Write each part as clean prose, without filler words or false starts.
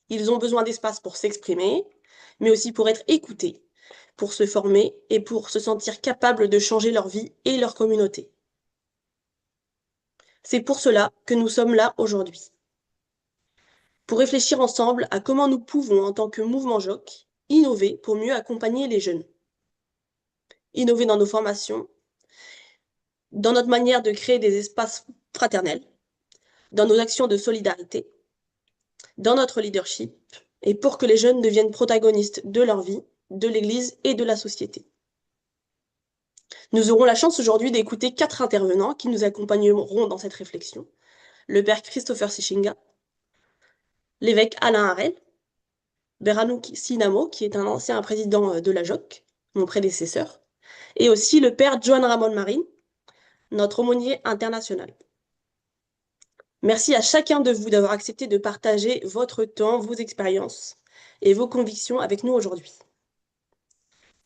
Ils ont besoin d'espace pour s'exprimer, mais aussi pour être écoutés, pour se former et pour se sentir capables de changer leur vie et leur communauté. C'est pour cela que nous sommes là aujourd'hui. Pour réfléchir ensemble à comment nous pouvons, en tant que mouvement JOC, innover pour mieux accompagner les jeunes. Innover dans nos formations, dans notre manière de créer des espaces fraternels, dans nos actions de solidarité, dans notre leadership, et pour que les jeunes deviennent protagonistes de leur vie, de l'Église et de la société. Nous aurons la chance aujourd'hui d'écouter 4 intervenants qui nous accompagneront dans cette réflexion. Le père Christopher Sichinga, l'évêque Alain Harel, Beranouk Sinamo, qui est un ancien président de la JOC, mon prédécesseur, et aussi le père Joan Ramon Marin, notre aumônier international. Merci à chacun de vous d'avoir accepté de partager votre temps, vos expériences et vos convictions avec nous aujourd'hui.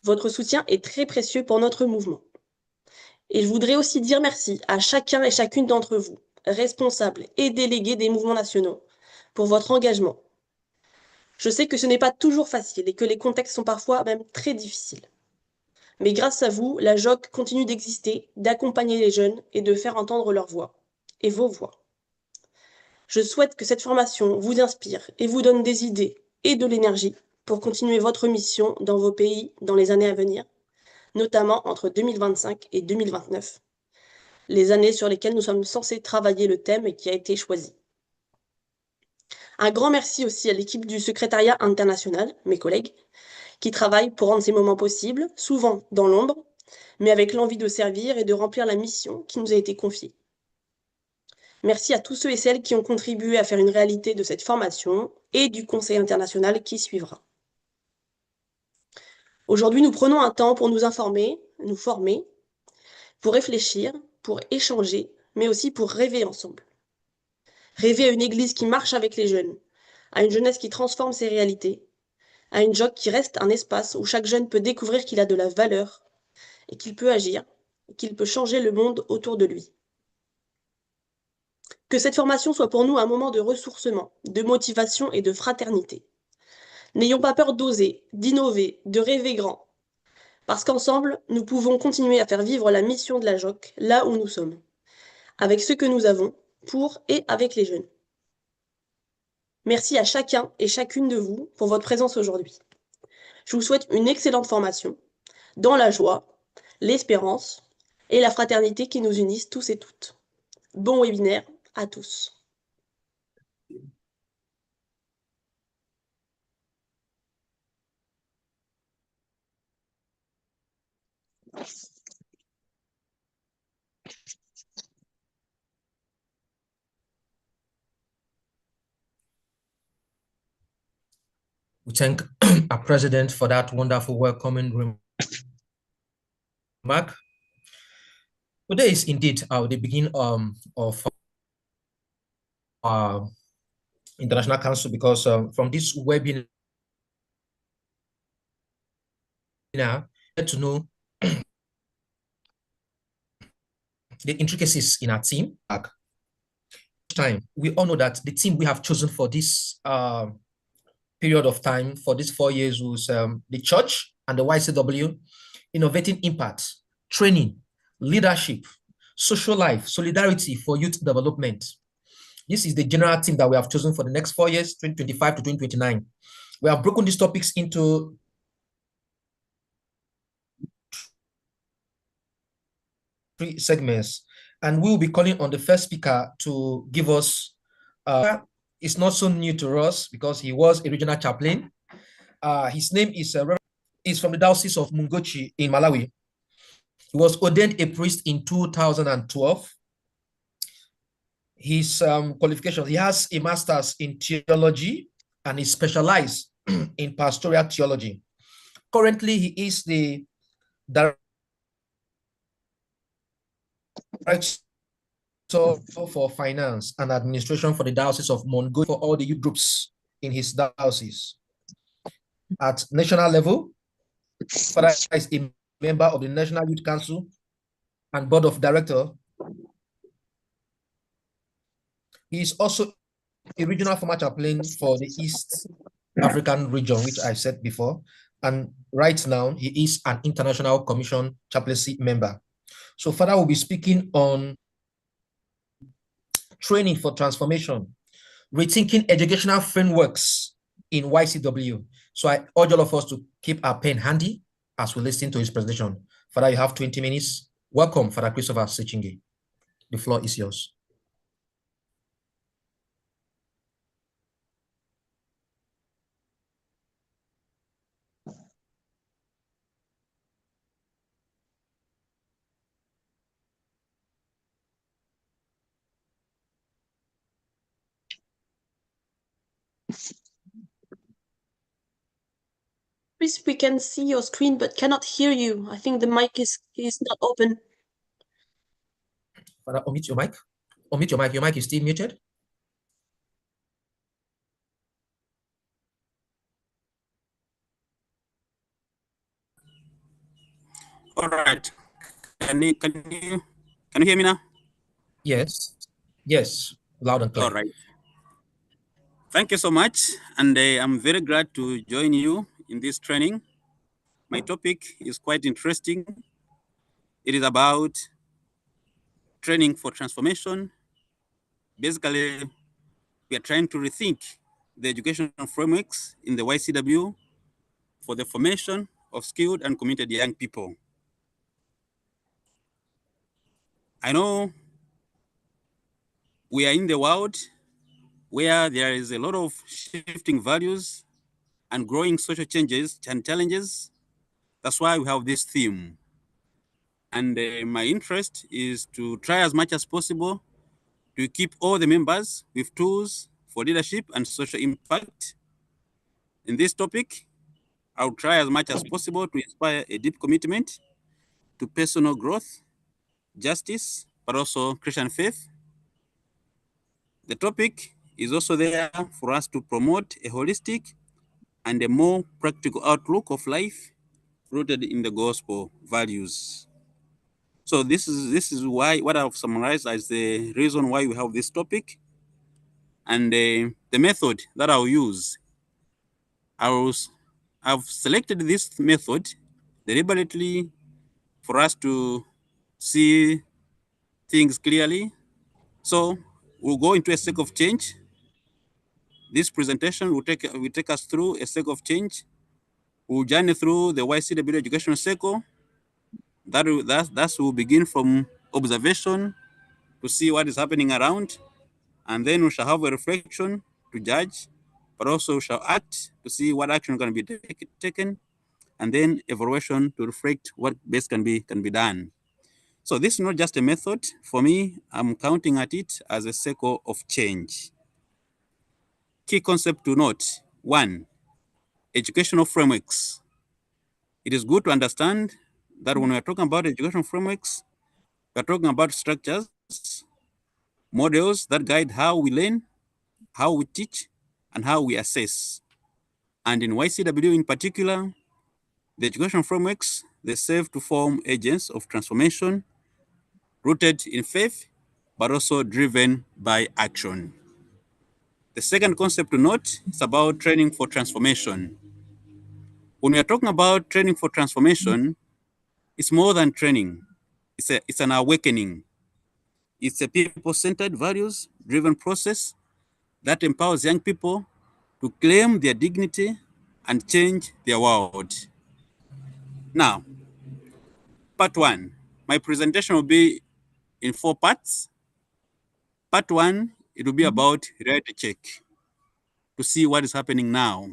Votre soutien est très précieux pour notre mouvement. Et je voudrais aussi dire merci à chacun et chacune d'entre vous, responsables et délégués des mouvements nationaux, pour votre engagement. Je sais que ce n'est pas toujours facile et que les contextes sont parfois même très difficiles. Mais grâce à vous, la JOC continue d'exister, d'accompagner les jeunes et de faire entendre leur voix, et vos voix. Je souhaite que cette formation vous inspire et vous donne des idées et de l'énergie pour continuer votre mission dans vos pays dans les années à venir, notamment entre 2025 et 2029, les années sur lesquelles nous sommes censés travailler le thème et qui a été choisi. Un grand merci aussi à l'équipe du secrétariat international, mes collègues, qui travaillent pour rendre ces moments possibles, souvent dans l'ombre, mais avec l'envie de servir et de remplir la mission qui nous a été confiée. Merci à tous ceux et celles qui ont contribué à faire une réalité de cette formation et du Conseil international qui suivra. Aujourd'hui, nous prenons un temps pour nous informer, nous former, pour réfléchir, pour échanger, mais aussi pour rêver ensemble. Rêver à une église qui marche avec les jeunes, à une jeunesse qui transforme ses réalités, à une JOC qui reste un espace où chaque jeune peut découvrir qu'il a de la valeur et qu'il peut agir, et qu'il peut changer le monde autour de lui. Que cette formation soit pour nous un moment de ressourcement, de motivation et de fraternité. N'ayons pas peur d'oser, d'innover, de rêver grand, parce qu'ensemble, nous pouvons continuer à faire vivre la mission de la JOC là où nous sommes, avec ce que nous avons, pour et avec les jeunes. Merci à chacun et chacune de vous pour votre présence aujourd'hui. Je vous souhaite une excellente formation, dans la joie, l'espérance et la fraternité qui nous unissent tous et toutes. Bon webinaire à tous. We thank our president for that wonderful welcoming remark. Today is indeed the beginning of our International Council, because from this webinar, get to know the intricacies in our team. We all know that the team we have chosen for this period of time, for these 4 years, was the church and the YCW, innovating impact, training, leadership, social life, solidarity for youth development. This is the general team that we have chosen for the next 4 years, 2025 to 2029. We have broken these topics into 3 segments, and we will be calling on the first speaker to give us, it's not so new to us because he was a regional chaplain. His name is from the Diocese of Mungochi in Malawi. He was ordained a priest in 2012. His qualifications, he has a master's in theology and he specialized in pastoral theology. Currently, he is the director for finance and administration for the Diocese of Mungochi for all the youth groups in his diocese. At national level, Father is a member of the National Youth Council and Board of Director. He is also a regional former chaplain for the East African region, which I said before. And right now, he is an international commission chaplaincy member. So Father will be speaking on training for transformation, rethinking educational frameworks in YCW. So I urge all of us to keep our pen handy as we listen to his presentation. Father, you have 20 minutes. Welcome, Father Christopher Sechingi. The floor is yours. Chris, we can see your screen but cannot hear you. I think the mic is not open. Father, omit your mic. Omit your mic. Your mic is still muted. All right. Can you hear me now? Yes. Yes. Loud and clear. All right. Thank you so much. And I'm very glad to join you in this training. My topic is quite interesting. It is about training for transformation. Basically, we are trying to rethink the educational frameworks in the YCW for the formation of skilled and committed young people. I know we are in the world where there is a lot of shifting values and growing social changes and challenges. That's why we have this theme. And my interest is to try as much as possible to equip all the members with tools for leadership and social impact. In this topic, I'll try as much as possible to inspire a deep commitment to personal growth, justice, but also Christian faith. The topic is also there for us to promote a holistic and a more practical outlook of life rooted in the gospel values. So this is why what I've summarized as the reason why we have this topic, and the method that I'll use. I've selected this method deliberately for us to see things clearly. So we'll go into a cycle of change. This presentation will take us through a cycle of change. We'll journey through the YCW educational cycle. That will begin from observation to see what is happening around, and then we shall have a reflection to judge, but also we shall act to see what action is going to be taken, and then evaluation to reflect what best can be done. So this is not just a method. For me, I'm counting at it as a cycle of change. Key concept to note: 1, educational frameworks. It is good to understand that when we're talking about educational frameworks, we're talking about structures, models that guide how we learn, how we teach, and how we assess. And in YCW in particular, the educational frameworks, they serve to form agents of transformation rooted in faith, but also driven by action. The second concept to note is about training for transformation. When we are talking about training for transformation, it's more than training. It's an awakening. It's a people-centered, values-driven process that empowers young people to claim their dignity and change their world. Now, part 1. My presentation will be in 4 parts. Part 1, it will be about reality check to see what is happening now.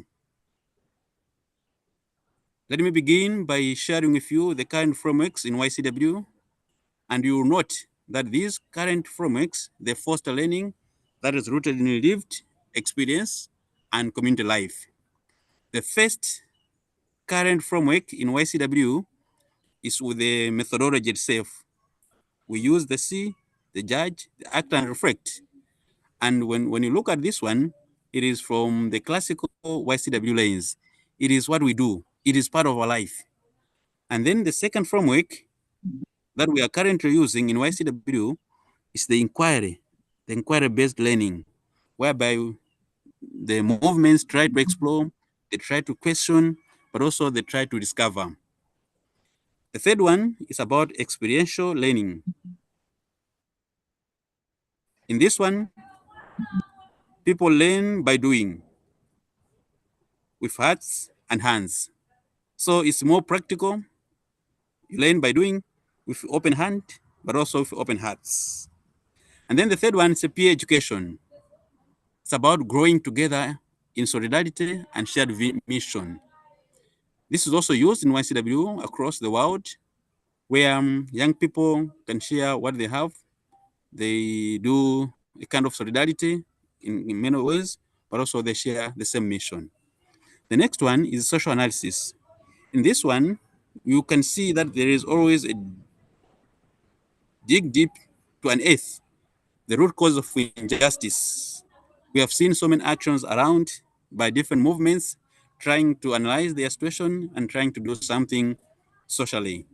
Let me begin by sharing with you the current frameworks in YCW, and you will note that these current frameworks, they foster learning that is rooted in lived experience and community life. The first current framework in YCW is with the methodology itself. We use the see, the judge, the act, and reflect. And when you look at this one, it is from the classical YCW lens. It is what we do. It is part of our life. And then the second framework that we are currently using in YCW is the inquiry-based learning. whereby the movements try to explore, they try to question, but also they try to discover. The third one is about experiential learning. In this one, people learn by doing with hearts and hands. So it's more practical. You learn by doing with open hand, but also with open hearts. And then the third one is a peer education. It's about growing together in solidarity and shared mission. This is also used in YCW across the world, where young people can share what they have. They do a kind of solidarity in many ways, but also they share the same mission. The next one is social analysis. In this one, you can see that there is always a dig deep to unearth the root cause of injustice. We have seen so many actions around by different movements trying to analyze their situation and trying to do something socially.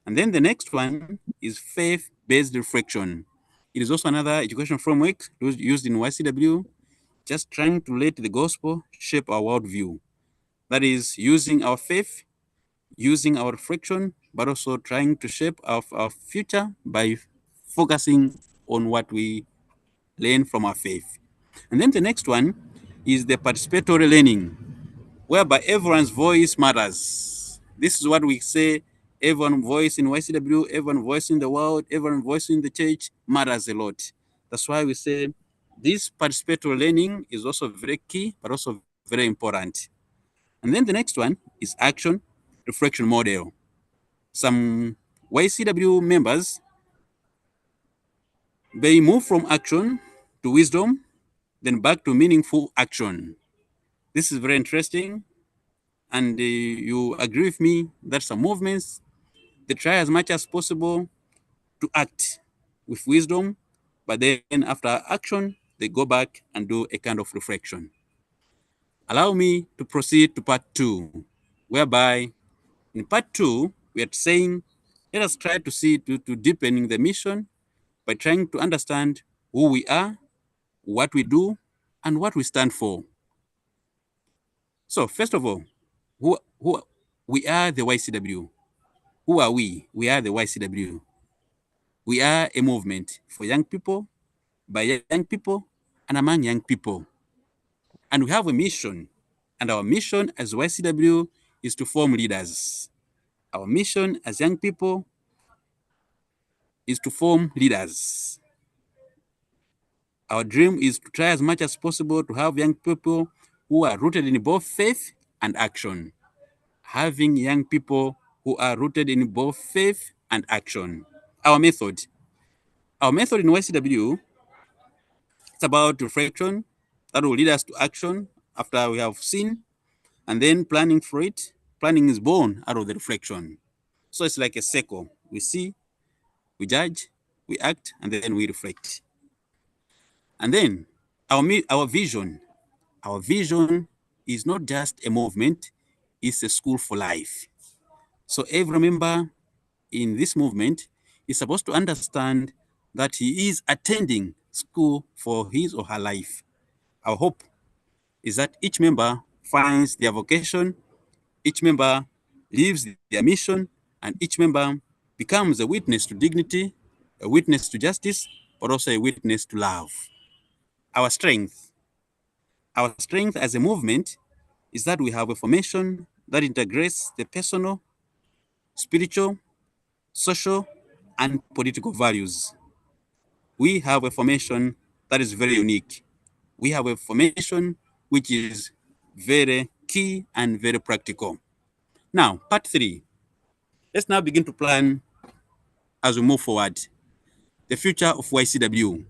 And then the next one is faith-based reflection. It is also another education framework used in YCW, just trying to let the gospel shape our worldview. That is using our faith, using our reflection, but also trying to shape our future by focusing on what we learn from our faith. And then the next one is the participatory learning, whereby everyone's voice matters. This is what we say, everyone's voice in YCW, everyone's voice in the world, everyone's voice in the church matters a lot. That's why we say this participatory learning is also very key, but also very important. And then the next one is action reflection model. Some YCW members, they move from action to wisdom, then back to meaningful action. This is very interesting. And you agree with me that some movements, they try as much as possible to act with wisdom, but then after action, they go back and do a kind of reflection. Allow me to proceed to part 2, whereby in part 2, we are saying, let us try to see to deepening the mission by trying to understand who we are, what we do, and what we stand for. So first of all, who we are the YCW. Who are we? We are the YCW. We are a movement for young people, by young people, and among young people. And we have a mission. And our mission as YCW is to form leaders. Our mission as young people is to form leaders. Our dream is to try as much as possible to have young people who are rooted in both faith and action. Having young people who are rooted in both faith and action. Our method in YCW, it's about reflection that will lead us to action after we have seen, and then planning for it. Planning is born out of the reflection. So it's like a circle. We see, we judge, we act, and then we reflect. And then our vision is not just a movement, it's a school for life. So every member in this movement is supposed to understand that he is attending school for his or her life. Our hope is that each member finds their vocation, each member lives their mission, and each member becomes a witness to dignity, a witness to justice, but also a witness to love. Our strength as a movement is that we have a formation that integrates the personal, spiritual, social, and political values. We have a formation that is very unique. We have a formation which is very key and very practical. Now, part 3. Let's now begin to plan as we move forward. The future of YCW.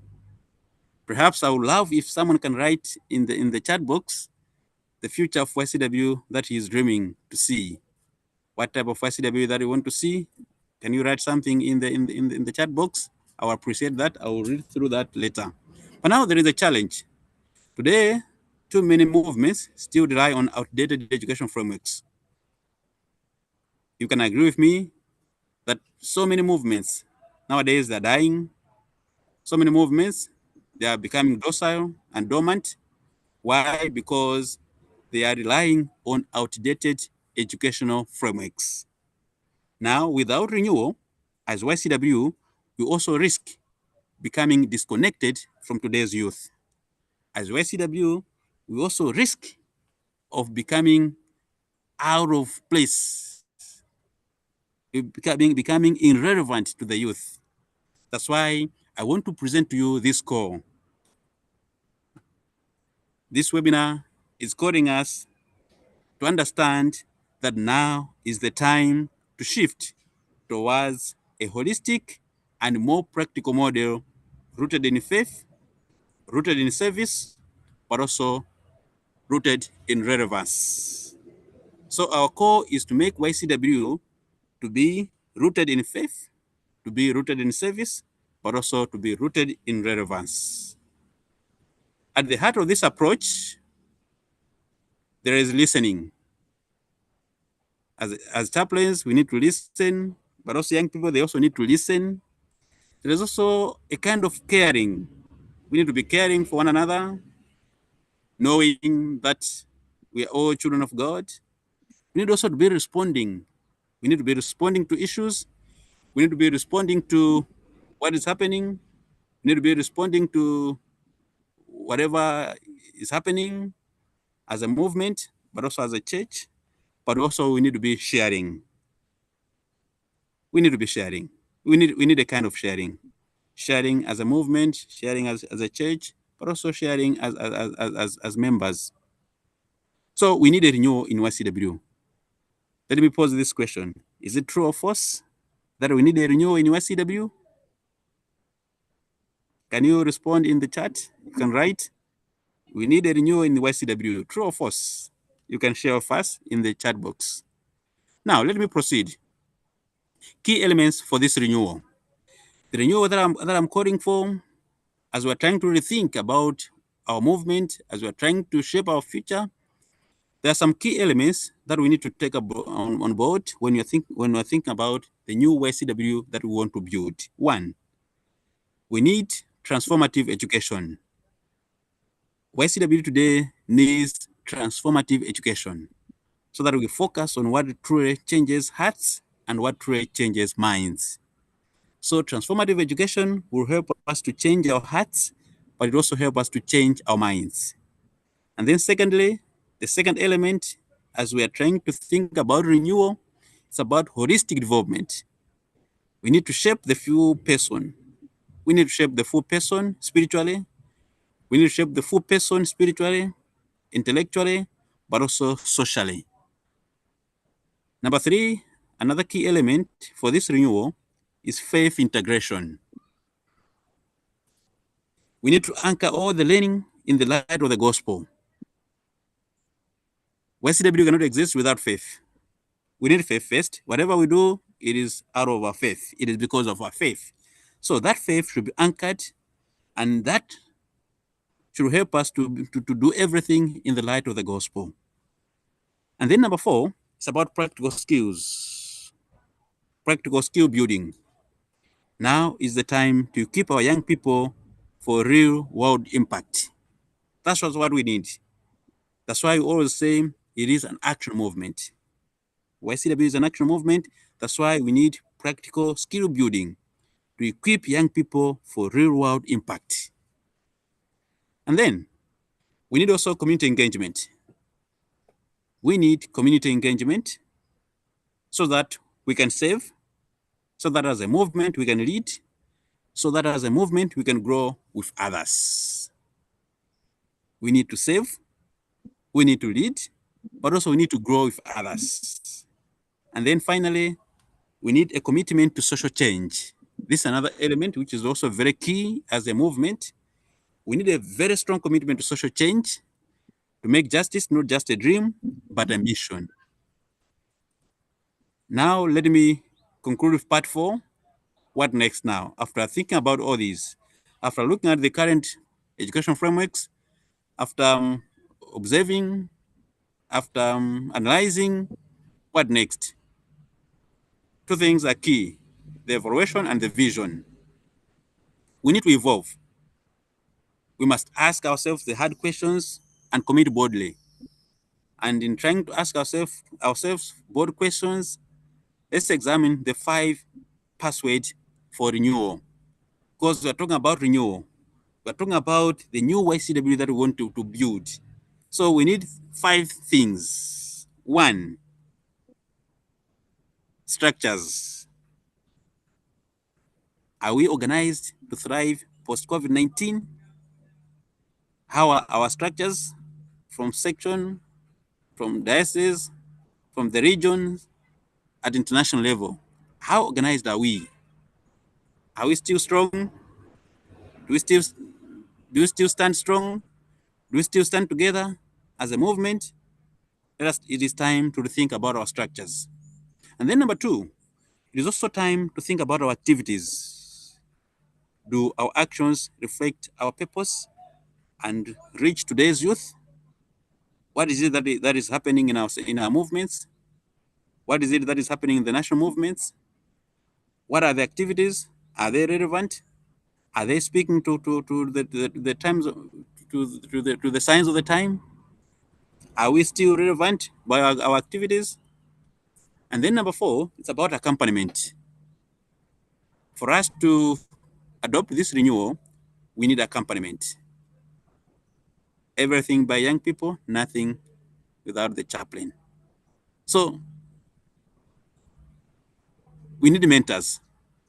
Perhaps I would love if someone can write in the chat box the future of YCW that he is dreaming to see. What type of YCW that you want to see? Can you write something in the chat box? I will appreciate that. I will read through that later. But now there is a challenge. Today, too many movements still rely on outdated education frameworks. You can agree with me that so many movements nowadays are dying. So many movements, They are becoming docile and dormant. Why? Because they are relying on outdated educational frameworks. Now, without renewal, as YCW, we also risk becoming disconnected from today's youth. As YCW, we also risk of becoming out of place, becoming irrelevant to the youth. That's why I want to present to you this call. This webinar is calling us to understand that now is the time to shift towards a holistic and more practical model rooted in faith, rooted in service, but also rooted in relevance. So our call is to make YCW to be rooted in faith, to be rooted in service, but also to be rooted in relevance. At the heart of this approach, there is listening. As chaplains, we need to listen, but also young people, they also need to listen. There is also a kind of caring. We need to be caring for one another, knowing that we are all children of God. We need also to be responding. We need to be responding to issues. We need to be responding to what is happening. We need to be responding to whatever is happening as a movement, but also as a church. But also we need to be sharing. We need to be sharing. We need a kind of sharing. Sharing as a movement, sharing as a church, but also sharing as members. So we need a renewal in YCW. Let me pose this question. Is it true or false that we need a renewal in YCW? Can you respond in the chat? You can write. We need a renewal in the YCW. True or false? You can share with us in the chat box. Now, let me proceed. Key elements for this renewal. The renewal that I'm calling for, as we're trying to rethink about our movement, as we're trying to shape our future, there are some key elements that we need to take on board when we're thinking about the new YCW that we want to build. One, we need transformative education. YCW today needs transformative education so that we focus on what truly changes hearts and what truly changes minds. So transformative education will help us to change our hearts, but it also helps us to change our minds. And then secondly, the second element, as we are trying to think about renewal, it's about holistic development. We need to shape the full person. We need to shape the full person spiritually. We need to shape the full person spiritually, intellectually, but also socially. Number three, another key element for this renewal is faith integration. We need to anchor all the learning in the light of the gospel. YCW cannot exist without faith. We need faith first. Whatever we do, it is out of our faith. It is because of our faith. So that faith should be anchored, and that should help us to do everything in the light of the gospel. And then number four, it's about practical skills, practical skill building. Now is the time to equip our young people for real world impact. That's what we need. That's why we always say it is an action movement. YCW is an action movement. That's why we need practical skill building to equip young people for real world impact. And then we need also community engagement. We need community engagement so that we can serve, so that as a movement we can lead, so that as a movement we can grow with others. We need to serve, we need to lead, but also we need to grow with others. And then finally, we need a commitment to social change. This is another element which is also very key as a movement. We need a very strong commitment to social change to make justice not just a dream, but a mission. Now, let me conclude with part 4. What next now? After thinking about all these, after looking at the current education frameworks, after observing, after analyzing, what next? Two things are key, the evaluation and the vision. We need to evolve. we must ask ourselves the hard questions and commit boldly. And in trying to ask ourselves bold questions, let's examine the 5 passwords for renewal. Because we're talking about renewal. We're talking about the new YCW that we want to build. So we need 5 things. 1, structures. Are we organized to thrive post-COVID-19? How are our structures from section, from diocese, from the regions, at international level? How organized are we? Are we still strong? Do we still stand strong? Do we still stand together as a movement? It is time to rethink about our structures. And then number 2, it is also time to think about our activities. Do our actions reflect our purpose and reach today's youth? What is it that is happening in our movements? What is it that is happening in the national movements? What are the activities? Are they relevant? Are they speaking to the times, to the signs of the time? Are we still relevant by our activities? And then number 4, it's about accompaniment. For us to adopt this renewal, we need accompaniment. Everything by young people, nothing without the chaplain. So we need mentors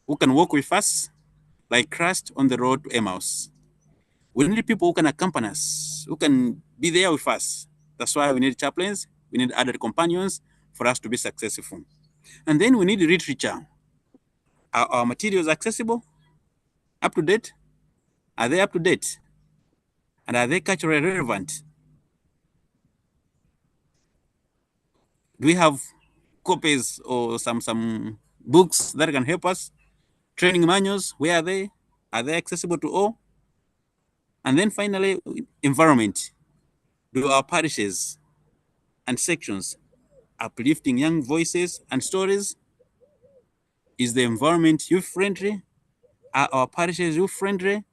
who can walk with us like Christ on the road to Emmaus. We need people who can accompany us, who can be there with us. That's why we need chaplains, we need other companions for us to be successful. And then we need literature. Are our materials accessible? Up to date? Are they up to date? And are they culturally relevant? Do we have copies or some books that can help us? Training manuals, where are they? Are they accessible to all? And then finally, environment. Do our parishes and sections uplifting young voices and stories? Is the environment youth-friendly? Are our parishes youth-friendly?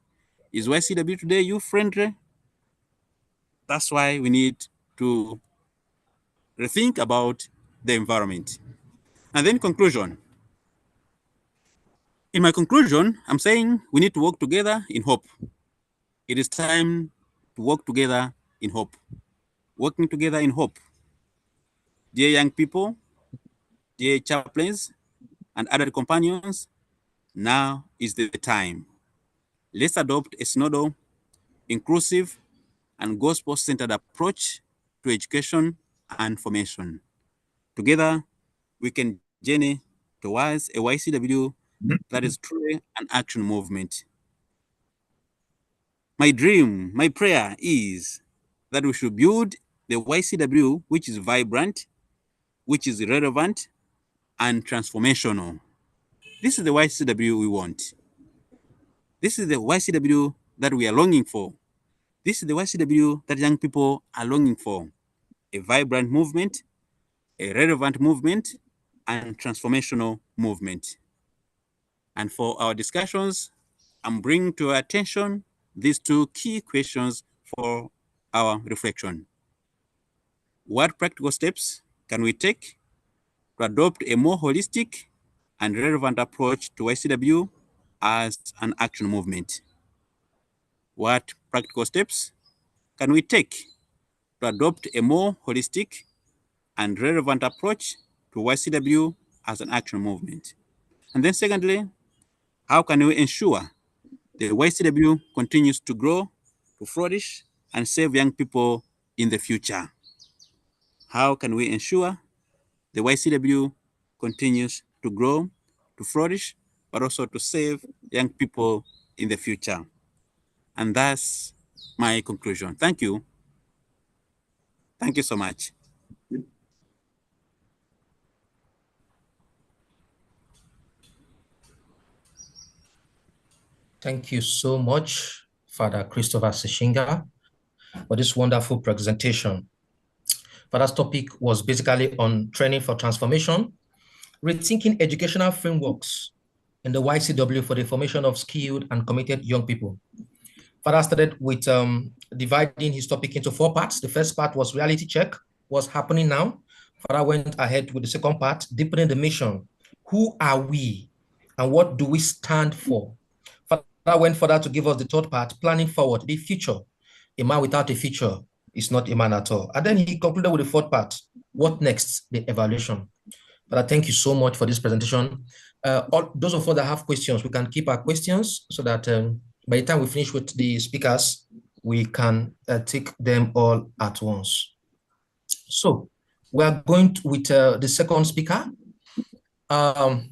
Is YCW today youth-friendly? That's why we need to rethink about the environment. And then conclusion. In my conclusion, I'm saying we need to work together in hope. It is time to work together in hope. Working together in hope. Dear young people, dear chaplains, and other companions, now is the time. Let's adopt a synodal, inclusive, and gospel-centered approach to education and formation. Together, we can journey towards a YCW that is truly an action movement. My dream, my prayer is that we should build the YCW which is vibrant, which is relevant, and transformational. This is the YCW we want. This is the YCW that we are longing for. This is the YCW that young people are longing for. A vibrant movement, a relevant movement, and transformational movement. And for our discussions, I'm bringing to our attention these 2 key questions for our reflection. What practical steps can we take to adopt a more holistic and relevant approach to YCW as an action movement? What practical steps can we take to adopt a more holistic and relevant approach to YCW as an action movement? And then secondly, how can we ensure the YCW continues to grow, to flourish, and serve young people in the future? How can we ensure the YCW continues to grow, to flourish, but also to serve young people in the future? And that's my conclusion. Thank you. Thank you so much. Thank you so much, Father Christopher Sishinga, for this wonderful presentation. Father's topic was basically on training for transformation, rethinking educational frameworks in the YCW for the formation of skilled and committed young people. Father started with dividing his topic into 4 parts. The first part was reality check, what's happening now. Father went ahead with the second part, deepening the mission. Who are we and what do we stand for? Father went further to give us the third part, planning forward, the future. A man without a future is not a man at all. And then he concluded with the fourth part, what next? The evaluation. But I thank you so much for this presentation. All those of us that have questions, we can keep our questions so that by the time we finish with the speakers, we can take them all at once. So we are going with the second speaker. Our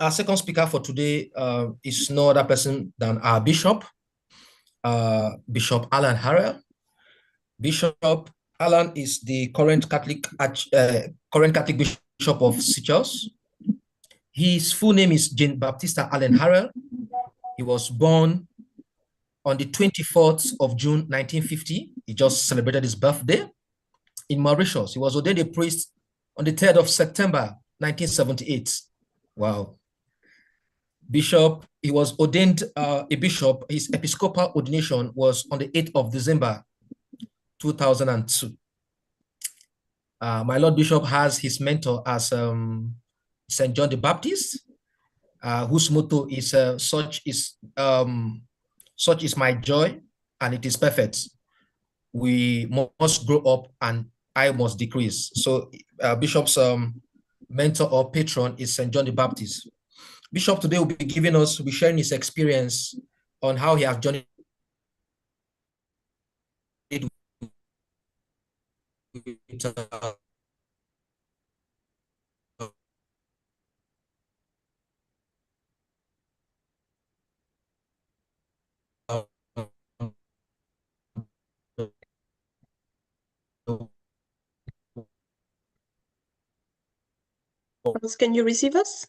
second speaker for today is no other person than our bishop, Bishop Alan Harrell. Bishop Alan is the current Catholic Bishop of Seychelles. His full name is Jean Baptista Allen Harrell. He was born on the 24th of June, 1950. He just celebrated his birthday in Mauritius. He was ordained a priest on the 3rd of September, 1978. Wow. Bishop, he was ordained a bishop. His episcopal ordination was on the 8th of December, 2002. My Lord Bishop has his mentor as St. John the Baptist, whose motto is such is my joy and it is perfect. We must grow up and I must decrease. So Bishop's mentor or patron is St. John the Baptist. Bishop today will be sharing his experience on how he has journeyed with Can you receive us?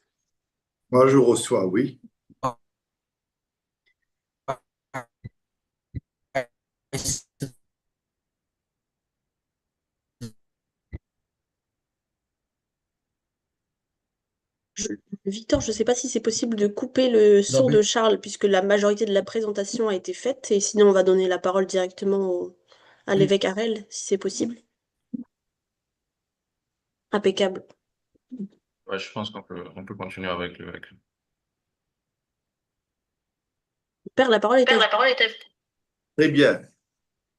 Moi, je reçois, oui. Victor, je ne sais pas si c'est possible de couper le son de Charles, puisque la majorité de la présentation a été faite, et sinon on va donner la parole directement à l'évêque Harrell, si c'est possible. Impeccable. Ouais, je pense qu'on peut continuer avec le. Père, la parole est à vous. Très bien.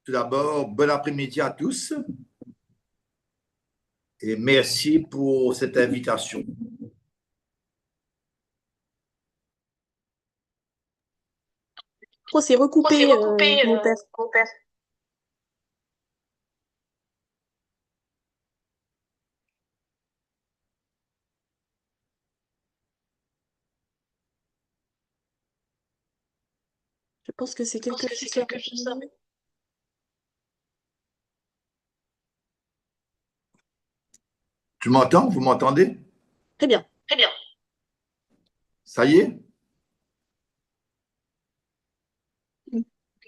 Tout d'abord, bon après-midi à tous et merci pour cette invitation. Oh, c'est recoupé, mon père. Je pense que c'est quelque chose. Tu m'entends? Vous m'entendez? Très bien. Ça y est?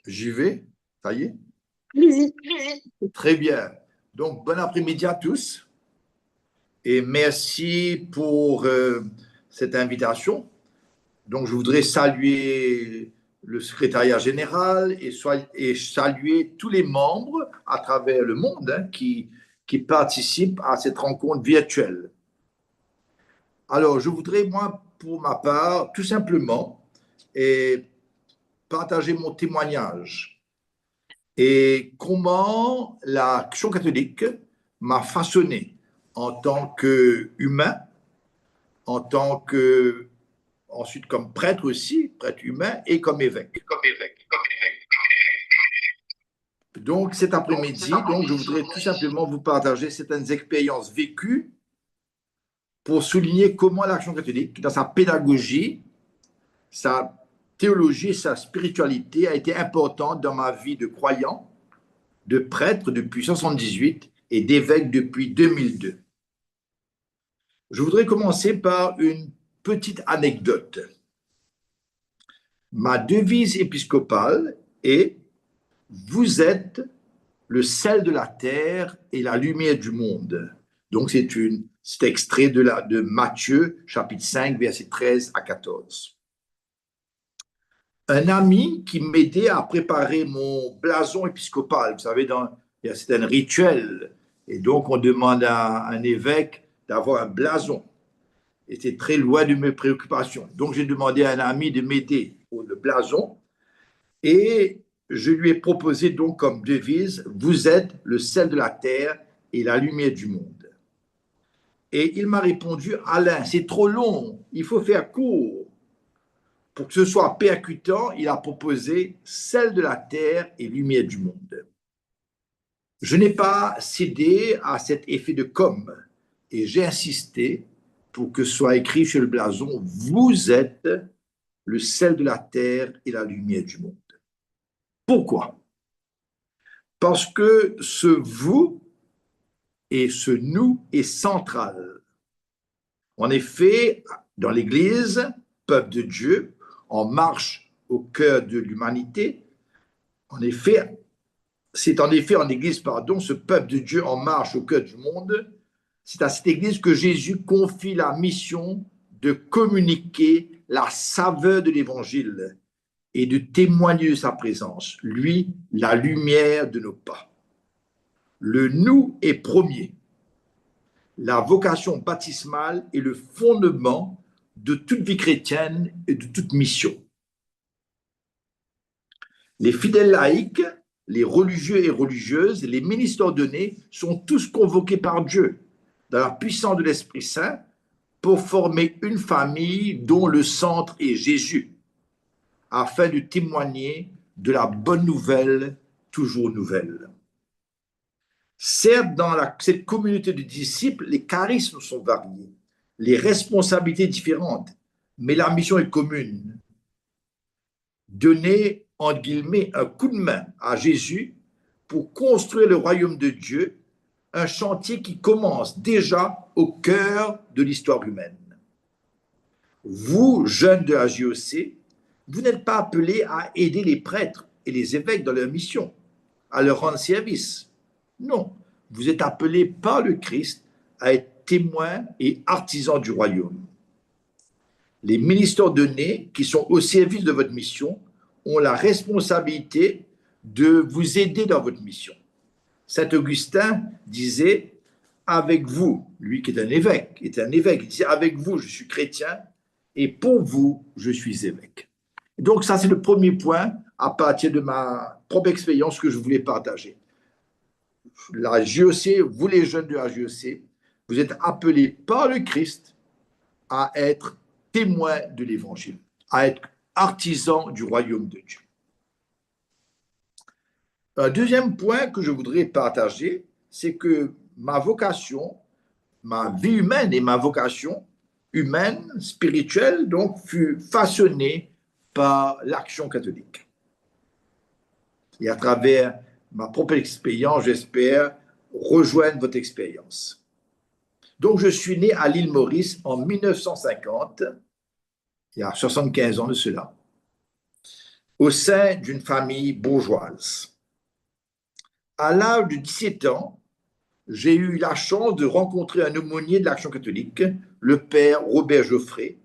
J'y vais? Ça y est? Allez-y. Très bien. Donc, bon après-midi à tous et merci pour cette invitation. Donc, je voudrais saluer le secrétariat général et saluer tous les membres à travers le monde qui participent à cette rencontre virtuelle. Alors, je voudrais, moi, pour ma part, tout simplement, partager mon témoignage et comment l'Action catholique m'a façonné en tant qu'humain, ensuite comme prêtre aussi, prêtre humain, et comme évêque. Donc cet après-midi, je voudrais tout simplement vous partager certaines expériences vécues pour souligner comment l'Action catholique, dans sa pédagogie, sa théologie et sa spiritualité a été importante dans ma vie de croyant, de prêtre depuis 1978 et d'évêque depuis 2002. Je voudrais commencer par une petite anecdote. Ma devise épiscopale est « Vous êtes le sel de la terre et la lumière du monde ». Donc, c'est extrait de Matthieu, chapitre 5, versets 13 à 14. un ami qui m'aidait à préparer mon blason épiscopal. Vous savez, il y a certains rituels, et donc on demande à un évêque d'avoir un blason. Et c'est très loin de mes préoccupations. Donc j'ai demandé à un ami de m'aider pour le blason, et je lui ai proposé donc comme devise: vous êtes le sel de la terre et la lumière du monde. Et il m'a répondu: Alain, c'est trop long, il faut faire court. Pour que ce soit percutant, il a proposé sel de la terre et lumière du monde. Je n'ai pas cédé à cet effet de com et j'ai insisté pour que soit écrit sur le blason: vous êtes le sel de la terre et la lumière du monde. Pourquoi? Parce que ce vous et ce nous est central. En effet, dans l'Église, peuple de Dieu, en marche au cœur de l'humanité, c'est en effet en Église, ce peuple de Dieu en marche au cœur du monde, c'est à cette Église que Jésus confie la mission de communiquer la saveur de l'Évangile et de témoigner de sa présence, lui, la lumière de nos pas. Le nous est premier. La vocation baptismale est le fondement de toute vie chrétienne et de toute mission. Les fidèles laïcs, les religieux et religieuses, les ministres ordonnés sont tous convoqués par Dieu dans la puissance de l'Esprit Saint pour former une famille dont le centre est Jésus, afin de témoigner de la bonne nouvelle, toujours nouvelle. Certes, dans cette communauté de disciples, les charismes sont variés, les responsabilités différentes, mais la mission est commune. Donner, entre guillemets, un coup de main à Jésus pour construire le royaume de Dieu, un chantier qui commence déjà au cœur de l'histoire humaine. Vous, jeunes de la JOC, vous n'êtes pas appelés à aider les prêtres et les évêques dans leur mission, à leur rendre service. Non, vous êtes appelés par le Christ à être témoins et artisans du royaume. Les ministres ordonnés qui sont au service de votre mission ont la responsabilité de vous aider dans votre mission. Saint Augustin disait: avec vous, lui qui est un évêque, il disait: avec vous, je suis chrétien, et pour vous, je suis évêque. Donc ça, c'est le premier point à partir de ma propre expérience que je voulais partager. La JOC, vous les jeunes de la JOC, vous êtes appelés par le Christ à être témoins de l'Évangile, à être artisans du royaume de Dieu. Un deuxième point que je voudrais partager, c'est que ma vocation, ma vie humaine et ma vocation humaine, spirituelle, donc, fut façonnée par l'Action catholique. Et à travers ma propre expérience, j'espère rejoindre votre expérience. Donc, je suis né à l'île Maurice en 1950, il y a 75 ans de cela, au sein d'une famille bourgeoise. À l'âge de 17 ans, j'ai eu la chance de rencontrer un aumônier de l'Action catholique, le père Robert Geoffrey,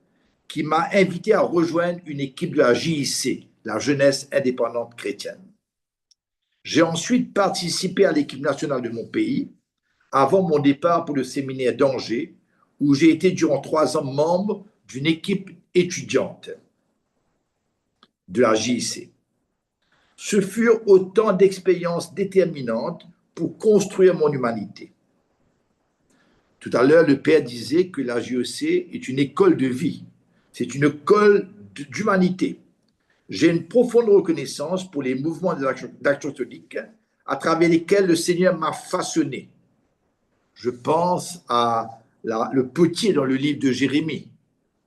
qui m'a invité à rejoindre une équipe de la JIC, la Jeunesse indépendante chrétienne. J'ai ensuite participé à l'équipe nationale de mon pays, avant mon départ pour le séminaire d'Angers, où j'ai été durant 3 ans membre d'une équipe étudiante de la JIC. Ce furent autant d'expériences déterminantes pour construire mon humanité. Tout à l'heure, le Père disait que la JOC est une école de vie, c'est une école d'humanité. J'ai une profonde reconnaissance pour les mouvements d'Action catholique à travers lesquels le Seigneur m'a façonné. Je pense à le potier dans le livre de Jérémie,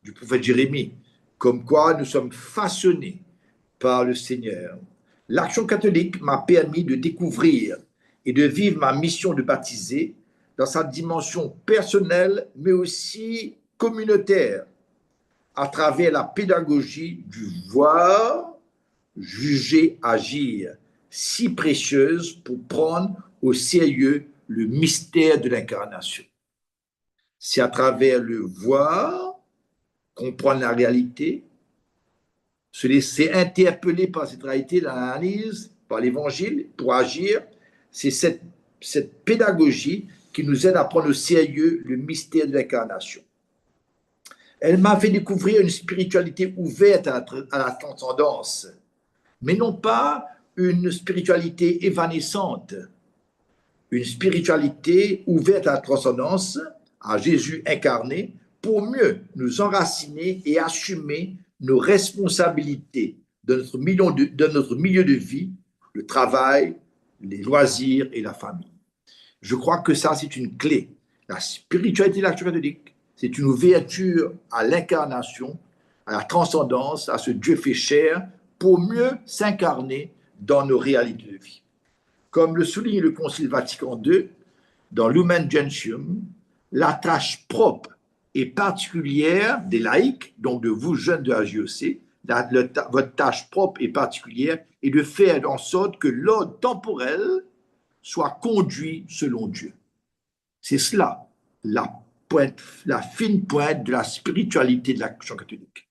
du prophète Jérémie, comme quoi nous sommes façonnés par le Seigneur. L'Action catholique m'a permis de découvrir et de vivre ma mission de baptiser dans sa dimension personnelle, mais aussi communautaire, à travers la pédagogie du voir, juger, agir, si précieuse pour prendre au sérieux le mystère de l'incarnation. C'est à travers le voir, comprendre la réalité, se laisser interpeller par cette réalité, l'analyse, par l'évangile, pour agir, c'est cette pédagogie qui nous aide à prendre au sérieux le mystère de l'incarnation. Elle m'a fait découvrir une spiritualité ouverte à la transcendance, mais non pas une spiritualité évanescente, une spiritualité ouverte à la transcendance, à Jésus incarné, pour mieux nous enraciner et assumer nos responsabilités de notre milieu de vie, le travail, les loisirs et la famille. Je crois que ça, c'est une clé. La spiritualité de l'Action catholique, c'est une ouverture à l'incarnation, à la transcendance, à ce Dieu fait chair, pour mieux s'incarner dans nos réalités de vie. Comme le souligne le Concile Vatican II, dans Lumen Gentium, la tâche propre et particulière des laïcs, donc de vous jeunes de la JEC, votre tâche propre et particulière est de faire en sorte que l'ordre temporel soit conduit selon Dieu. C'est cela, la fine pointe de la spiritualité de l'Action catholique.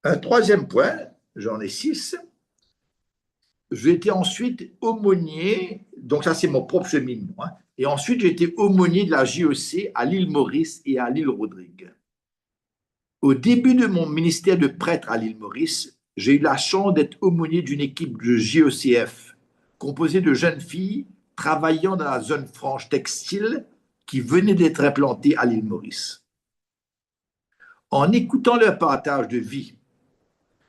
Un troisième point, j'en ai 6, j'ai été ensuite aumônier, donc ça c'est mon propre cheminement, hein, et ensuite j'ai été aumônier de la JEC à l'île Maurice et à l'île Rodrigue. Au début de mon ministère de prêtre à l'île Maurice, j'ai eu la chance d'être aumônier d'une équipe de JECF, composée de jeunes filles travaillant dans la zone franche textile qui venait d'être implantée à l'île Maurice. En écoutant leur partage de vie,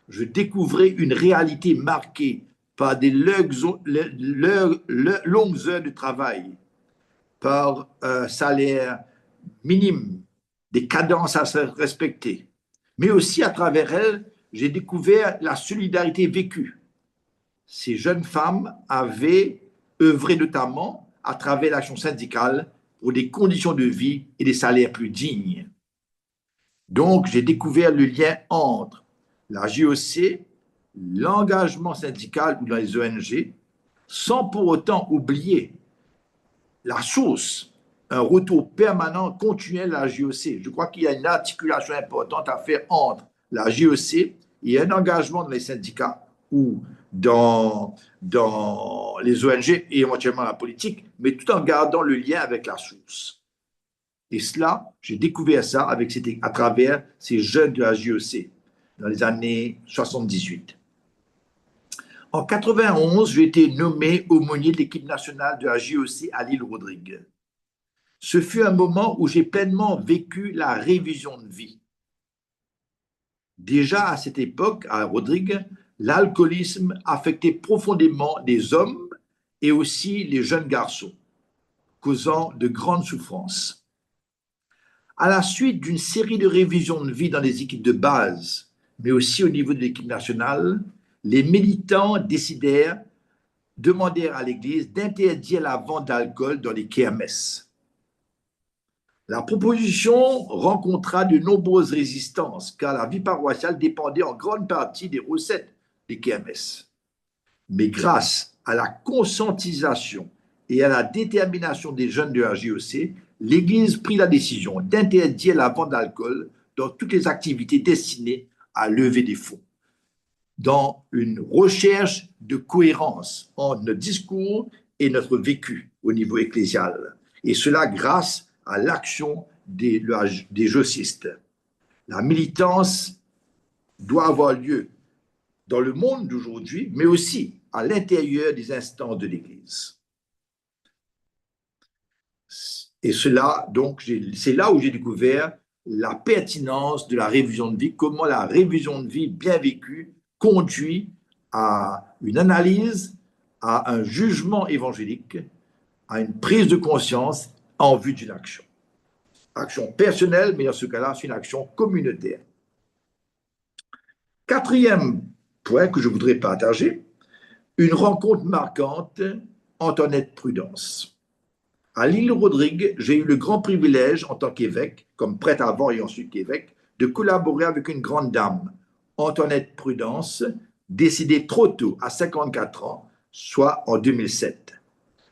je découvrais une réalité marquée par des longues heures de travail, par un salaire minime, des cadences à respecter. Mais aussi à travers elles, j'ai découvert la solidarité vécue. Ces jeunes femmes avaient œuvré notamment à travers l'action syndicale pour des conditions de vie et des salaires plus dignes. Donc, j'ai découvert le lien entre la JEC, l'engagement syndical ou dans les ONG, sans pour autant oublier la source, un retour permanent, continuel à la JEC. Je crois qu'il y a une articulation importante à faire entre la JEC et un engagement dans les syndicats ou dans les ONG et éventuellement la politique, mais tout en gardant le lien avec la source. Et cela, j'ai découvert ça à travers ces jeunes de la JEC dans les années 78. En 91, j'ai été nommé aumônier de l'équipe nationale de la JEC à l'île Rodrigue. Ce fut un moment où j'ai pleinement vécu la révision de vie. Déjà à cette époque, à Rodrigue, l'alcoolisme affectait profondément les hommes et aussi les jeunes garçons, causant de grandes souffrances. À la suite d'une série de révisions de vie dans les équipes de base, mais aussi au niveau de l'équipe nationale, les militants demandèrent à l'Église d'interdire la vente d'alcool dans les kermesses. La proposition rencontra de nombreuses résistances, car la vie paroissiale dépendait en grande partie des recettes des kermesses. Mais grâce à la conscientisation et à la détermination des jeunes de la JEC, l'Église prit la décision d'interdire la vente d'alcool dans toutes les activités destinées à lever des fonds, dans une recherche de cohérence entre notre discours et notre vécu au niveau ecclésial. Et cela grâce à l'action des jeucistes. La militance doit avoir lieu dans le monde d'aujourd'hui, mais aussi à l'intérieur des instances de l'Église. Et cela, donc, c'est là où j'ai découvert la pertinence de la révision de vie, comment la révision de vie bien vécue conduit à une analyse, à un jugement évangélique, à une prise de conscience en vue d'une action. Action personnelle, mais dans ce cas-là, c'est une action communautaire. Quatrième point que je voudrais partager, une rencontre marquante, Antoinette Prudence. À l'île Rodrigue, j'ai eu le grand privilège, en tant qu'évêque, comme prêtre avant et ensuite évêque, de collaborer avec une grande dame, Antoinette Prudence, décédée trop tôt, à 54 ans, soit en 2007.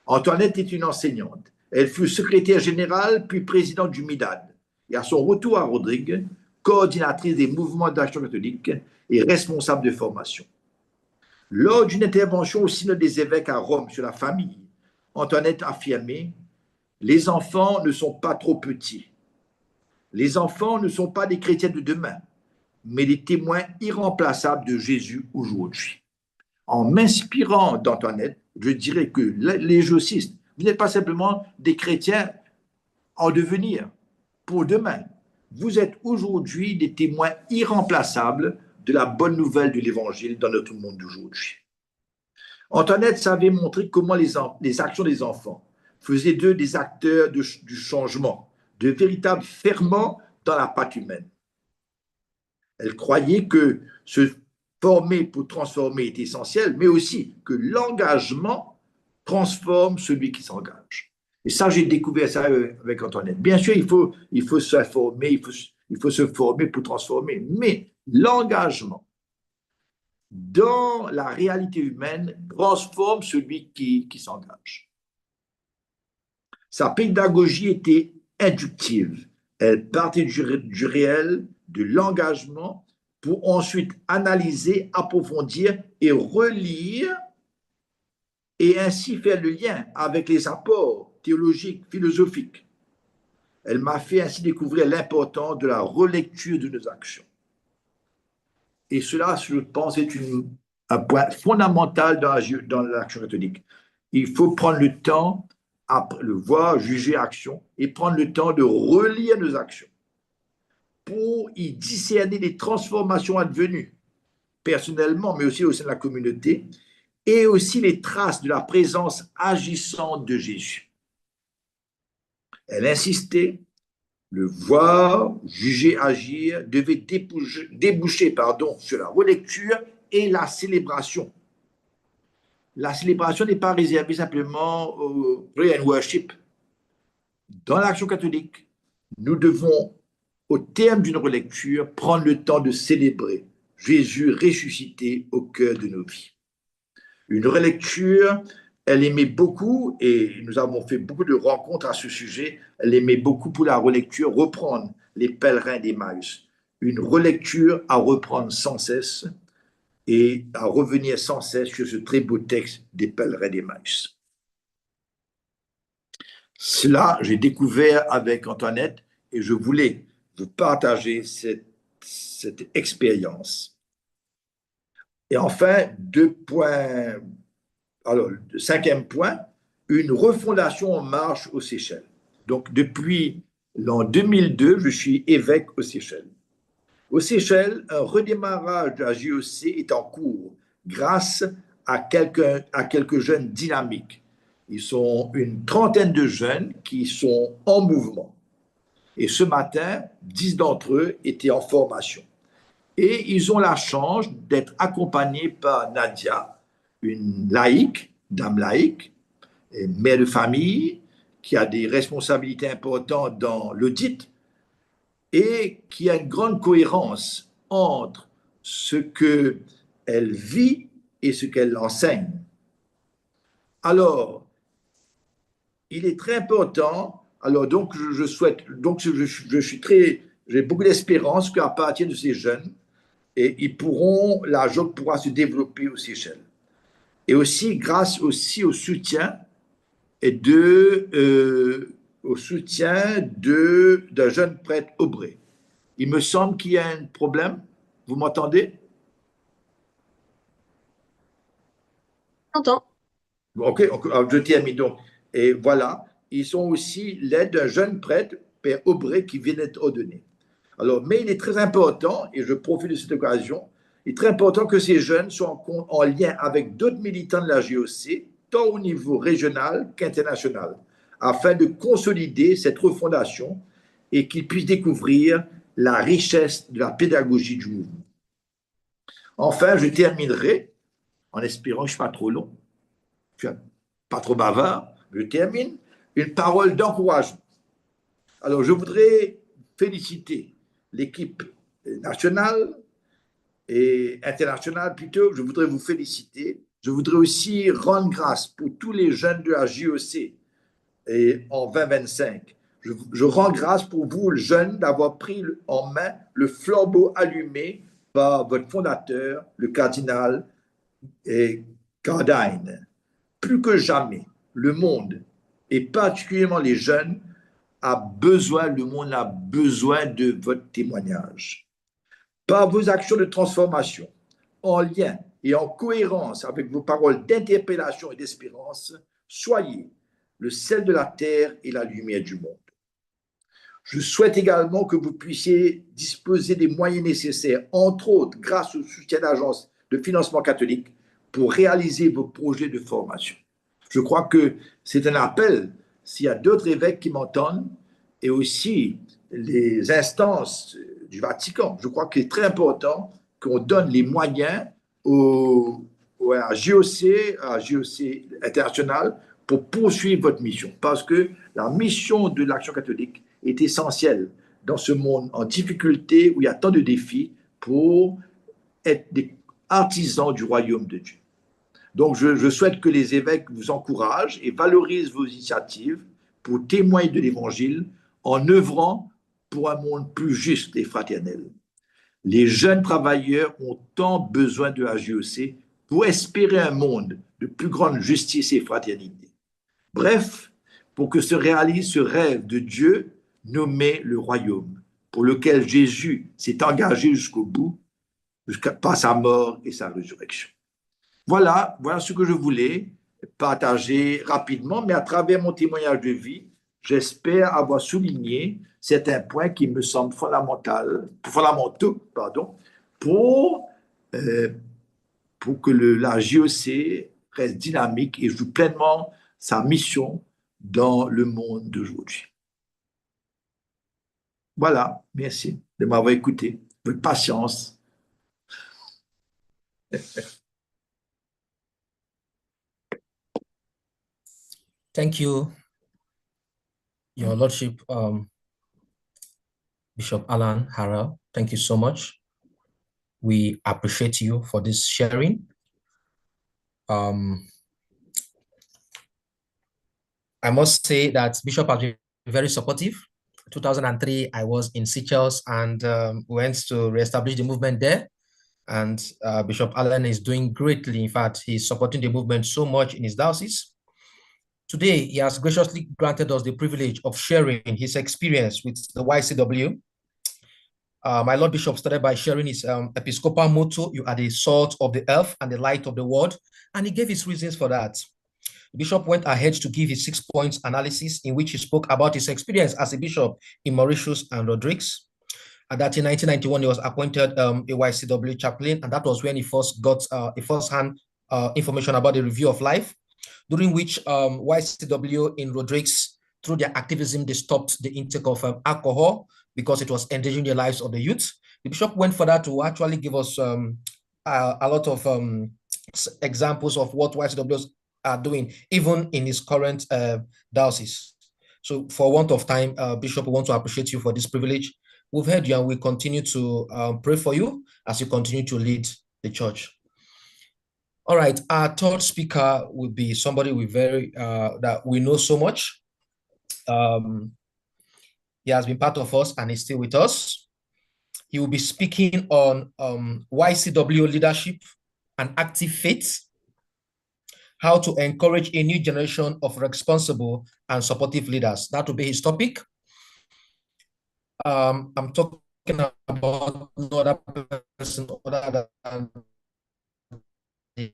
Antoinette est une enseignante. Elle fut secrétaire générale, puis présidente du MIDAD. Et à son retour à Rodrigue, coordinatrice des mouvements d'Action catholique et responsable de formation. Lors d'une intervention au synode des évêques à Rome sur la famille, Antoinette affirmait « Les enfants ne sont pas trop petits. Les enfants ne sont pas des chrétiens de demain, mais des témoins irremplaçables de Jésus aujourd'hui. » En m'inspirant d'Antoinette, je dirais que les josistes, vous n'êtes pas simplement des chrétiens en devenir pour demain. Vous êtes aujourd'hui des témoins irremplaçables de la bonne nouvelle de l'Évangile dans notre monde d'aujourd'hui. Antoinette savait montrer comment les actions des enfants faisaient d'eux des acteurs du changement, de véritables ferments dans la pâte humaine. Elle croyait que se former pour transformer est essentiel, mais aussi que l'engagement transforme celui qui s'engage. Et ça, j'ai découvert ça avec Antoinette. Bien sûr, il faut se former, il faut se former pour transformer, mais l'engagement dans la réalité humaine transforme celui qui s'engage. Sa pédagogie était inductive. Elle partait du réel, de l'engagement, pour ensuite analyser, approfondir et relire, et ainsi faire le lien avec les apports théologiques, philosophiques. Elle m'a fait ainsi découvrir l'importance de la relecture de nos actions. Et cela, je pense, est un point fondamental dans l'action catholique. Il faut prendre le temps, après le voir, juger action, et prendre le temps de relire nos actions pour y discerner les transformations advenues, personnellement, mais aussi au sein de la communauté, et aussi les traces de la présence agissante de Jésus. Elle insistait, le voir, juger, agir, devait déboucher sur la relecture et la célébration. La célébration n'est pas réservée simplement au prayer and worship. Dans l'action catholique, nous devons, au terme d'une relecture, prendre le temps de célébrer Jésus ressuscité au cœur de nos vies. Une relecture, elle aimait beaucoup, et nous avons fait beaucoup de rencontres à ce sujet, elle aimait beaucoup pour la relecture reprendre les pèlerins d'Emmaüs. Une relecture à reprendre sans cesse et à revenir sans cesse sur ce très beau texte des pèlerins d'Emmaüs. Cela, j'ai découvert avec Antoinette et je voulais vous partager cette expérience. Et enfin, 2 points. Alors, le 5e point, une refondation en marche aux Seychelles. Donc, depuis l'an 2002, je suis évêque aux Seychelles. Aux Seychelles, un redémarrage de la JEC est en cours grâce à quelques jeunes dynamiques. Ils sont une trentaine de jeunes qui sont en mouvement. Et ce matin, 10 d'entre eux étaient en formation. Et ils ont la chance d'être accompagnés par Nadia, une laïque, dame laïque, et mère de famille, qui a des responsabilités importantes dans l'audit et qui a une grande cohérence entre ce qu'elle vit et ce qu'elle enseigne. Alors, il est très important, alors donc j'ai beaucoup d'espérance qu'à partir de ces jeunes, et la JOC pourra se développer aux Seychelles. Et aussi grâce aussi au soutien d'un jeune prêtre Aubrey. Il me semble qu'il y a un problème. Vous m'entendez? J'entends. Ok, je termine donc. Et voilà, ils sont aussi l'aide d'un jeune prêtre, Père Aubrey, qui vient d'être ordonné. Alors, mais il est très important, et je profite de cette occasion, il est très important que ces jeunes soient en lien avec d'autres militants de la JOC, tant au niveau régional qu'international, afin de consolider cette refondation et qu'ils puissent découvrir la richesse de la pédagogie du mouvement. Enfin, je terminerai en espérant que je ne suis pas trop long, je ne suis pas trop bavard, je termine, une parole d'encouragement. Alors, je voudrais féliciter l'équipe nationale et internationale plutôt. Je voudrais vous féliciter. Je voudrais aussi rendre grâce pour tous les jeunes de la JEC et en 2025. Je rends grâce pour vous, jeunes, d'avoir pris en main le flambeau allumé par votre fondateur, le cardinal Cardine. Plus que jamais, le monde, et particulièrement les jeunes, le monde a besoin de votre témoignage. Par vos actions de transformation, en lien et en cohérence avec vos paroles d'interpellation et d'espérance, soyez le sel de la terre et la lumière du monde. Je souhaite également que vous puissiez disposer des moyens nécessaires, entre autres grâce au soutien d'agences de financement catholique, pour réaliser vos projets de formation. Je crois que c'est un appel, s'il y a d'autres évêques qui m'entendent, et aussi les instances du Vatican. Je crois qu'il est très important qu'on donne les moyens à JOC international pour poursuivre votre mission, parce que la mission de l'Action catholique est essentielle dans ce monde en difficulté où il y a tant de défis pour être des artisans du royaume de Dieu. Donc, je souhaite que les évêques vous encouragent et valorisent vos initiatives pour témoigner de l'Évangile en œuvrant pour un monde plus juste et fraternel. Les jeunes travailleurs ont tant besoin de la JOC pour espérer un monde de plus grande justice et fraternité. Bref, pour que se réalise ce rêve de Dieu nommé le royaume, pour lequel Jésus s'est engagé jusqu'au bout, par sa mort et sa résurrection. Voilà ce que je voulais partager rapidement, mais à travers mon témoignage de vie, j'espère avoir souligné certains points qui me semblent fondamentaux pour que la JOC reste dynamique et joue pleinement sa mission dans le monde d'aujourd'hui. Voilà, merci de m'avoir écouté, votre patience. Thank you, Your Lordship, Bishop Alan Harrell. Thank you so much. We appreciate you for this sharing. I must say that Bishop has been very supportive. 2003, I was in Seychelles and went to reestablish the movement there. And Bishop Allen is doing greatly. In fact, he's supporting the movement so much in his diocese. Today, he has graciously granted us the privilege of sharing his experience with the YCW. My Lord Bishop started by sharing his Episcopal motto, "You are the salt of the earth and the light of the world," and he gave his reasons for that. The bishop went ahead to give his 6-point analysis in which he spoke about his experience as a bishop in Mauritius and Rodrigues. And that in 1991, he was appointed a YCW chaplain, and that was when he first got a first-hand information about the review of life, during which YCW in Rodrigues, through their activism, they stopped the intake of alcohol because it was endangering the lives of the youth. The bishop went further to actually give us a lot of examples of what YCWs are doing, even in his current diocese. So for want of time, Bishop, we want to appreciate you for this privilege. We've heard you and we continue to pray for you as you continue to lead the church. All right, our third speaker will be somebody that we know so much. He has been part of us and is still with us. He will be speaking on YCW leadership and active faith, how to encourage a new generation of responsible and supportive leaders. That will be his topic. I'm talking about no other person other than the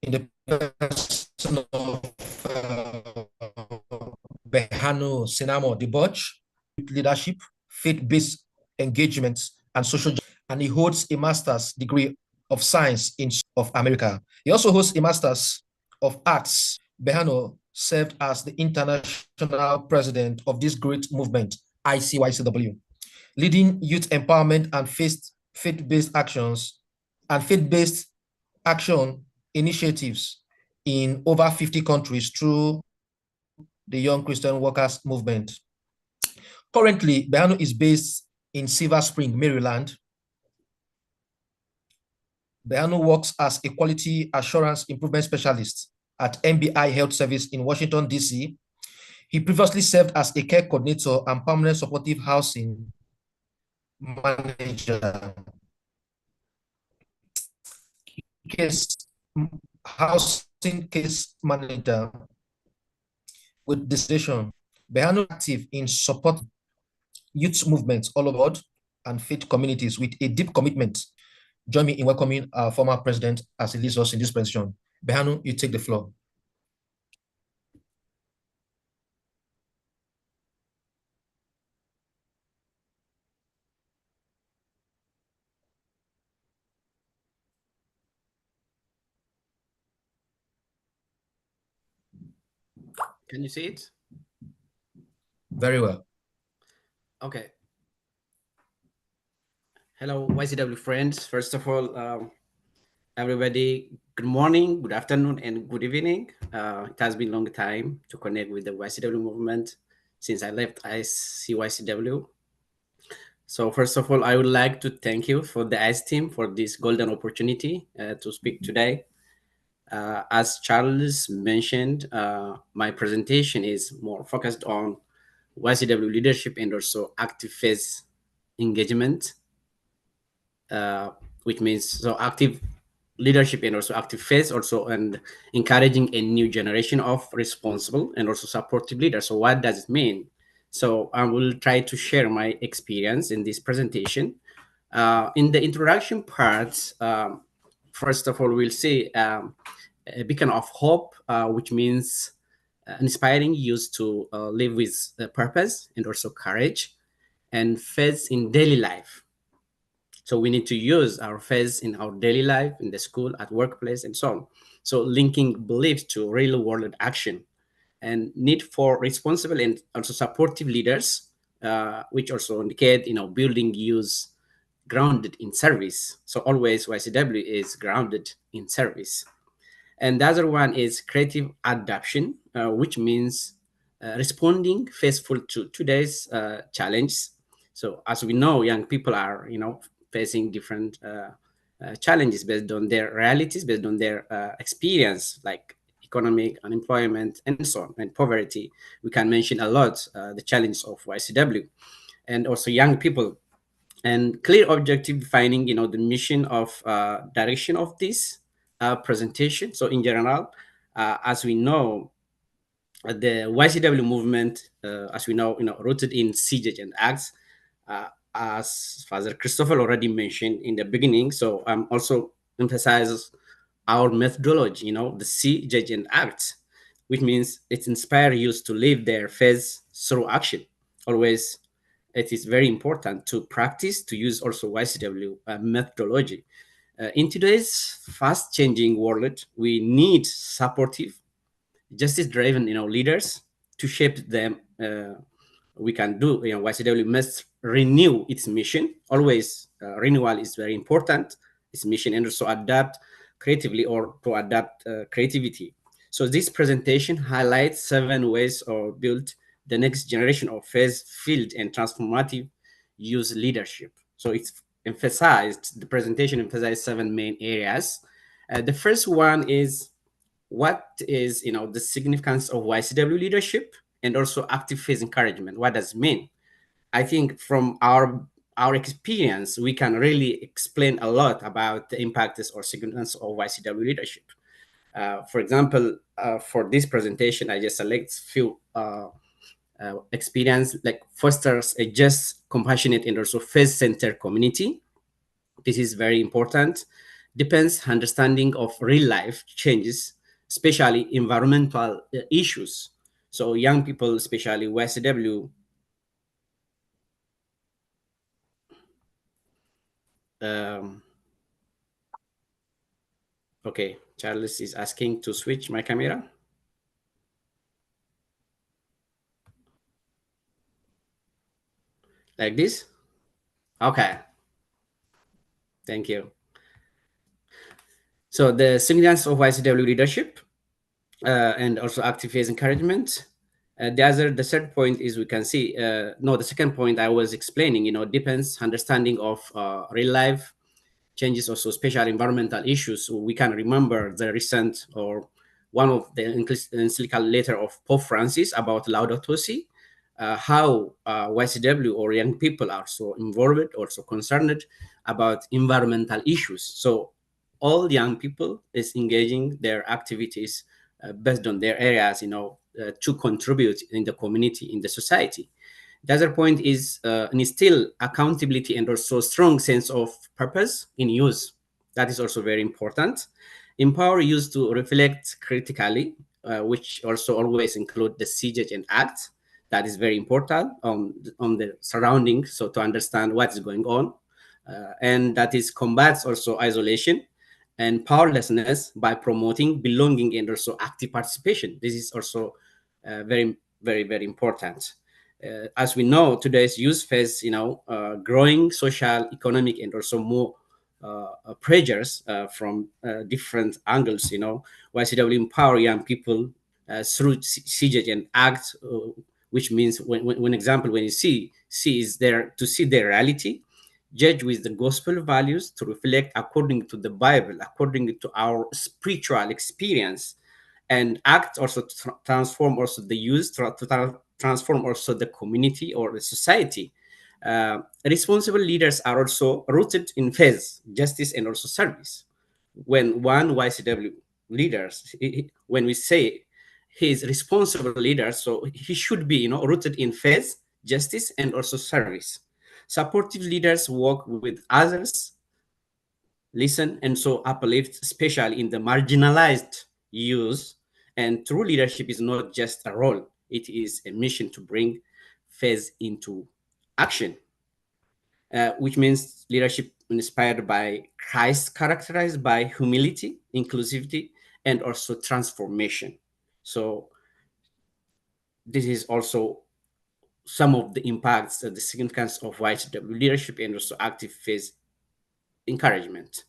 in the person of Behano Sinamo Deboch, leadership, faith-based engagements, and social justice, and he holds a master's degree of science of America. He also holds a master's of arts. Behano served as the international president of this great movement, ICYCW, leading youth empowerment and faith-based actions and faith-based action initiatives in over 50 countries through the Young Christian Workers Movement. Currently, Behano is based in Silver Spring, Maryland. Behanu works as a quality assurance improvement specialist at MBI Health Service in Washington, D.C. He previously served as a care coordinator and permanent supportive housing manager. Housing case manager with distinction. Behanu active in support youth movements all over and faith communities with a deep commitment. Join me in welcoming our former president as he leads us in this presentation. Behanu, you take the floor. Can you see it? Very well. Okay. Hello, YCW friends. First of all, everybody, good morning, good afternoon, and good evening. It has been a long time to connect with the YCW movement since I left ICYCW. So first of all, I would like to thank you for the ICE team for this golden opportunity to speak today. As Charles mentioned, my presentation is more focused on YCW leadership and also active phase engagement, which means so active leadership and also active phase also, and encouraging a new generation of responsible and also supportive leaders. So what does it mean? So I will try to share my experience in this presentation. In the introduction part, first of all, we'll see a beacon of hope, which means inspiring youth to live with purpose and also courage and faith in daily life. So we need to use our faith in our daily life, in the school, at workplace, and so on. So linking beliefs to real world action and need for responsible and also supportive leaders, which also indicate, building youth grounded in service. So always YCW is grounded in service. And the other one is creative adaptation, which means responding faithful to today's challenge. So as we know, young people are, facing different challenges based on their realities, based on their experience, like economic unemployment and so on, and poverty. We can mention a lot the challenge of YCW, and also young people, and clear objective defining, the mission of direction of this presentation. So in general, as we know, the YCW movement, as we know, rooted in CJEJ and ACTS, as Father Christopher already mentioned in the beginning. So also emphasize our methodology, the CJEJ and ACTS, which means it inspires youth to live their faith through action. Always, it is very important to practice to use also YCW methodology. In today's fast-changing world, we need supportive, justice-driven, leaders to shape them. We can do, YCW must renew its mission. Always, renewal is very important. Its mission, and also adapt creatively or to adapt creativity. So this presentation highlights 7 ways to build the next generation of faith-filled and transformative youth leadership. So the presentation emphasized 7 main areas. The first one is what is, the significance of YCW leadership and also active faith encouragement. What does it mean? I think from our experience, we can really explain a lot about the impact or significance of YCW leadership. For example, for this presentation, I just select few experience, like fosters a just, compassionate, and also faith-centered community. This is very important. Depends understanding of real life changes, especially environmental issues. So young people, especially YCW, okay, Charles is asking to switch my camera. Like this? Okay. Thank you. So the significance of YCW leadership and also active faith encouragement. The third point is we can see, the second point I was explaining, depends understanding of real life changes, also special environmental issues. So we can remember the recent or one of the encyclical letter of Pope Francis about Laudato Si, how YCW or young people are so involved, also concerned about environmental issues. So all young people is engaging their activities based on their areas, to contribute in the community, in the society. The other point is instill accountability and also strong sense of purpose in use. That is also very important. Empower youth to reflect critically, which also always include the CJH and ACT. That is very important on the surroundings, so to understand what is going on. And that is combats also isolation and powerlessness by promoting belonging and also active participation. This is also very, very, very important. As we know, today's youth face, growing social, economic, and also more pressures from different angles. YCW empower young people through CJH and ACT, which means when example, when you see is there to see their reality, judge with the gospel values, to reflect according to the Bible, according to our spiritual experience, and ACT also to transform also the youth, to transform also the community or the society. Responsible leaders are also rooted in faith, justice, and also service. When one YCW leaders, when we say he is responsible leader, so he should be, rooted in faith, justice, and also service. Supportive leaders work with others, listen, and so uplift, especially in the marginalized youth. And true leadership is not just a role, it is a mission to bring faith into action, which means leadership inspired by Christ, characterized by humility, inclusivity, and also transformation. So this is also some of the impacts, the significance of YCW leadership and also active faith encouragement.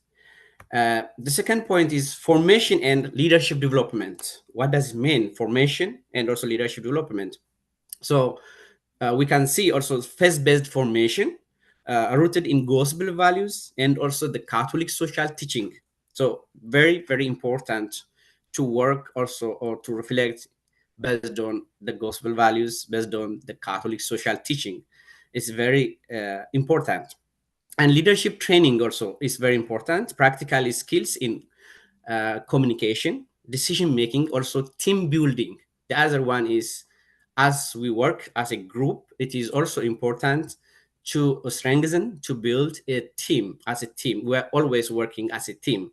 The second point is formation and leadership development. What does it mean, formation and also leadership development? So we can see also faith-based formation rooted in gospel values and also the Catholic social teaching. So very, very important to work also or to reflect based on the gospel values, based on the Catholic social teaching. It's very important. And leadership training also is very important. Practical skills in communication, decision making, also team building. The other one is, as we work as a group, it is also important to strengthen, to build a team as a team. We're always working as a team.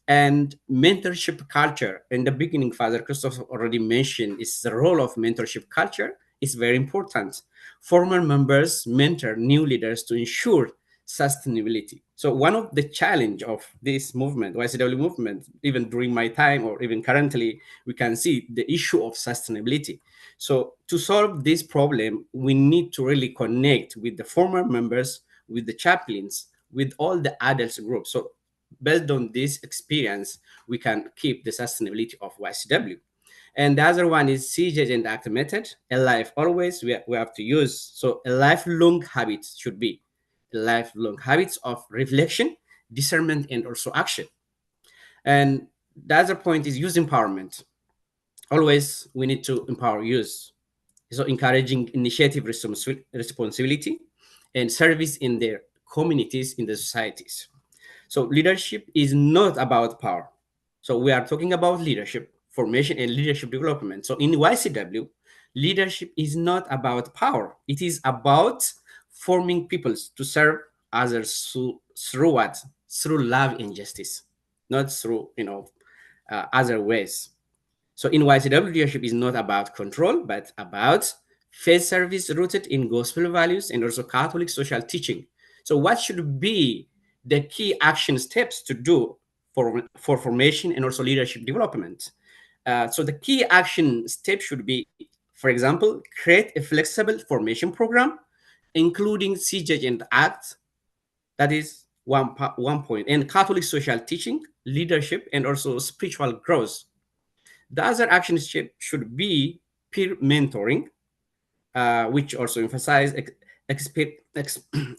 And mentorship culture, in the beginning, Father Christoph already mentioned, is the role of mentorship culture is very important. Former members mentor new leaders to ensure sustainability. So one of the challenge of this movement, YCW movement, even during my time or even currently, we can see the issue of sustainability. So to solve this problem, we need to really connect with the former members, with the chaplains, with all the adults groups. So based on this experience, we can keep the sustainability of YCW. And the other one is CJH and ACT method, a life always we have to use. So a lifelong habit should be lifelong habits of reflection, discernment, and also action. And the other point is youth empowerment. Always we need to empower youth. So encouraging initiative, responsibility, and service in their communities, in the societies. So leadership is not about power. So we are talking about leadership, formation, and leadership development. So in YCW, leadership is not about power. It is about forming peoples to serve others through what? Through love and justice, not through other ways. So in YCW, leadership is not about control, but about faith service rooted in gospel values and also Catholic social teaching. So what should be the key action steps to do for formation and also leadership development? So the key action step should be, for example, create a flexible formation program, including CJH and ACT. That is one point. And Catholic social teaching, leadership, and also spiritual growth. The other action step should be peer mentoring, which also emphasize experienced,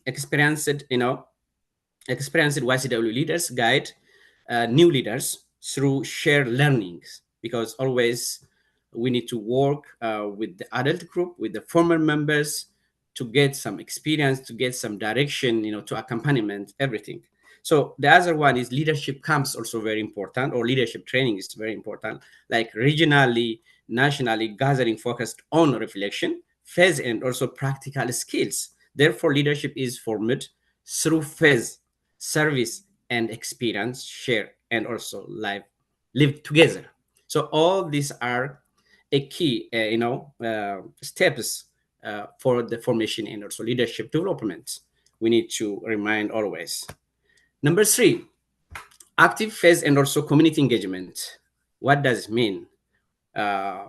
experienced YCW leaders guide new leaders through shared learnings, because always we need to work with the adult group, with the former members, to get some experience, to get some direction, to accompaniment everything. So the other one is leadership camps, also very important, or leadership training is very important, like regionally, nationally, gathering focused on reflection, phase, and also practical skills. Therefore, leadership is formed through phase, service, and experience share, and also live together. So all these are a key, steps for the formation and also leadership development. We need to remind always. Number 3, active phase and also community engagement. What does it mean?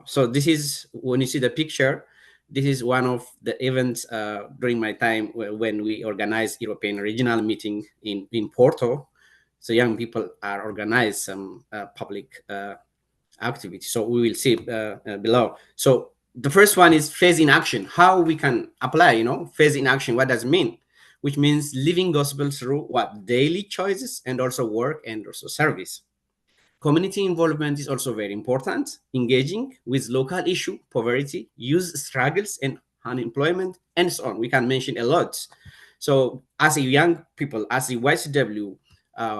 So this is, when you see the picture, this is one of the events during my time when we organized European regional meeting in Porto. So young people are organized some public activity. So we will see below. So the first one is phase in action. How we can apply, phase in action. What does it mean? Which means living gospel through what? Daily choices and also work and also service. Community involvement is also very important, engaging with local issue, poverty, youth struggles, and unemployment, and so on. We can mention a lot. So as a young people, as a YCW,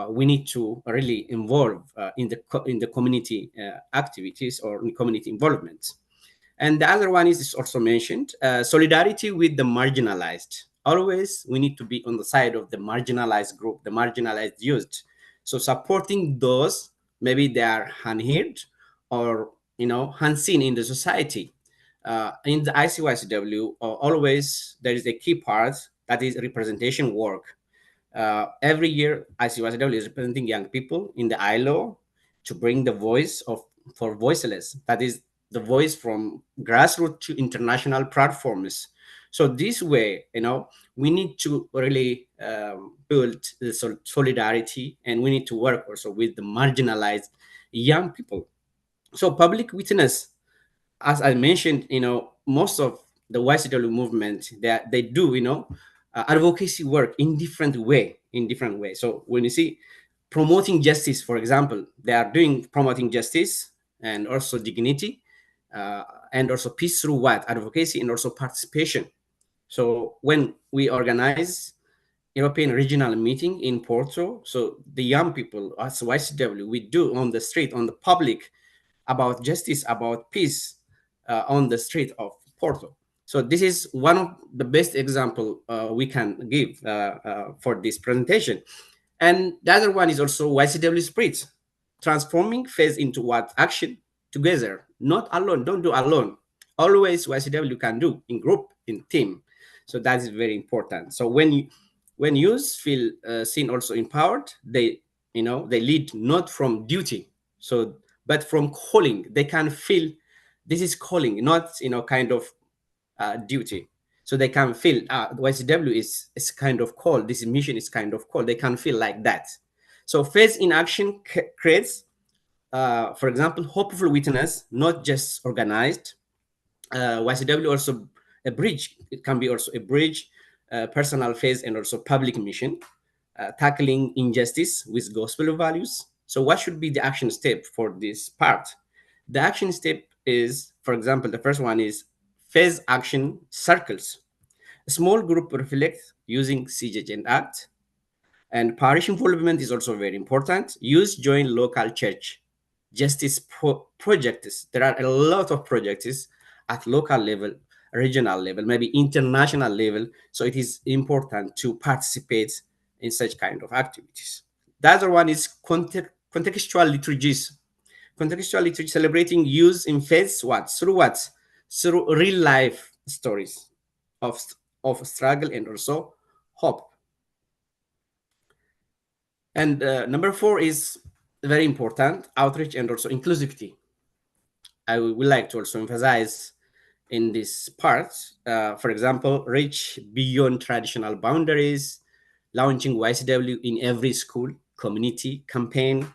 we need to really involve in the community activities or in community involvement. And the other one is also mentioned, solidarity with the marginalized. Always we need to be on the side of the marginalized group, the marginalized youth. So supporting those, maybe they are unheard or unseen in the society. In the ICYCW, always there is a key part that is representation work. Every year, ICYCW is representing young people in the ILO to bring the voice for voiceless. That is the voice from grassroots to international platforms. So this way, we need to really build the solidarity, and we need to work also with the marginalized young people. So public witness, as I mentioned, most of the YCW movement, they do, advocacy work in different way. So when you see promoting justice, for example, they are promoting justice and also dignity, and also peace through what? Advocacy and also participation. So when we organize European regional meeting in Porto, so the young people as YCW, we do on the street, on the public, about justice, about peace on the street of Porto. So this is one of the best example we can give for this presentation. And the other one is also YCW spirit, transforming phase into what? Action together, not alone. Don't do alone. Always YCW can do in group, in team. So that is very important. So when youth feel seen, also empowered, they lead not from duty, but from calling. They can feel this is calling, not kind of duty. So they can feel YCW is kind of call. This mission is kind of call. They can feel like that. So phase in action creates, for example, hopeful witness, not just organized. YCW also a bridge. It can be also a bridge, personal phase, and also public mission, tackling injustice with gospel values. So what should be the action step for this part? The action step is, for example, the first one is phase action circles. A small group reflect using CJJ and ACT. And parish involvement is also very important. Youth join local church justice projects. There are a lot of projects at local level, regional level, maybe international level. So it is important to participate in such kind of activities. The other one is contextual liturgies. Contextual liturgy, celebrating youth in faith, through what? Through real life stories of struggle and also hope. And number 4 is very important, outreach and also inclusivity. I would like to also emphasize in this part, for example, reach beyond traditional boundaries, launching YCW in every school, community, campaign,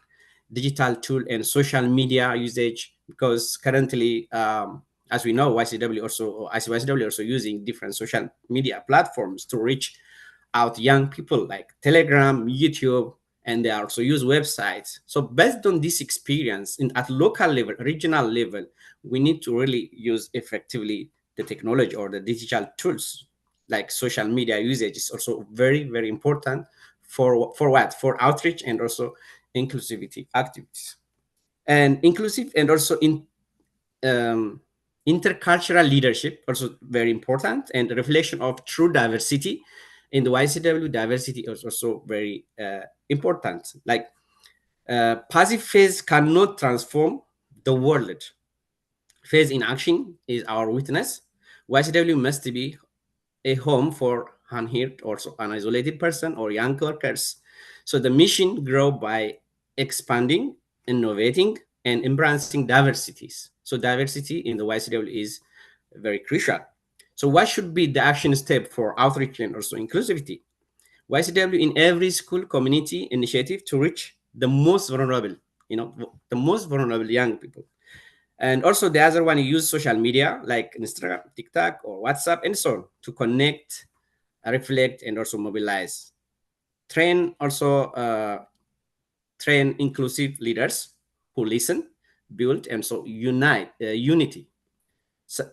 digital tool, and social media usage, because currently as we know, ICYCW also using different social media platforms to reach out young people like Telegram, YouTube, and they also use websites. So based on this experience at local level, regional level, we need to really use effectively the technology or the digital tools like social media usage is also very, very important for what? For outreach and also inclusivity activities. And inclusive and also intercultural leadership, also very important, and reflection of true diversity. In the YCW, diversity is also very important. Like passive phase cannot transform the world. Phase in action is our witness. YCW must be a home for unheard, also an isolated person or young workers. So the mission grow by expanding, innovating, and embracing diversities. So diversity in the YCW is very crucial. So what should be the action step for outreach and also inclusivity? YCW in every school community initiative to reach the most vulnerable, the most vulnerable young people. And also the other one, you use social media like Instagram, TikTok, or WhatsApp, and so on to connect, reflect, and also mobilize. Train inclusive leaders who listen, build, and so unite, unity. So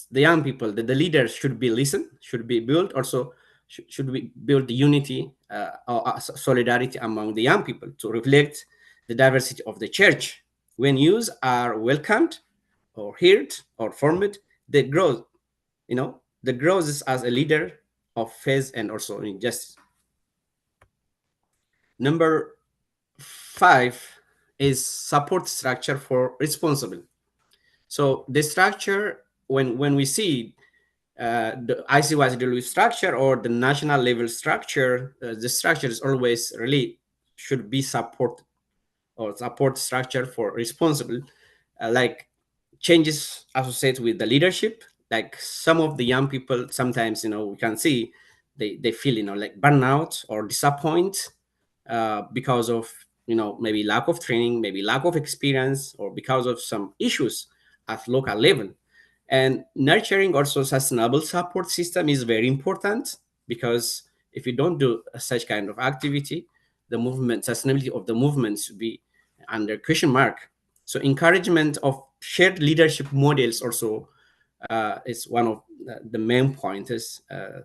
the young people, the leaders should be listen, should be built, also should we build the unity or solidarity among the young people to reflect the diversity of the church. When youth are welcomed or heard or formed, they grow, the growth is as a leader of faith and also injustice. Number 5 is support structure for responsible. So the structure, when we see the ICYCW structure or the national level structure, the structure is always really should be support or support structure for responsible, like changes associated with the leadership. Like some of the young people sometimes, we can see they feel, like burnout or disappoint because of, maybe lack of training, maybe lack of experience, or because of some issues at local level. And nurturing also sustainable support system is very important, because if you don't do such kind of activity, the movement, sustainability of the movement should be under question mark. So encouragement of shared leadership models also is one of the main pointers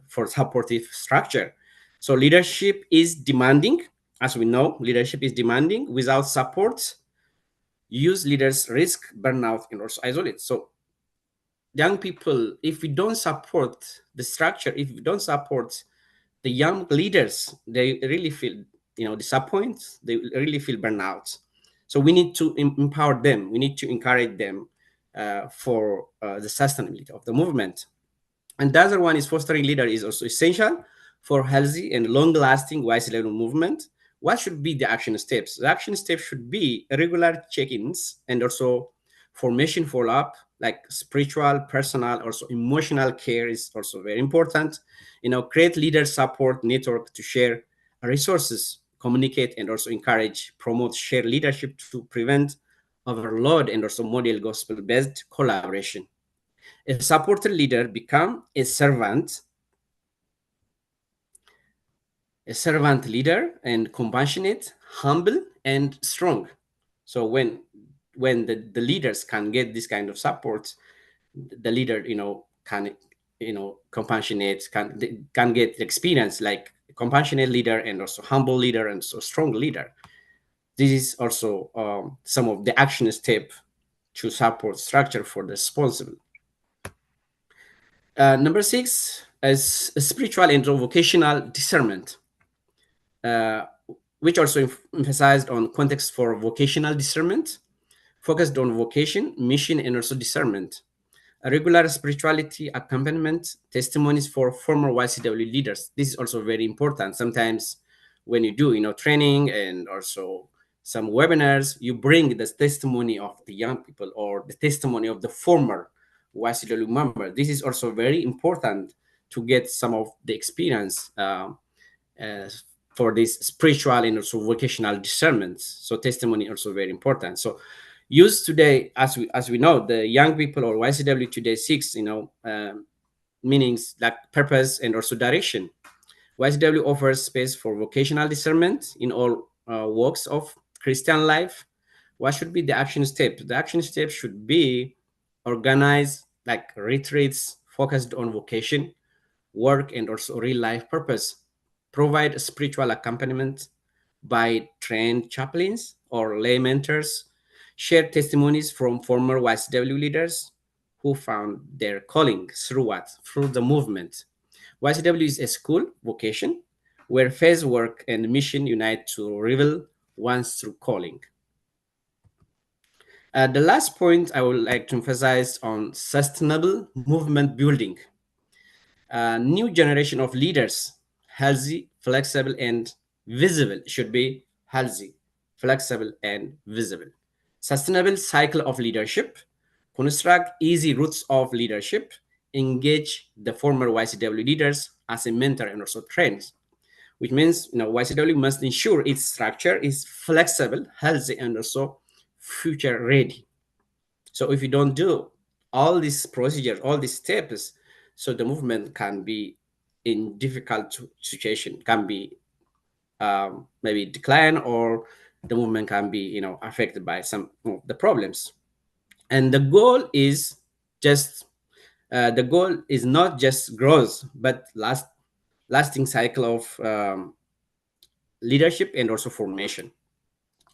for supportive structure. So leadership is demanding, as we know, leadership is demanding. Without support, youth leaders risk burnout and also isolate. So young people, if we don't support the structure, if we don't support the young leaders, they really feel, disappointed. They really feel burnout. So we need to empower them. We need to encourage them for the sustainability of the movement. And the other one is fostering leader is also essential for healthy and long-lasting YCW movement. What should be the action steps? The action steps should be regular check-ins and also formation follow-up, like spiritual, personal, also emotional care is also very important. Create leader support network to share resources, communicate, and also encourage, promote shared leadership to prevent overload and also model gospel-based collaboration. A supported leader become a servant leader, and compassionate, humble, and strong. So when the leaders can get this kind of support, the leader, can, compassionate, can get experience like compassionate leader and also humble leader and so strong leader. This is also some of the action step to support structure for the responsible. Number 6 is spiritual and vocational discernment, which also emphasized on context for vocational discernment, focused on vocation, mission, and also discernment. A regular spirituality accompaniment, testimonies for former YCW leaders. This is also very important. Sometimes when you do, training and also some webinars, you bring the testimony of the young people or the testimony of the former YCW member. This is also very important to get some of the experience for this spiritual and also vocational discernments. So testimony also very important. So Use today, as we know, the young people or YCW today seeks, meanings like purpose and also direction. YCW offers space for vocational discernment in all walks of Christian life. What should be the action step? The action step should be organized like retreats focused on vocation, work, and also real life purpose. Provide spiritual accompaniment by trained chaplains or lay mentors. Share testimonies from former YCW leaders who found their calling through what? Through the movement. YCW is a school vocation where faith, work, and mission unite to reveal one's true calling. The last point I would like to emphasize on sustainable movement building. A new generation of leaders, healthy, flexible, and visible, should be healthy, flexible, and visible. Sustainable cycle of leadership, construct easy routes of leadership, engage the former YCW leaders as a mentor and also trains, which means YCW must ensure its structure is flexible, healthy, and also future ready. So if you don't do all these procedures, all these steps, so the movement can be in difficult situation, can be maybe decline, or the movement can be affected by some of the problems. And the goal is not just growth, but lasting cycle of leadership and also formation.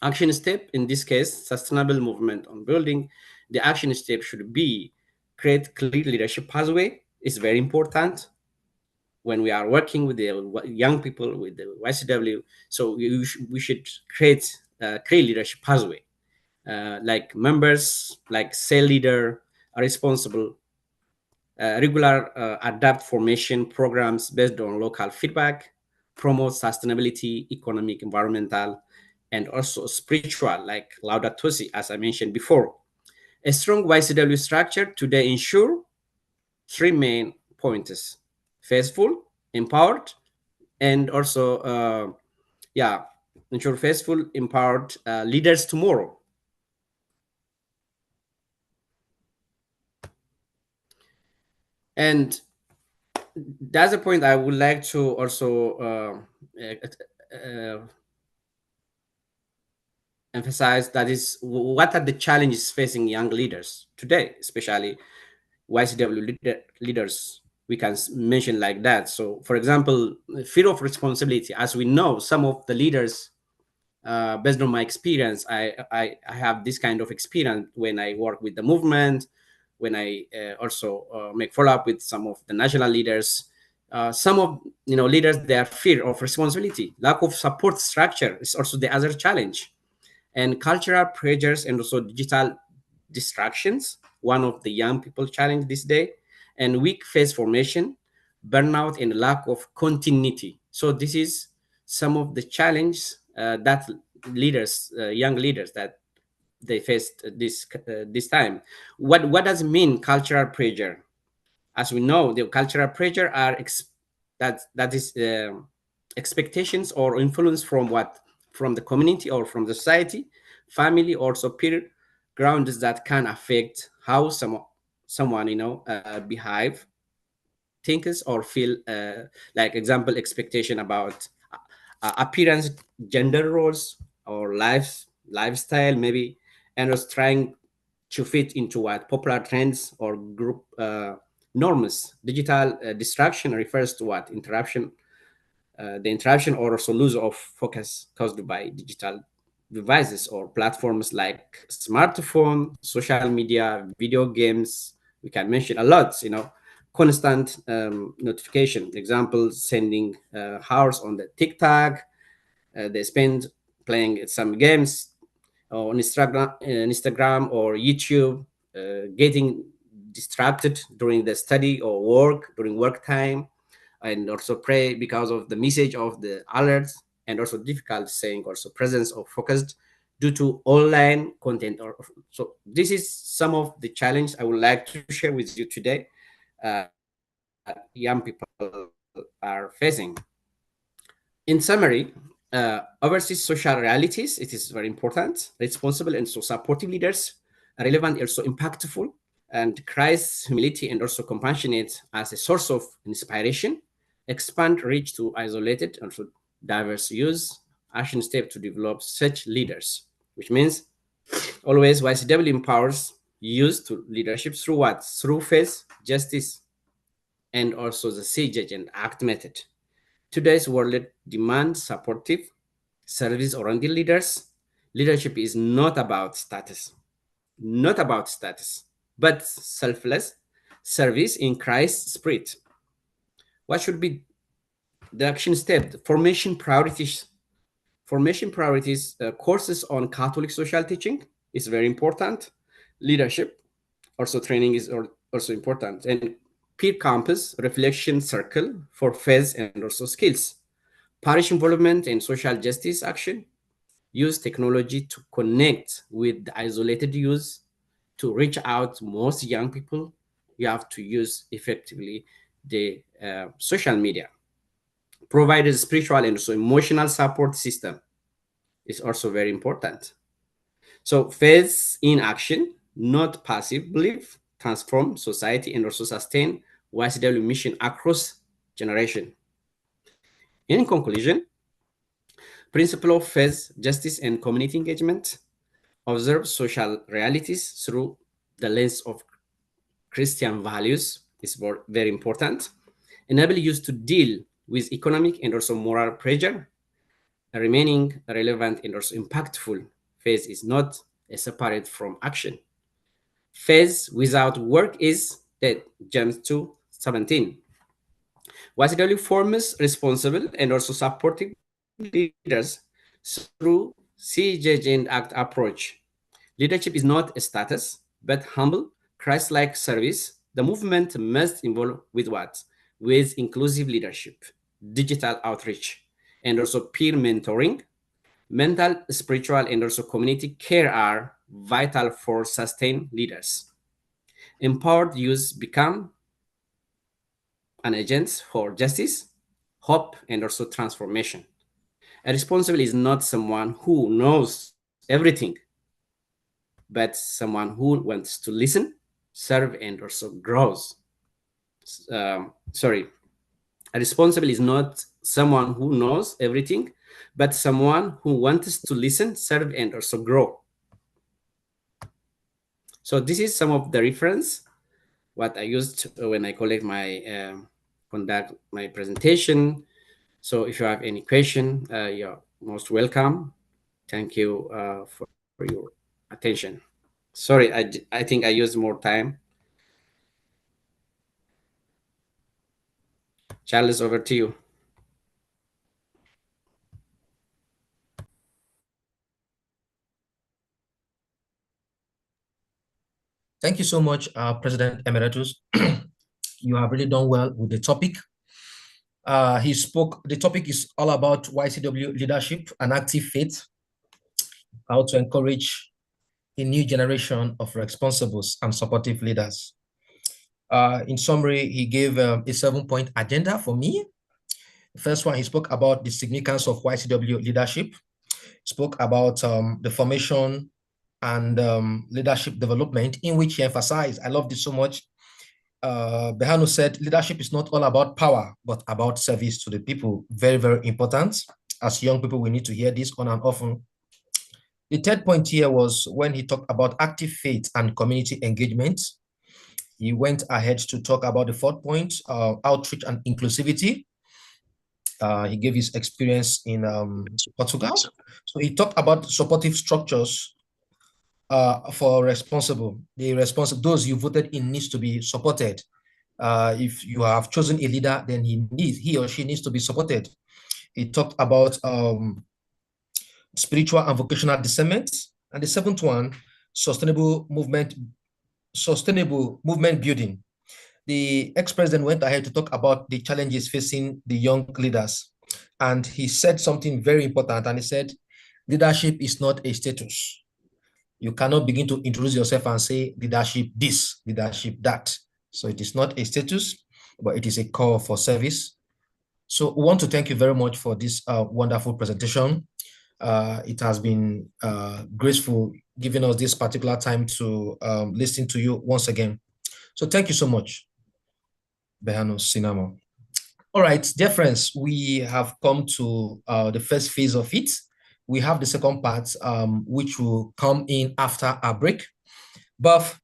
Action step, in this case, sustainable movement on building. The action step should be create clear leadership pathway. It's very important when we are working with the young people, with the YCW. So we should create a clear leadership pathway. Like members, like cell leader are responsible, regular adapt formation programs based on local feedback, promote sustainability, economic, environmental, and also spiritual, like Laudato Si, as I mentioned before. A strong YCW structure today ensure three main points: faithful, empowered, and also ensure faithful, empowered leaders tomorrow. And that's a point I would like to also emphasize, that is, what are the challenges facing young leaders today, especially YCW leaders, we can mention like that. So for example, fear of responsibility. As we know, some of the leaders, based on my experience, I have this kind of experience when I work with the movement, when I also make follow-up with some of the national leaders. Some of leaders, their fear of responsibility, lack of support structure is also the other challenge, and cultural pressures and also digital distractions, one of the young people challenge this day, and weak faith formation, burnout, and lack of continuity. So this is some of the challenges that leaders, young leaders, that they faced this time. What does it mean, cultural pressure? As we know, the cultural pressure are that is expectations or influence from what? From the community or from the society, family, also peer grounds that can affect how someone behave, thinkers, or feel. Like example, expectation about appearance, gender roles, or lifestyle maybe, and was trying to fit into what popular trends or group norms. Digital distraction refers to what? Interruption, the interruption or also loss of focus caused by digital devices or platforms like smartphone, social media, video games. We can mention a lot, constant notification. Example, sending hours on the TikTok. They spend playing some games on Instagram or YouTube, getting distracted during the study or work, during work time, and also pray because of the message of the alerts, and also difficult saying also presence of focused due to online content. So this is some of the challenge I would like to share with you today. Young people are facing. In summary, oversees social realities. It is very important. Responsible and so supportive leaders, relevant, also impactful, and Christ's humility and also compassionate as a source of inspiration. Expand reach to isolated and also diverse use action step to develop such leaders, which means always YCW empowers youth to leadership through what? Through faith, justice, and also the see, judge, and act method. Today's world demands supportive, service-oriented leaders. Leadership is not about status, but selfless service in Christ's spirit. What should be the action step? The formation priorities. Courses on Catholic social teaching is very important. Leadership, also training is also important. And peer campus reflection circle for faith and also skills. Parish involvement in social justice action. Use technology to connect with the isolated youth, to reach out to most young people. You have to use effectively the social media. Provide a spiritual and also emotional support system is also very important. So faith in action, not passive belief, transform society and also sustain YCW mission across generation. In conclusion, principle of faith, justice, and community engagement, observe social realities through the lens of Christian values is very important. Enable youth to deal with economic and also moral pressure, remaining relevant and also impactful. Faith is not separate from action. Faith without work is dead. James 2:17. YCW forms responsible and also supportive leaders through see, judge, and act approach. Leadership is not a status, but humble, Christ-like service. The movement must involve with what? With inclusive leadership, digital outreach, and also peer mentoring. Mental, spiritual, and also community care are vital for sustained leaders. Empowered youth become an agent for justice, hope, and also transformation. A responsible is not someone who knows everything, but someone who wants to listen, serve, and also grows. A responsible is not someone who knows everything, but someone who wants to listen, serve, and also grow. So this is some of the reference what I used when I conduct my presentation. So if you have any question, you're most welcome. Thank you for your attention. Sorry, I think I used more time. Charles, over to you. Thank you so much, President Emeritus. You have really done well with the topic. The topic is all about YCW leadership and active faith, how to encourage a new generation of responsible and supportive leaders. In summary, he gave a 7-point agenda for me. The first one, he spoke about the significance of YCW leadership, spoke about the formation and leadership development, in which he emphasized, I love this so much, Behanu said, leadership is not all about power, but about service to the people. Very, very important. As young people, we need to hear this on and often. The third point here was when he talked about active faith and community engagement. He went ahead to talk about the fourth point, outreach and inclusivity. He gave his experience in Portugal. So he talked about supportive structures for those you voted in needs to be supported. If you have chosen a leader, then he or she needs to be supported. He talked about spiritual and vocational discernment. And the seventh one, sustainable movement building. The ex-president went ahead to talk about the challenges facing the young leaders. And he said something very important. And he said, leadership is not a status. You cannot begin to introduce yourself and say leadership this, leadership that. So it is not a status, but it is a call for service So we want to thank you very much for this wonderful presentation. It has been graceful giving us this particular time to listen to you once again. So thank you so much, Behano Sinamo. All right, dear friends, we have come to the first phase of it. We have the second part, which will come in after our break. But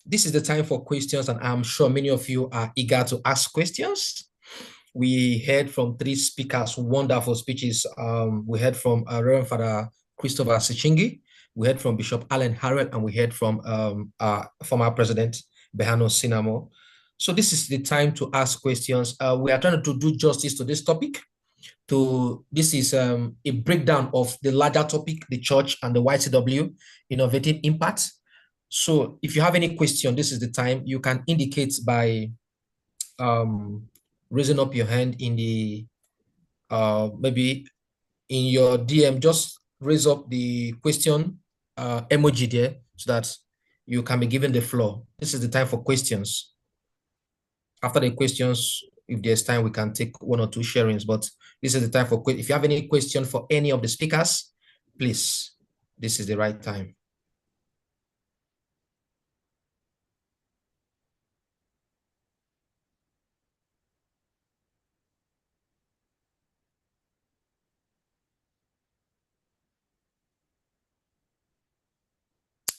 this is the time for questions, and I'm sure many of you are eager to ask questions. We heard from 3 speakers, wonderful speeches. We heard from Reverend Father Christopher Sichingi, we heard from Bishop Allen Harrell, and we heard from former President Behano Sinamo. So this is the time to ask questions. We are trying to do justice to this topic. This is a breakdown of the larger topic, the church and the YCW, innovating impact. So if you have any question, this is the time. You can indicate by raising up your hand in the, maybe in your DM, just raise up the question emoji there so that you can be given the floor. This is the time for questions. After the questions, if there's time, we can take 1 or 2 sharings, but this is the time for, if you have any question for any of the speakers, please, this is the right time.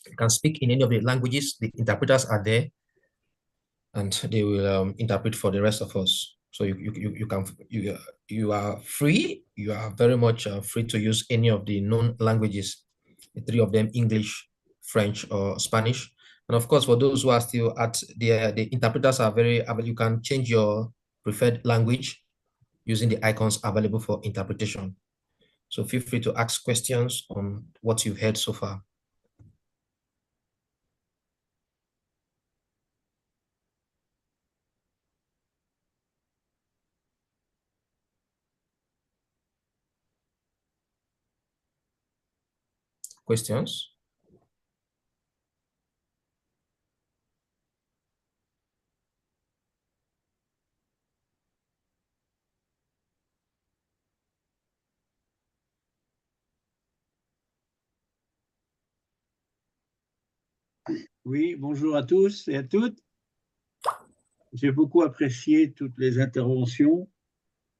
You can speak in any of the languages. The interpreters are there, and they will interpret for the rest of us. So you are free. You are very much free to use any of the known languages, the 3 of them: English, French, or Spanish. And of course, for those who are still at the interpreters are very available. You can change your preferred language using the icons available for interpretation. So feel free to ask questions on what you've heard so far. Questions? Oui, bonjour à tous et à toutes. J'ai beaucoup apprécié toutes les interventions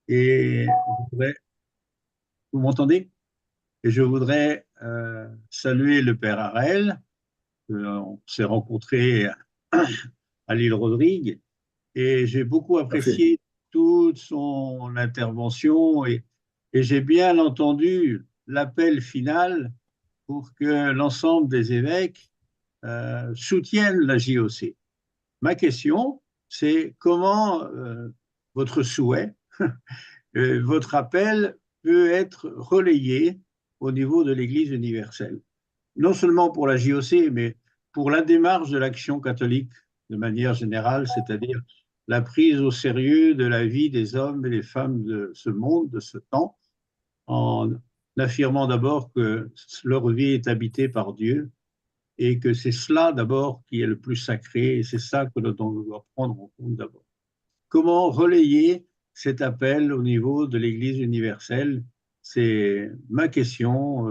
et vous m'entendez? Et je voudrais saluer le Père Harel. On s'est rencontrés à l'île Rodrigue et j'ai beaucoup apprécié toute son intervention et j'ai bien entendu l'appel final pour que l'ensemble des évêques soutiennent la JOC. Ma question, c'est comment votre souhait, votre appel peut être relayé au niveau de l'Église universelle, non seulement pour la JOC, mais pour la démarche de l'action catholique de manière générale, c'est-à-dire la prise au sérieux de la vie des hommes et des femmes de ce monde, de ce temps, en affirmant d'abord que leur vie est habitée par Dieu et que c'est cela d'abord qui est le plus sacré, et c'est ça que l'on doit prendre en compte d'abord. Comment relayer cet appel au niveau de l'Église universelle? C'est ma question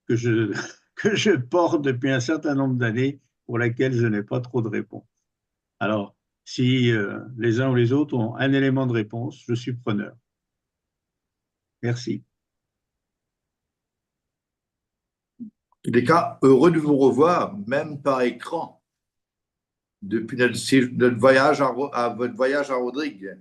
que je porte depuis un certain nombre d'années, pour laquelle je n'ai pas trop de réponse. Alors, si les uns ou les autres ont un élément de réponse, je suis preneur. Merci. En tous les cas, heureux de vous revoir, même par écran, depuis notre voyage votre voyage à Rodrigue.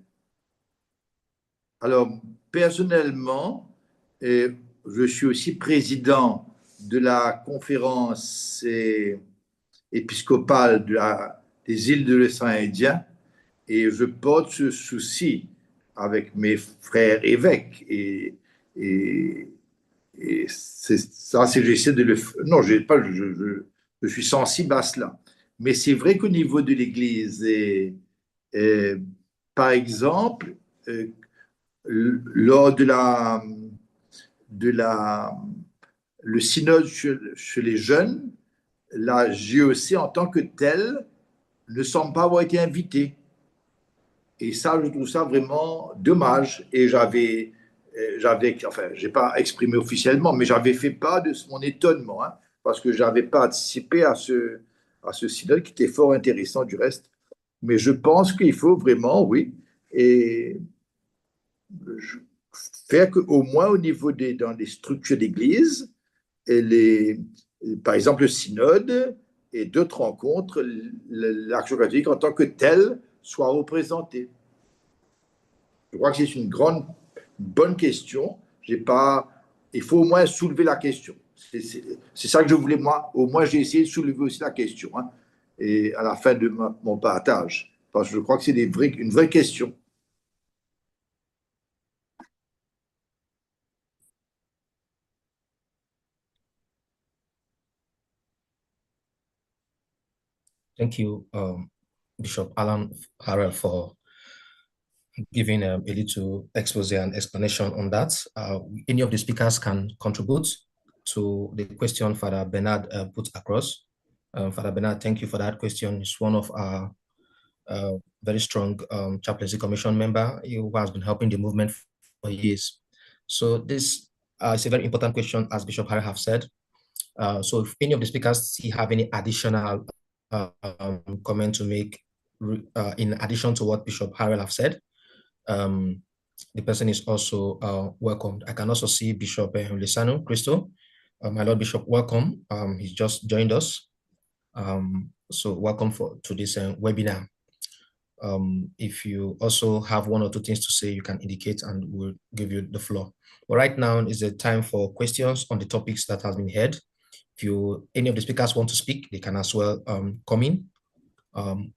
Alors, personnellement, je suis aussi président de la conférence épiscopale des îles de l'océan Indien et je porte ce souci avec mes frères évêques et c'est ça, c'est j'essaie de le non, je suis sensible à cela. Mais c'est vrai qu'au niveau de l'Église, par exemple, lors de le synode chez les jeunes, la JOC en tant que telle ne semble pas avoir été invitée. Et ça, je trouve ça vraiment dommage. Et enfin, j'ai pas exprimé officiellement, mais j'avais fait part de mon étonnement, hein, parce que j'avais participé à ce synode qui était fort intéressant du reste. Mais je pense qu'il faut vraiment, oui, et je- faire qu'au moins au niveau dans les structures d'église, et par exemple le synode et d'autres rencontres, l'action catholique en tant que telle soit représentée. Je crois que c'est une bonne question. J'ai pas, il faut au moins soulever la question. C'est ça que je voulais, moi. Au moins, j'ai essayé de soulever aussi la question, hein, et à la fin de mon partage. Parce que je crois que c'est une vraie question. Thank you, Bishop Alan Harrell, for giving a little expose and explanation on that. Any of the speakers can contribute to the question Father Bernard put across. Father Bernard, thank you for that question. He's one of our very strong chaplaincy commission member who has been helping the movement for years. So this is a very important question, as Bishop Harry have said. So if any of the speakers have any additional comment to make in addition to what Bishop Harrell have said, the person is also welcomed. I can also see Bishop Lisano Christo. My Lord Bishop, welcome. He's just joined us. So welcome to this webinar. If you also have one or two things to say, you can indicate and we'll give you the floor. But right now is the time for questions on the topics that has been heard. If any of the speakers want to speak, they can as well come in,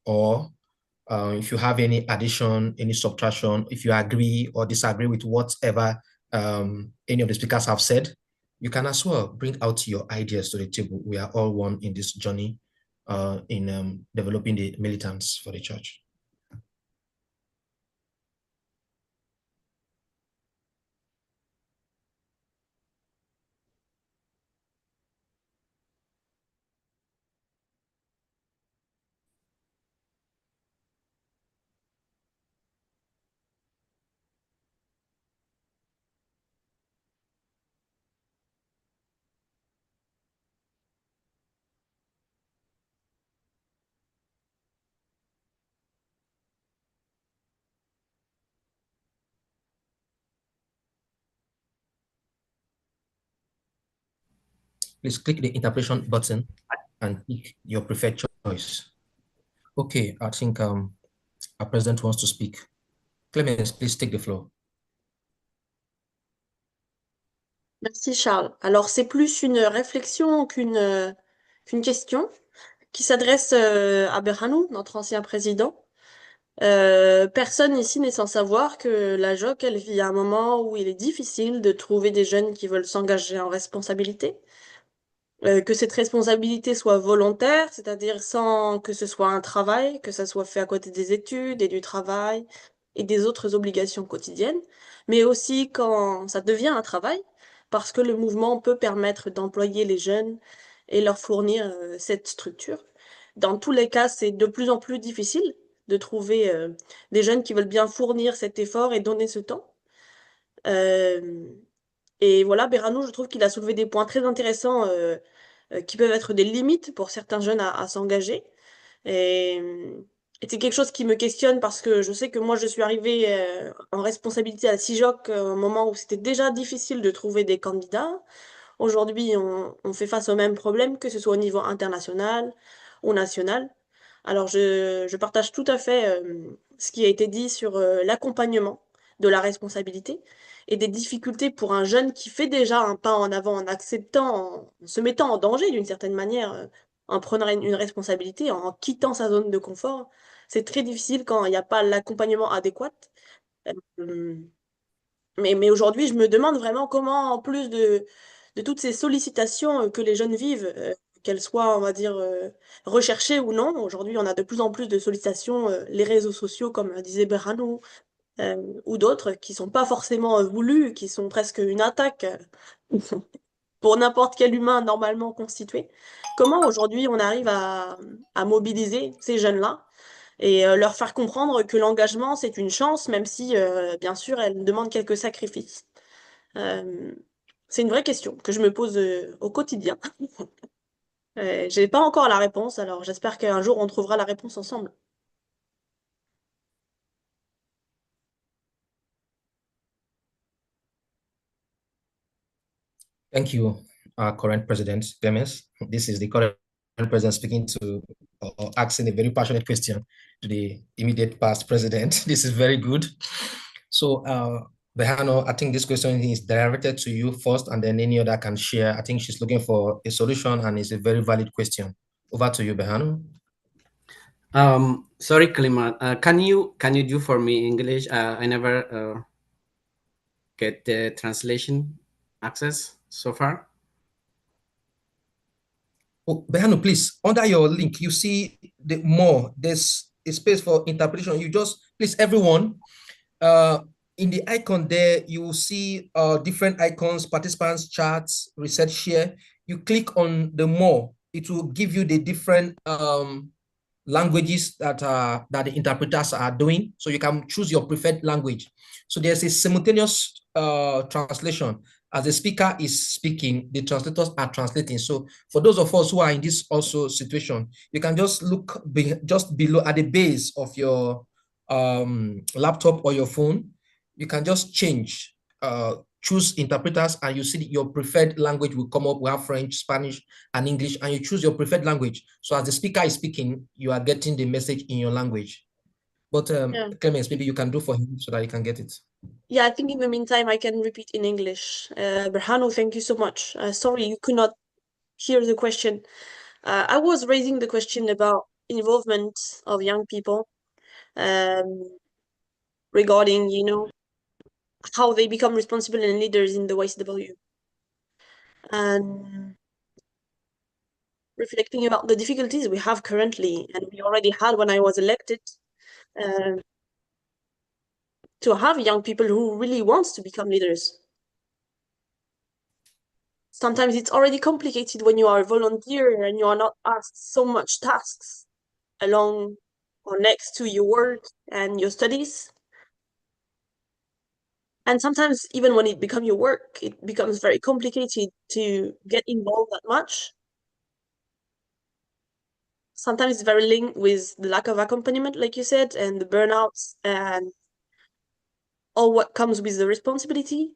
or if you have any addition, any subtraction, if you agree or disagree with whatever any of the speakers have said, you can as well bring out your ideas to the table. We are all one in this journey in developing the militants for the church. Please click the interpretation button and pick your preferred choice. Okay, I think our president wants to speak. Clemens, please take the floor. Merci Charles. Alors c'est plus une réflexion qu'une question qui s'adresse à Berhanou, notre ancien président. Personne ici n'est sans savoir que la JOC, elle vit un moment où il est difficile de trouver des jeunes qui veulent s'engager en responsabilité. Que cette responsabilité soit volontaire, c'est-à-dire sans que ce soit un travail, que ça soit fait à côté des études et du travail et des autres obligations quotidiennes, mais aussi quand ça devient un travail, parce que le mouvement peut permettre d'employer les jeunes et leur fournir cette structure. Dans tous les cas, c'est de plus en plus difficile de trouver des jeunes qui veulent bien fournir cet effort et donner ce temps. Et voilà, Berano, je trouve qu'il a soulevé des points très intéressants qui peuvent être des limites pour certains jeunes à s'engager. Et, et c'est quelque chose qui me questionne parce que je sais que moi, je suis arrivée en responsabilité à CIJOC à un moment où c'était déjà difficile de trouver des candidats. Aujourd'hui, on fait face au même problème, que ce soit au niveau international ou national. Alors, je partage tout à fait ce qui a été dit sur l'accompagnement de la responsabilité et des difficultés pour un jeune qui fait déjà un pas en avant en acceptant, en se mettant en danger d'une certaine manière, en prenant une responsabilité, en quittant sa zone de confort. C'est très difficile quand il n'y a pas l'accompagnement adéquat. Euh, mais aujourd'hui, je me demande vraiment comment, en plus de toutes ces sollicitations que les jeunes vivent, qu'elles soient, on va dire, recherchées ou non, aujourd'hui, on a de plus en plus de sollicitations, les réseaux sociaux, comme disait Berhanou, ou d'autres, qui sont pas forcément voulues, qui sont presque une attaque pour n'importe quel humain normalement constitué. Comment aujourd'hui on arrive à mobiliser ces jeunes-là et leur faire comprendre que l'engagement, c'est une chance, même si, bien sûr, elle demande quelques sacrifices. C'est une vraie question que je me pose au quotidien. J'ai pas encore la réponse, alors j'espère qu'un jour on trouvera la réponse ensemble. Thank you, our current president, Clemens. This is the current president speaking to or asking a very passionate question to the immediate past president. This is very good. So, Behano, I think this question is directed to you first, and then any other can share. I think she's looking for a solution, and it's a very valid question. Over to you, Behano. Sorry, Klima. Can you do for me English? I never get the translation access so far. Oh, Behano, please, under your link, you see the more, there's a space for interpretation. You just, please, everyone, in the icon there, you will see different icons, participants, charts, research share. You click on the more, it will give you the different languages that the interpreters are doing. So you can choose your preferred language. So there's a simultaneous translation. As the speaker is speaking, the translators are translating. So for those of us who are in this also situation, you can just look just below at the base of your laptop or your phone. You can just change, choose interpreters, and you see your preferred language will come up. We have French, Spanish, and English, and you choose your preferred language. So as the speaker is speaking, you are getting the message in your language. But Clemens, maybe you can do for him so that he can get it. Yeah, I think in the meantime I can repeat in English. Berhano, thank you so much. Sorry you could not hear the question. I was raising the question about involvement of young people regarding, you know, how they become responsible and leaders in the YCW. And reflecting about the difficulties we have currently, and we already had when I was elected, to have young people who really wants to become leaders. Sometimes it's already complicated when you are a volunteer and you are not asked so much tasks along or next to your work and your studies. And sometimes even when it becomes your work, it becomes very complicated to get involved that much. Sometimes it's very linked with the lack of accompaniment, like you said, and the burnouts and all what comes with the responsibility.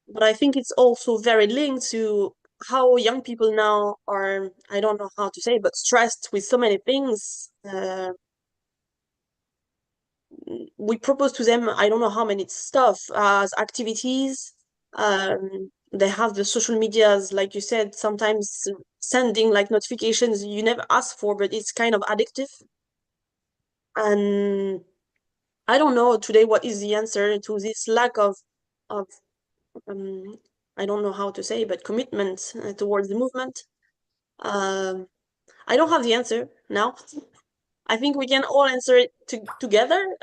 But I think it's also very linked to how young people now are, I don't know how to say, but stressed with so many things. We propose to them, I don't know how many stuff as activities. They have the social medias, like you said, sometimes sending like notifications you never ask for, but it's kind of addictive. And I don't know today what is the answer to this lack of I don't know how to say, but commitment towards the movement. I don't have the answer now. I think we can all answer it together.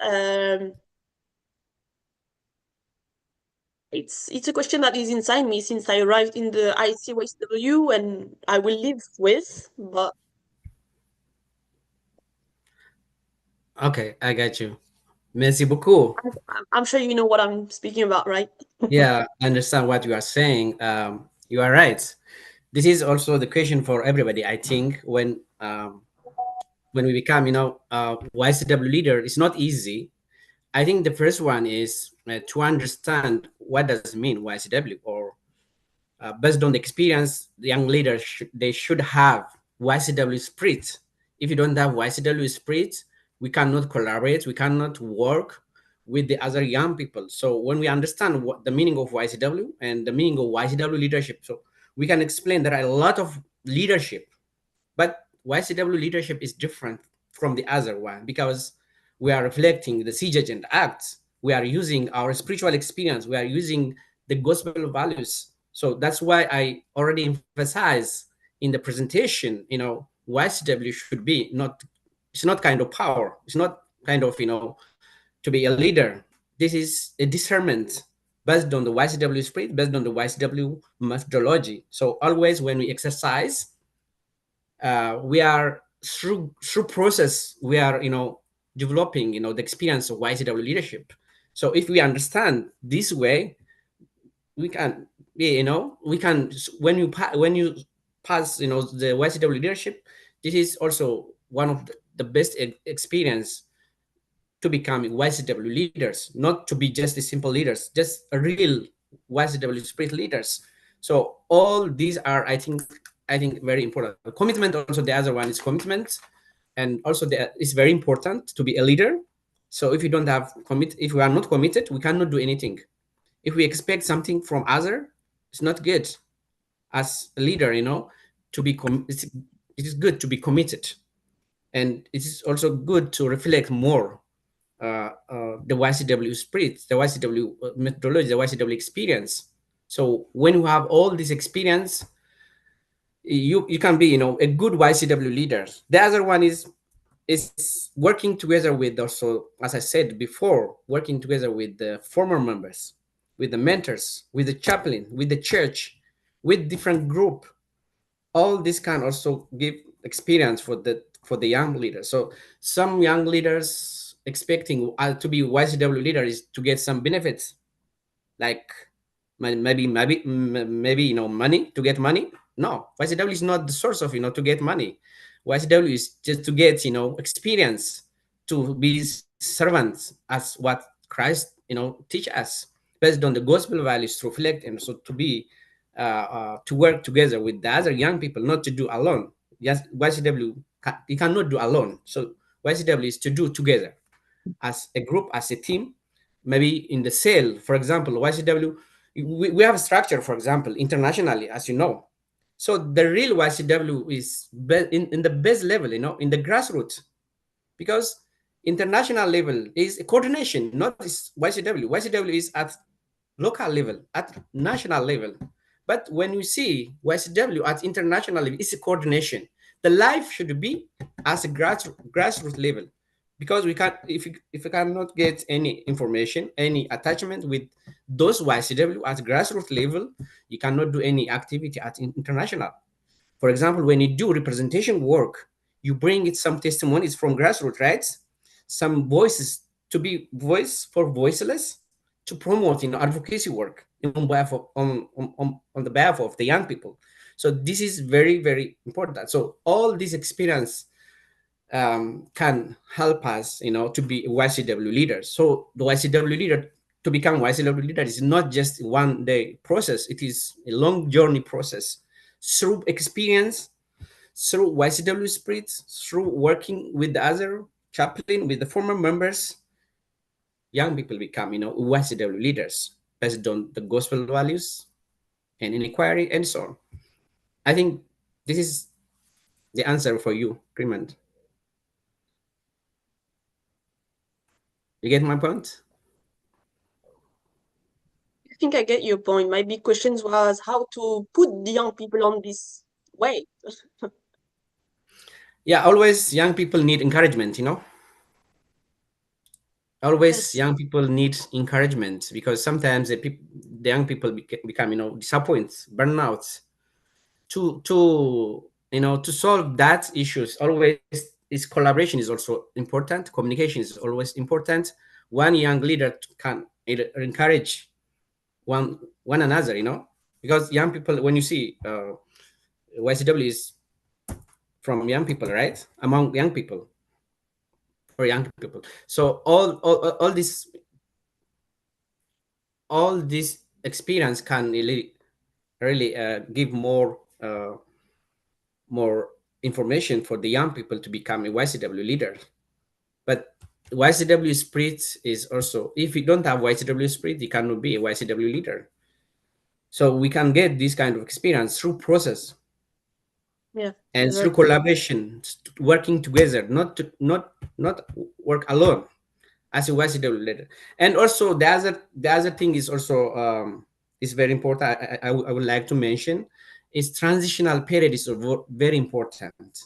It's a question that is inside me since I arrived in the ICYCW and I will live with, but Okay, I got you. Merci beaucoup. I'm sure you know what I'm speaking about, right? Yeah, I understand what you are saying. You are right. This is also the question for everybody. I think when we become, YCW leader, it's not easy. I think the first one is to understand what does it mean YCW, or based on the experience, the young leaders they should have YCW spirit. If you don't have YCW spirit, we cannot collaborate, we cannot work with the other young people. So when we understand what the meaning of YCW and the meaning of YCW leadership, so we can explain there are a lot of leadership, but YCW leadership is different from the other one because we are reflecting the Siege Agenda Acts. We are using our spiritual experience. We are using the gospel values. So that's why I already emphasize in the presentation, YCW should be it's not kind of power. It's not kind of, to be a leader. This is a discernment based on the YCW spirit, based on the YCW methodology. So always when we exercise, we are through process we are developing the experience of YCW leadership. So if we understand this way, we can we can when you pass the YCW leadership, this is also one of the best experience to become YCW leaders, not to be just a simple leaders, just a real YCW spirit leaders. So all these are, I think very important. Commitment also, the other one is commitment, and also it's very important to be a leader. So if you don't have if we are not committed, we cannot do anything. If we expect something from other, it's not good. As a leader, to be it is good to be committed, and it is also good to reflect more the YCW spirit, the YCW methodology, the YCW experience. So when you have all this experience, you can be a good YCW leader. The other one is working together with, also, as I said before, working together with the former members, with the mentors, with the chaplain, with the church, with different group. All this can also give experience for the young leaders. So some young leaders expecting to be YCW leader is to get some benefits, like maybe money, to get money. No, YCW is not the source of to get money. YCW is just to get experience, to be servants, as what Christ teach us, based on the gospel values, to reflect, and so to be to work together with the other young people, not to do alone. Yes, YCW you cannot do alone. So YCW is to do together as a group, as a team. Maybe in the cell, for example, YCW, we have a structure, for example, internationally, as you know. So the real YCW is in the base level, in the grassroots, because international level is a coordination, not this YCW. YCW is at local level, at national level. But when you see YCW at international level, it's a coordination. The life should be as a grassroots level, because we can't, if you cannot get any information, any attachment with those YCW at grassroots level, you cannot do any activity at international. For example, when you do representation work, you bring some testimonies from grassroots, right? Some voices to be voice for voiceless, to promote advocacy work on the behalf of the young people. So this is very, very important. So all this experience can help us, to be YCW leaders. So the YCW leader, to become YCW leader, is not just one day process. It is a long journey process, through experience, through YCW spirit, through working with the other chaplain, with the former members. Young people become, YCW leaders based on the gospel values and inquiry and so on. I think this is the answer for you, Raymond. You get my point? I think I get your point. My big question was how to put the young people on this way. Yeah, always young people need encouragement, Always Yes. young people need encouragement, because sometimes the young people become, disappointed, burnout. To solve that issues, always is collaboration is also important. Communication is always important. One young leader can encourage one another, because young people, when you see YCW is from young people, right? Among young people, for young people. So all this experience can really give more information for the young people to become a YCW leader. But YCW spirit is also, if you don't have YCW spirit, you cannot be a YCW leader. So we can get this kind of experience through process. Yeah. And through collaboration, working together, not work alone as a YCW leader. And also the other thing is also is very important. I would like to mention is transitional period is very important.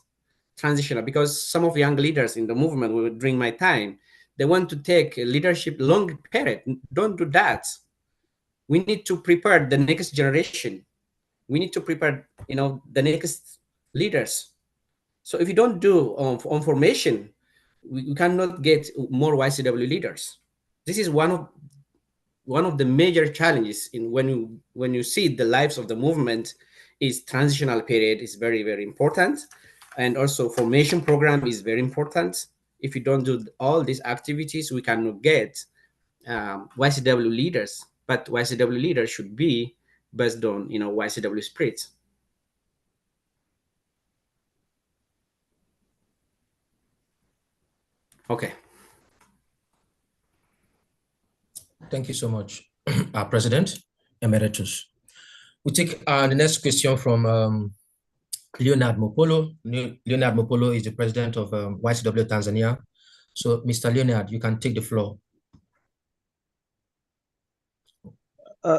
Transitional, because some of young leaders in the movement during my time, they want to take a leadership long period. Don't do that. We need to prepare the next generation. We need to prepare, the next leaders. So if you don't do on formation, we cannot get more YCW leaders. This is one of the major challenges in when you see the lives of the movement. Is transitional period is very, very important, and also formation program is very important. If you don't do all these activities, we cannot get YCW leaders. But YCW leaders should be based on YCW spirit. Okay. Thank you so much, our President Emeritus. We take the next question from Leonard Mopolo. Leonard Mopolo is the president of YCW Tanzania. So, Mr. Leonard, you can take the floor.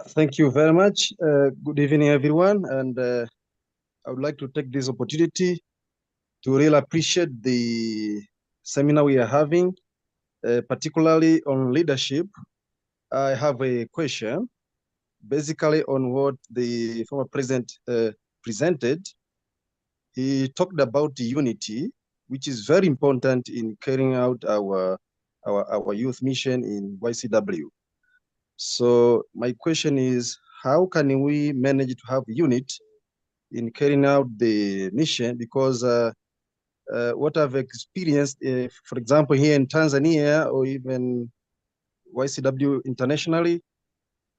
Thank you very much. Good evening, everyone. And I would like to take this opportunity to really appreciate the seminar we are having, particularly on leadership. I have a question, basically on what the former president presented. He talked about unity, which is very important in carrying out our youth mission in YCW. So my question is, how can we manage to have unity in carrying out the mission? Because what I've experienced, for example, here in Tanzania or even YCW internationally,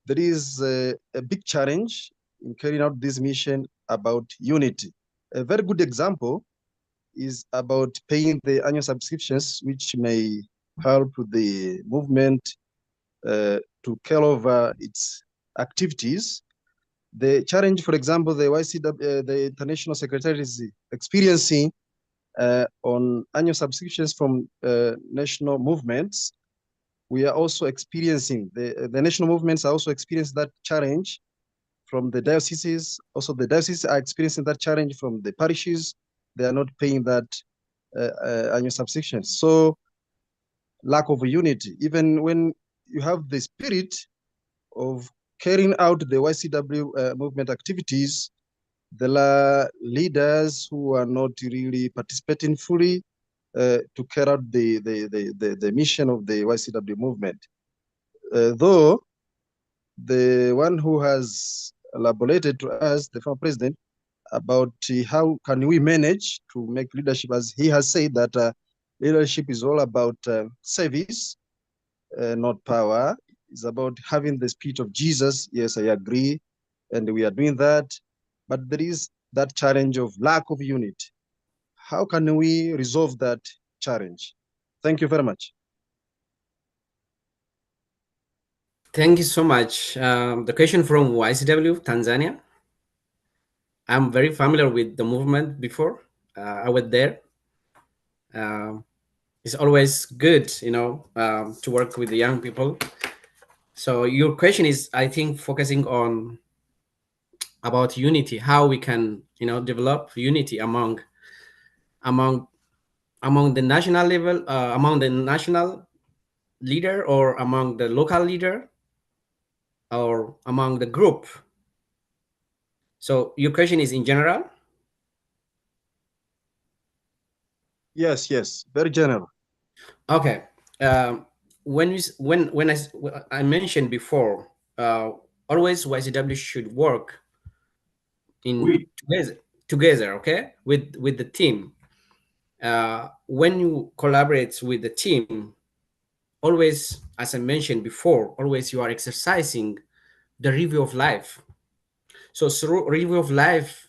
there is a big challenge in carrying out this mission about unity. A very good example is about paying the annual subscriptions, which may help the movement to care over its activities. The challenge, for example, the YCW, the International Secretariat is experiencing on annual subscriptions from national movements. We are also experiencing, the national movements are also experiencing that challenge from the dioceses. Also, the dioceses are experiencing that challenge from the parishes. They are not paying that annual subscriptions. So, lack of unity. Even when you have the spirit of carrying out the YCW movement activities, there are leaders who are not really participating fully to carry out the mission of the YCW movement. Though the one who has elaborated to us, the former president, about how can we manage to make leadership, as he has said that leadership is all about service, not power. It's about having the spirit of Jesus. Yes, I agree, and we are doing that. But there is that challenge of lack of unity. How can we resolve that challenge? Thank you very much. Thank you so much. The question from YCW Tanzania. I'm very familiar with the movement before. I was there. It's always good, to work with the young people. So your question is, I think, focusing on about unity, how we can, develop unity among the national level, among the national leader, or among the local leader, or among the group. So your question is in general? Yes, very general. Okay. When I mentioned before, always YCW should work together, okay, with the team. When you collaborate with the team, always, as I mentioned before, always you are exercising the review of life. So through review of life,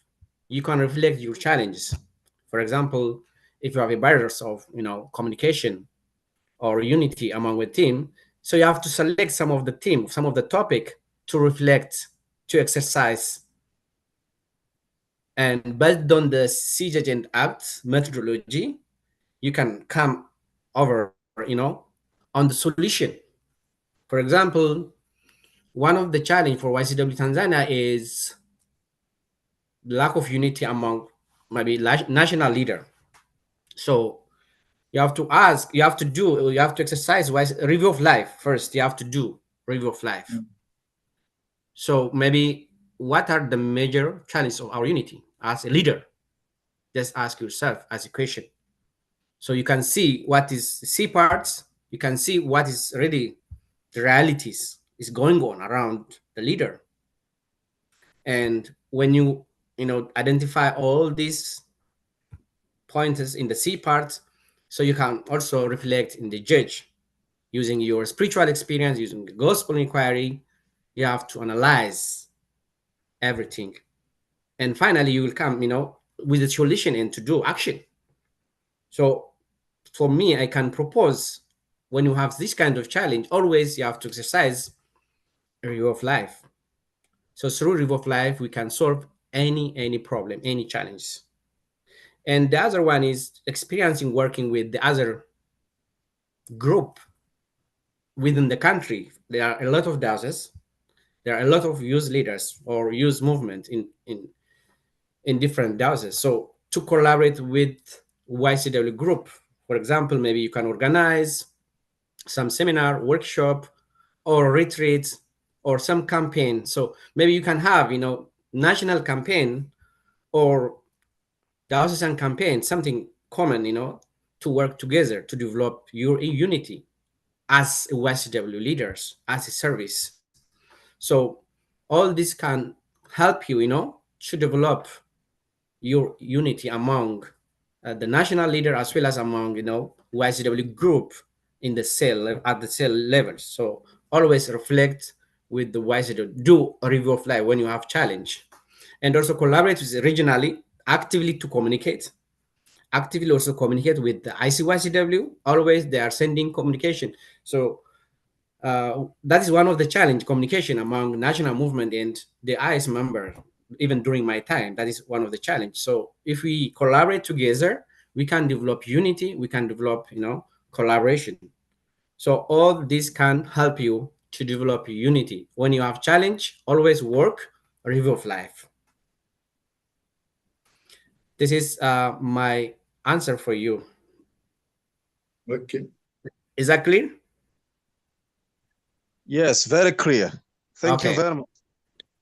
you can reflect your challenges. For example, if you have a barriers of communication or unity among the team, so you have to select some of the topic to reflect, to exercise, and based on the Siege and Act methodology, you can come over, on the solution. For example, one of the challenge for YCW Tanzania is lack of unity among maybe national leader. So you have to exercise review of life first. You have to do review of life. So maybe what are the major challenges of our unity as a leader? just ask yourself as a question. So you can see what is C parts, you can see what is really the realities is going on around the leader. And when you identify all these pointers in the C part, so you can also reflect in the judge using your spiritual experience, using the gospel inquiry. You have to analyze everything, and finally you will come with a solution and to do action. So for me, I can propose, when you have this kind of challenge, always you have to exercise a review of life. So through review of life, we can solve any problem, any challenge. And the other one is experiencing working with the other group within the country. There are a lot of dioceses, there are a lot of youth leaders or youth movement in different dioceses. So to collaborate with YCW group, for example, maybe you can organize some seminar, workshop, or retreat, or some campaign. So maybe you can have national campaign or diocesan campaign, something common, to work together to develop your unity as YCW leaders, as a service. So all this can help you, to develop your unity among the national leader as well as among, YCW group in the cell, at the cell level. So always reflect with the YCW, do a review of life when you have challenge, and also collaborate with regionally, actively to communicate, actively also communicate with the ICYCW. Always they are sending communication. So that is one of the challenge, communication among national movement and the IS member. Even during my time, that is one of the challenge. So if we collaborate together, we can develop unity, we can develop collaboration. So all this can help you to develop unity. When you have challenge, always work review of life. This is my answer for you. Okay. Is that clear? Yes, very clear. Thank you Okay. very much.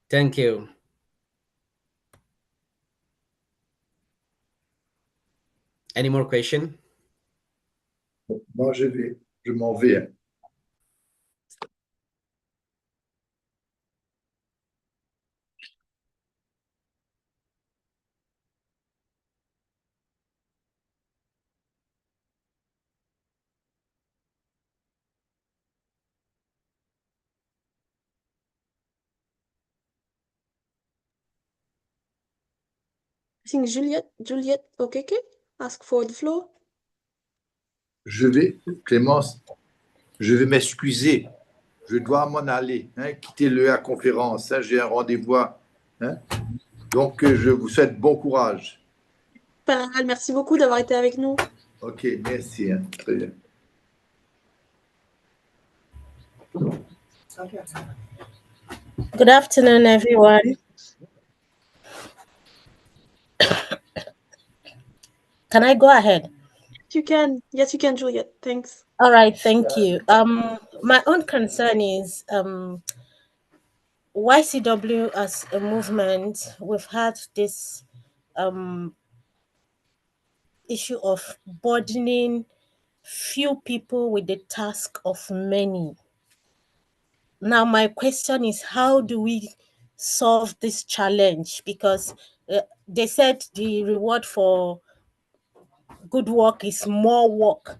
Thank you. Any more question? Moi, je m'en vais. I think Juliette Okeke ask for the floor. Clémence, je vais m'excuser. Je dois m'en aller, quitter la conférence. J'ai un rendez-vous. Donc, je vous souhaite bon courage. Paral, merci beaucoup d'avoir été avec nous. Ok, merci. Très bien. Good afternoon, everyone. Can I go ahead? You can. Yes, you can, Juliette. Thanks. All right, thank you. My own concern is YCW as a movement. We've had this issue of burdening few people with the task of many. Now, my question is, how do we solve this challenge? Because they said the reward for good work is more work.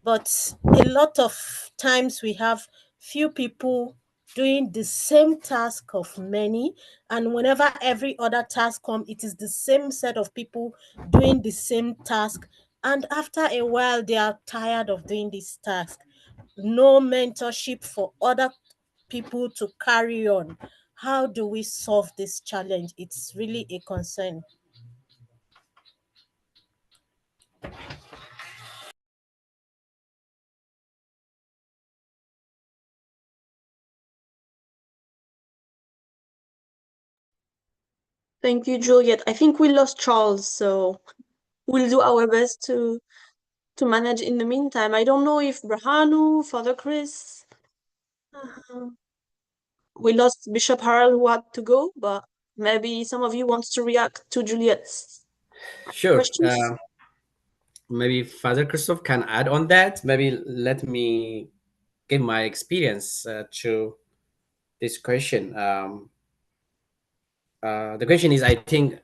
But a lot of times we have few people doing the same task of many, and whenever every other task comes, it is the same set of people doing the same task, and after a while they are tired of doing this task. No mentorship for other people to carry on. How do we solve this challenge? It's really a concern. Thank you, Juliette. I think we lost Charles, so we'll do our best to manage in the meantime. I don't know if Brahanu, Father Chris. We lost Bishop Harold who had to go, but maybe some of you wants to react to Juliette's Sure. Questions? Maybe Father Christoph can add on that. Maybe let me give my experience to this question. The question is, I think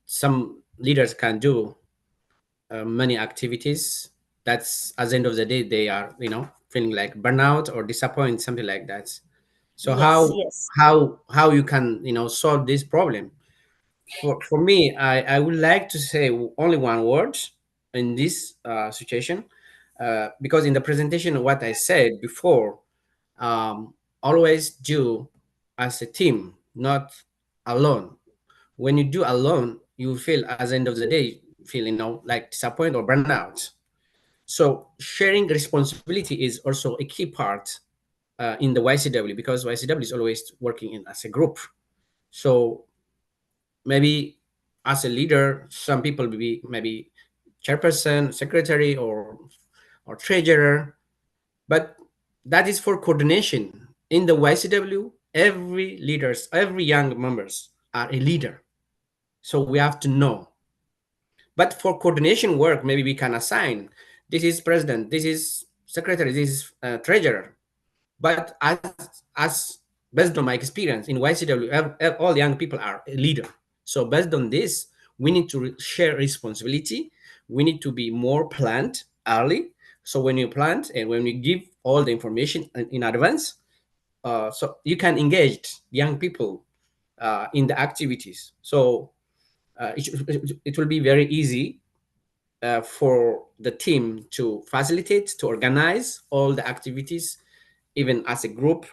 some leaders can do many activities. That's at the end of the day, they are, feeling like burnout or disappointed, something like that. So Yes. how you can, solve this problem? For me, I would like to say only one word in this situation, because in the presentation, what I said before, always do as a team, not alone. When you do alone, you feel at the end of the day, like disappointed or burnout. So sharing responsibility is also a key part in the YCW, because YCW is always working as a group. So maybe as a leader, some people will be maybe chairperson, secretary, or treasurer, but that is for coordination. In the YCW, every young members are a leader. So we have to know. But for coordination work, maybe we can assign, this is president, this is secretary, this is treasurer. But as based on my experience in YCW, all young people are a leader. So based on this, we need to share responsibility. We need to be more planned early. So when you plan and when you give all the information in advance, so you can engage young people in the activities. So it will be very easy for the team to facilitate, to organize all the activities, even as a group.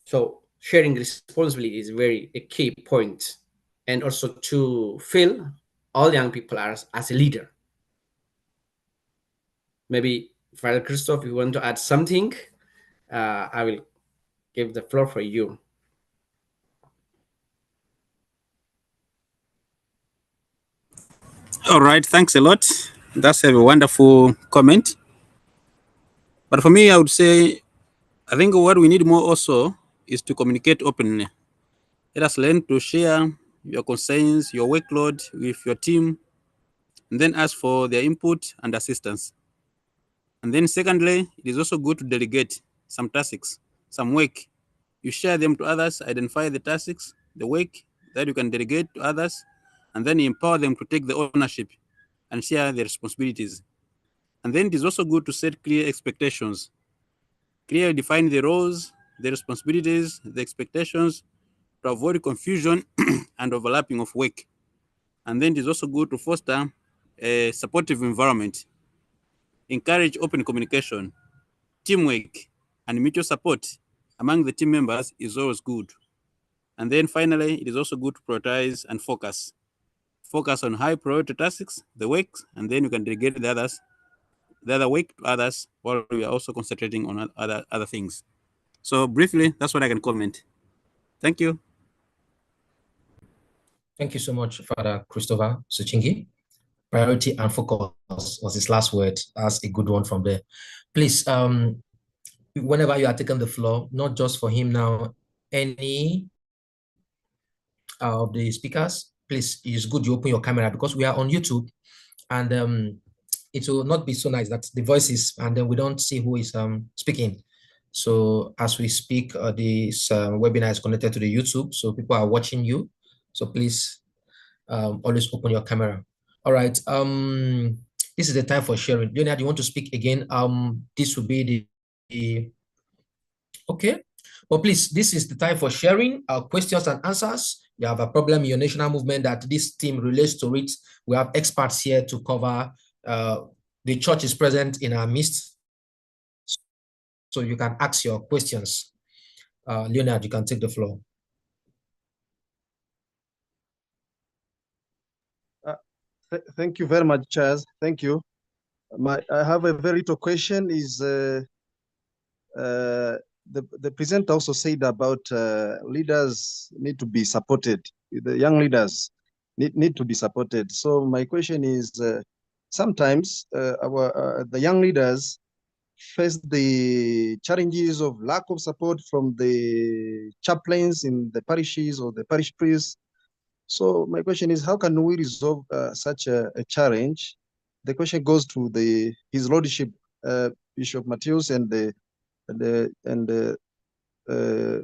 So sharing responsibility is a key point, and also to feel all young people as a leader. Maybe Father Christoph, if you want to add something, I will give the floor for you. All right, thanks a lot. That's a wonderful comment. But for me, I would say, I think what we need more also is to communicate openly. Let us learn to share your concerns, your workload with your team, and then ask for their input and assistance. And then secondly, it is also good to delegate some tasks, some work. You share them to others, identify the tasks, the work that you can delegate to others, and then empower them to take the ownership and share the responsibilities. And then it is also good to set clear expectations. Clearly define the roles, the responsibilities, the expectations, to avoid confusion and overlapping of work. And then it is also good to foster a supportive environment. Encourage open communication, teamwork, and mutual support among the team members is always good. And then finally, it is also good to prioritize and focus. Focus on high priority tasks, the work, and then you can delegate the other work to others, while we are also concentrating on other things. So briefly, that's what I can comment. Thank you. Thank you so much, Father Christopher Suchingi. Priority and focus was his last word. That's a good one from there. Please, whenever you are taking the floor, not just for him now, any of the speakers, please, it's good you open your camera, because we are on YouTube, and it will not be so nice that the voices and then we don't see who is speaking. So as we speak, this webinar is connected to the YouTube, so people are watching you. So please always open your camera. All right. This is the time for sharing. Leonard, you want to speak again? This will be the okay. But please, this is the time for sharing questions and answers. You have a problem in your national movement that this team relates to it. We have experts here to cover. The church is present in our midst, so you can ask your questions. Leonard, you can take the floor. Thank you very much, Chaz. Thank you. I have a very little question. Is the presenter also said about leaders need to be supported. The young leaders need to be supported. So my question is, sometimes the young leaders face the challenges of lack of support from the chaplains in the parishes or the parish priests. So my question is, how can we resolve such a challenge? The question goes to His Lordship Bishop Matheus and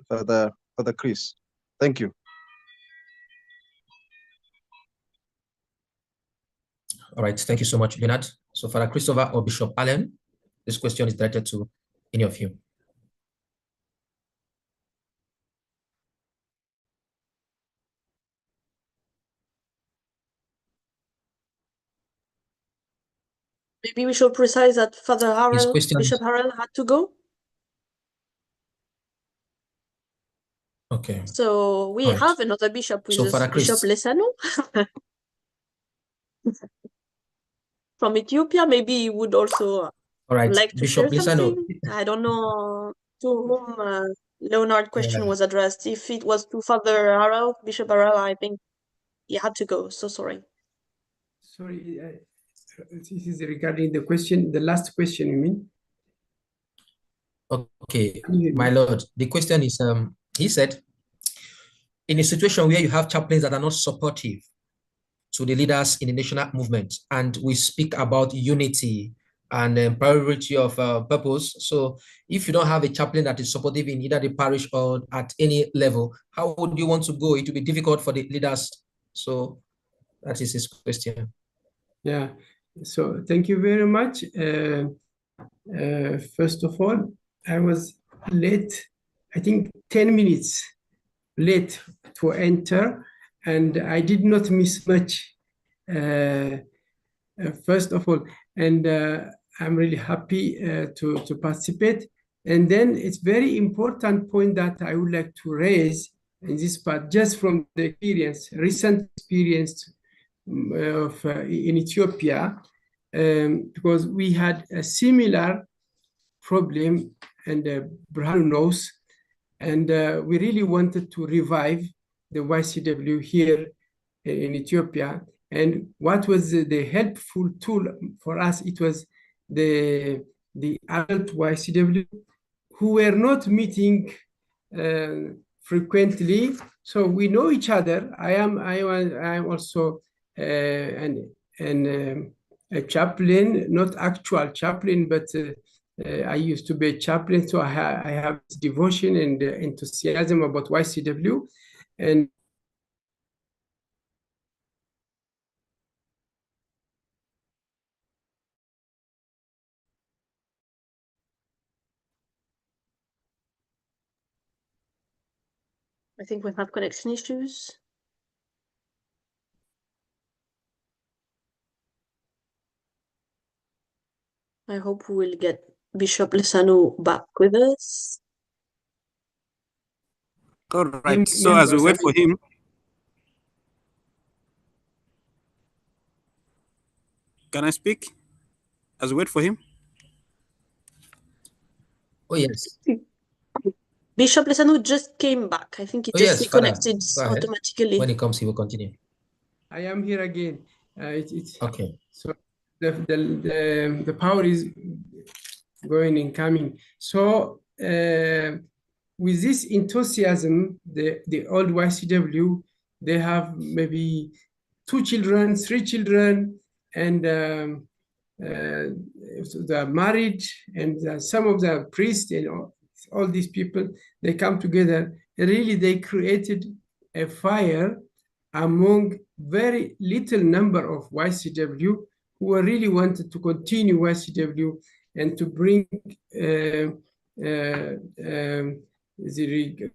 Father Chris. Thank you. All right, thank you so much, Leonard. So Father Christopher or Bishop Allen, this question is directed to any of you. Maybe we should precise that Father Harrell, question Bishop Harrell had to go. Okay. So we All have right. another bishop with So us, Father Bishop Chris. Lesano. From Ethiopia, maybe he would also All right, like to Bishop share Lesano. something. I don't know to whom Leonard's question was addressed. If it was to Father Harrell, Bishop Harrell, I think he had to go. So sorry. Sorry, this is regarding the question, the last question, you mean? Okay, my lord. The question is, he said, in a situation where you have chaplains that are not supportive to the leaders in the national movement, and we speak about unity and priority of purpose. So if you don't have a chaplain that is supportive in either the parish or at any level, how would you want to go? It will be difficult for the leaders. So that is his question. Yeah, so thank you very much. First of all, I was late, I think 10 minutes late to enter, and I did not miss much, first of all, and I'm really happy to participate. And then it's very important point that I would like to raise in this part, just from the experience, recent experience in Ethiopia, because we had a similar problem, and Brhanu knows, and we really wanted to revive the YCW here in Ethiopia. And what was the helpful tool for us? It was the adult YCW, who were not meeting frequently, so we know each other. I am also a chaplain, not actual chaplain, but I used to be a chaplain, so I have devotion and enthusiasm about YCW. And I think we have connection issues. I hope we will get Bishop Lesano back with us. All right, so as we wait for him, can I speak? As we wait for him? Oh, yes. Bishop Lesano just came back. I think he just reconnected automatically. When he comes, he will continue. I am here again. Okay. So the power is going and coming. So with this enthusiasm, the old YCW, they have maybe 2 children, 3 children, and they're married, and some of the priests and all these people, they come together, and really they created a fire among very little number of YCW who really wanted to continue YCW and to bring the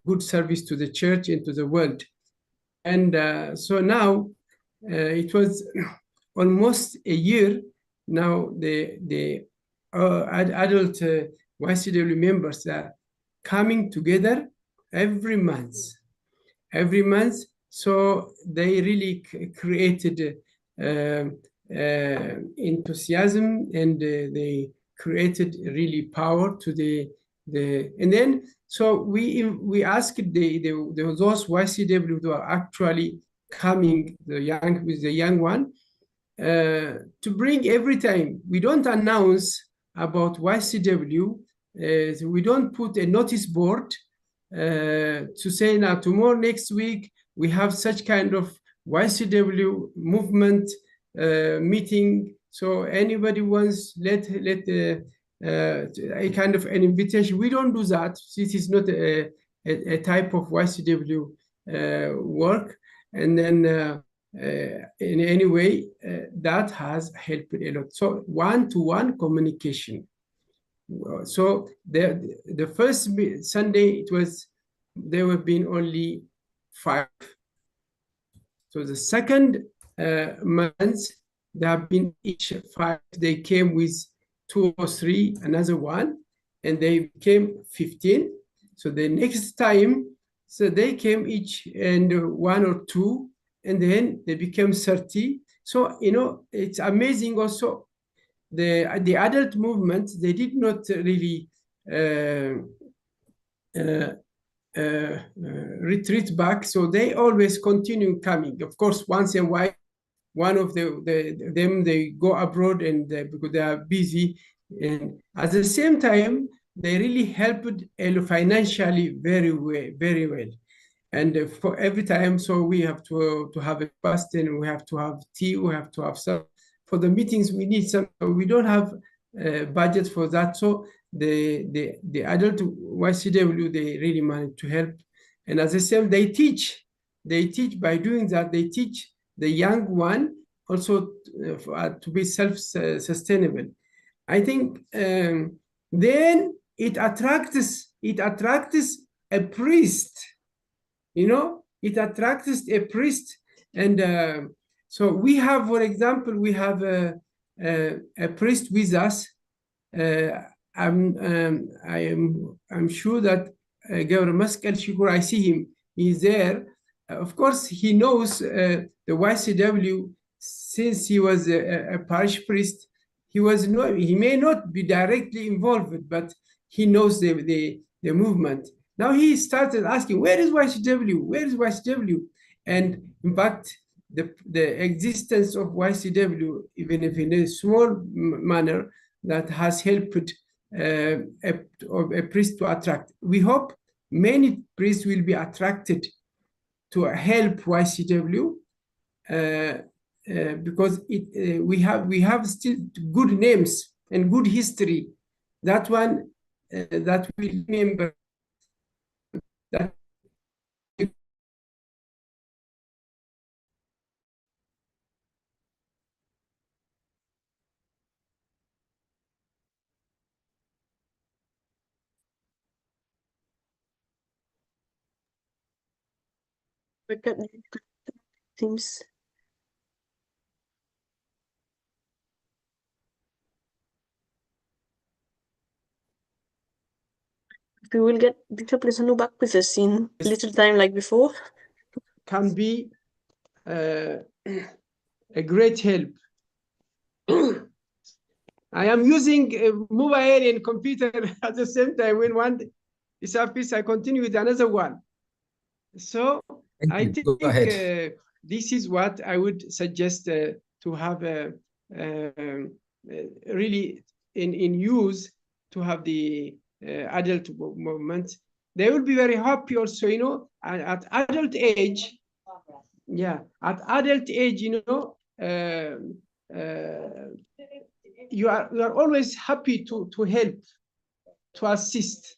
good service to the church and to the world. And so now it was almost a year now. The adult YCW members are coming together every month. So they really created enthusiasm, and they created really power to the and then so we asked those YCW who are actually coming, the young one, to bring every time. We don't announce about YCW. We don't put a notice board to say now tomorrow, next week, we have such kind of YCW movement meeting. So anybody wants, let a kind of an invitation. We don't do that. This is not a type of YCW work. And then in any way, that has helped a lot. So one-to-one communication. So the first Sunday, there have been only 5. So the second month, there have been each 5. They came with 2 or 3, another one, and they became 15. So the next time, so they came each and 1 or 2, and then they became 30. So, you know, it's amazing also. The adult movement, they did not really retreat back, so they always continue coming. Of course, once in a while, one of them they go abroad and because they are busy, and at the same time they really helped financially very well. And for every time, so we have to have a fast, and we have to have tea, we have to have some. For the meetings, we need some. We don't have budget for that, so the adult YCW, they really manage to help. And as I said, they teach by doing that. They teach the young one also to be self-sustainable. I think then it attracts a priest. You know, it attracts a priest. And so we have, for example, we have a priest with us. I'm sure that Governor Mascal Shukur, I see him, he's there. Of course, he knows the YCW since he was a parish priest. He may not be directly involved, but he knows the movement. Now he started asking, where is YCW? Where is YCW? And in fact, the existence of YCW, even if in a small manner, that has helped a priest to attract. We hope many priests will be attracted to help YCW because we have still good names and good history. That one that we remember. That seems we will get Bishop Lisanu back with us in a little time like before. Can be a great help. I am using a mobile and computer at the same time. When one is up, I continue with another one. So I think this is what I would suggest to have really in use, to have the adult movement. They will be very happy also, you know, at adult age. Yeah, at adult age, you know, you are always happy to help, to assist.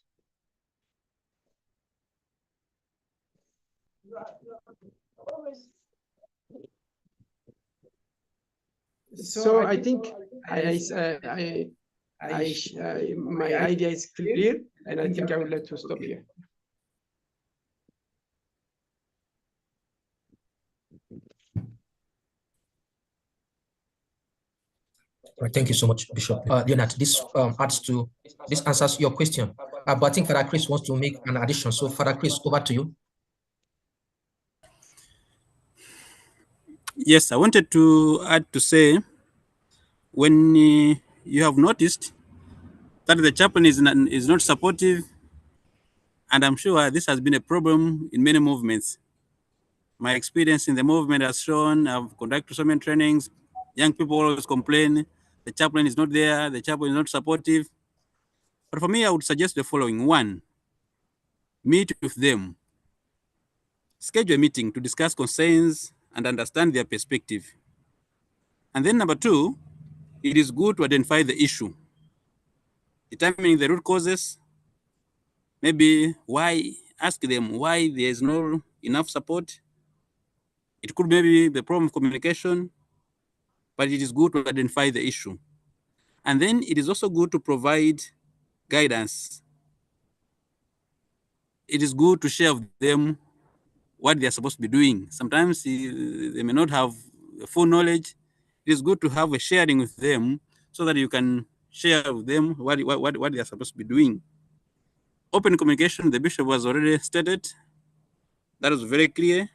So I think my idea is clear, and I think I would like to stop here. Right, thank you so much, Bishop Leonard. This answers your question. But I think Father Chris wants to make an addition. So, Father Chris, over to you. Yes, I wanted to add to say, when you have noticed that the chaplain is not supportive, and I'm sure this has been a problem in many movements. My experience in the movement has shown, I've conducted so many trainings, young people always complain, the chaplain is not there, the chaplain is not supportive. But for me, I would suggest the following. 1, meet with them. Schedule a meeting to discuss concerns and understand their perspective. And then number two, it is good to identify the issue, determining the root causes, maybe ask them why there is no enough support. It could maybe the problem of communication, but it is good to identify the issue. And then it is also good to provide guidance. It is good to share with them what they are supposed to be doing. Sometimes they may not have full knowledge. It is good to have a sharing with them so that you can share with them what they are supposed to be doing. Open communication, the bishop was already stated. That is very clear.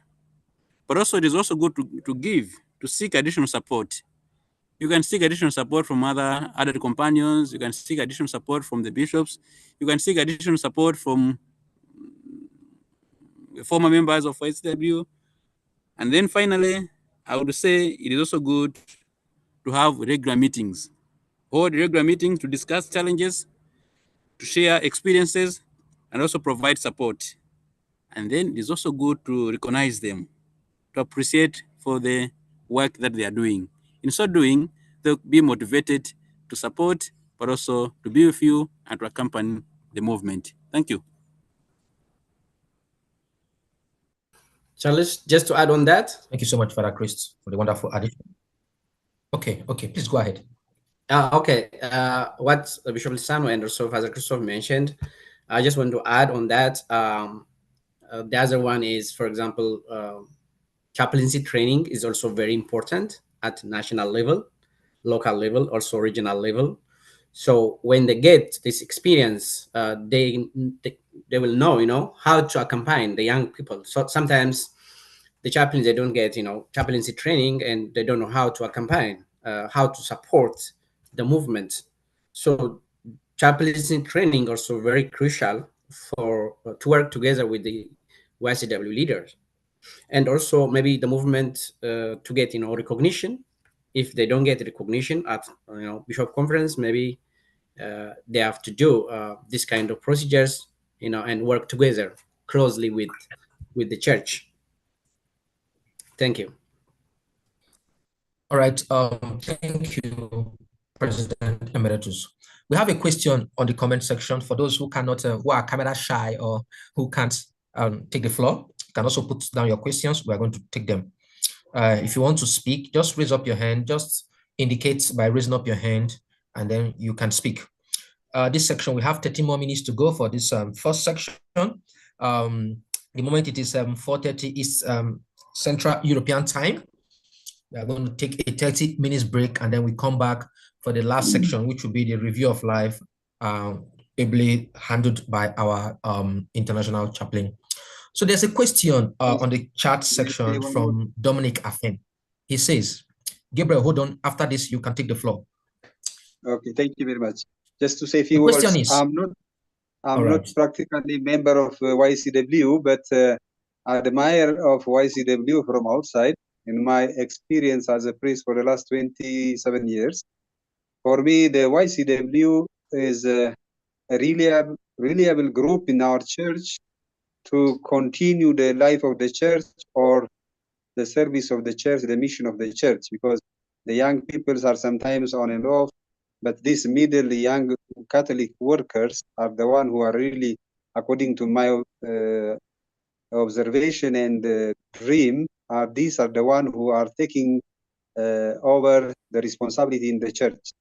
But also it is also good to seek additional support. You can seek additional support from other companions. You can seek additional support from the bishops. You can seek additional support from former members of YCW. And then finally, I would say it is also good to have regular meetings. Hold regular meetings to discuss challenges, to share experiences, and also provide support. And then it is also good to recognize them, to appreciate for the work that they are doing. In so doing, they'll be motivated to support, but also to be with you and to accompany the movement. Thank you. Charles, just to add on that. Thank you so much, Father Chris, for the wonderful addition. Okay, please go ahead. What Bishop Lissano and also Father Christoph mentioned, I just want to add on that. The other one is, for example, chaplaincy training is also very important at national level, local level, also regional level. So when they get this experience, they will know, how to accompany the young people. So sometimes the chaplains, they don't get, chaplaincy training, and they don't know how to accompany, how to support the movement. So chaplaincy training also very crucial to work together with the YCW leaders, and also maybe the movement to get recognition. If they don't get recognition at Bishop Conference, maybe they have to do this kind of procedures, and work together closely with the church. Thank you. All right. Thank you, President Emeritus. We have a question on the comment section for those who cannot, who are camera shy or who can't take the floor. You can also put down your questions. We are going to take them. If you want to speak, just raise up your hand. Just indicate by raising up your hand, and then you can speak. This section, we have 30 more minutes to go for this first section. The moment it is 4:30 East Central European Time. We are going to take a 30 minutes break, and then we come back for the last section, which will be the review of life, ably handled by our international chaplain. So there's a question on the chat section from Dominic Afen. He says, Gabriel, hold on. After this, you can take the floor. Okay, thank you very much. Just to say a few words, I'm not practically a member of YCW, but admirer of YCW from outside. In my experience as a priest for the last 27 years, for me, the YCW is a reliable group in our church to continue the life of the church or the service of the church, the mission of the church, because the young people are sometimes on and off, but these middle young Catholic workers are the one who are really, according to my observation and dream, these are the one who are taking over the responsibility in the church.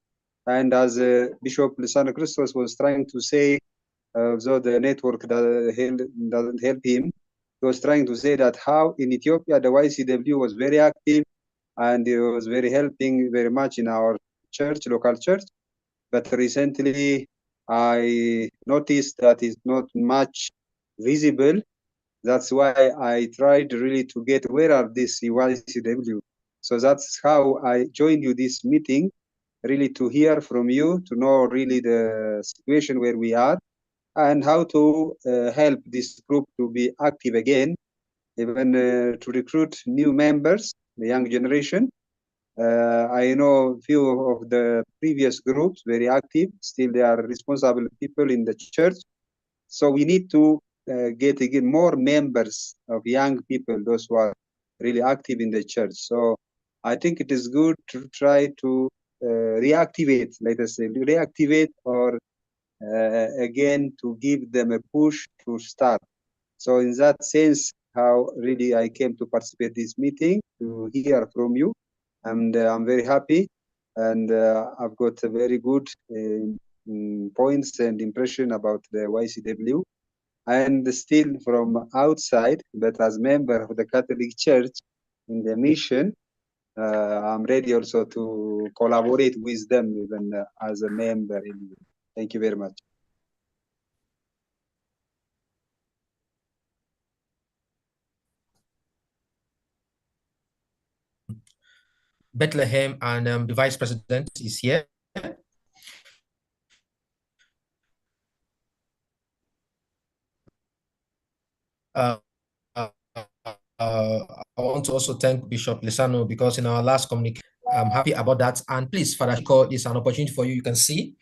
And as Bishop Lissano Christos was trying to say, though the network doesn't help him, he was trying to say that how in Ethiopia the YCW was very active and it was very helping very much in our church, local church. But recently I noticed that it's not much visible. That's why I tried really to get where are this YCW. So that's how I joined you this meeting, really to hear from you, to know really the situation where we are and how to help this group to be active again, even to recruit new members, the young generation. I know a few of the previous groups, very active, still they are responsible people in the church. So we need to get again more members of young people, those who are really active in the church. So I think it is good to try to reactivate, let us say, reactivate or again to give them a push to start. So in that sense, how really I came to participate this meeting to hear from you, and I'm very happy, and I've got a very good points and impression about the YCW. And still from outside, but as member of the Catholic Church in the mission, I'm ready also to collaborate with them even as a member. Thank you very much. Bethlehem and the vice president is here. I want to also thank Bishop Lissano, because in our last communication, I'm happy about that. And please, Father Chiko, this is an opportunity for you. You can see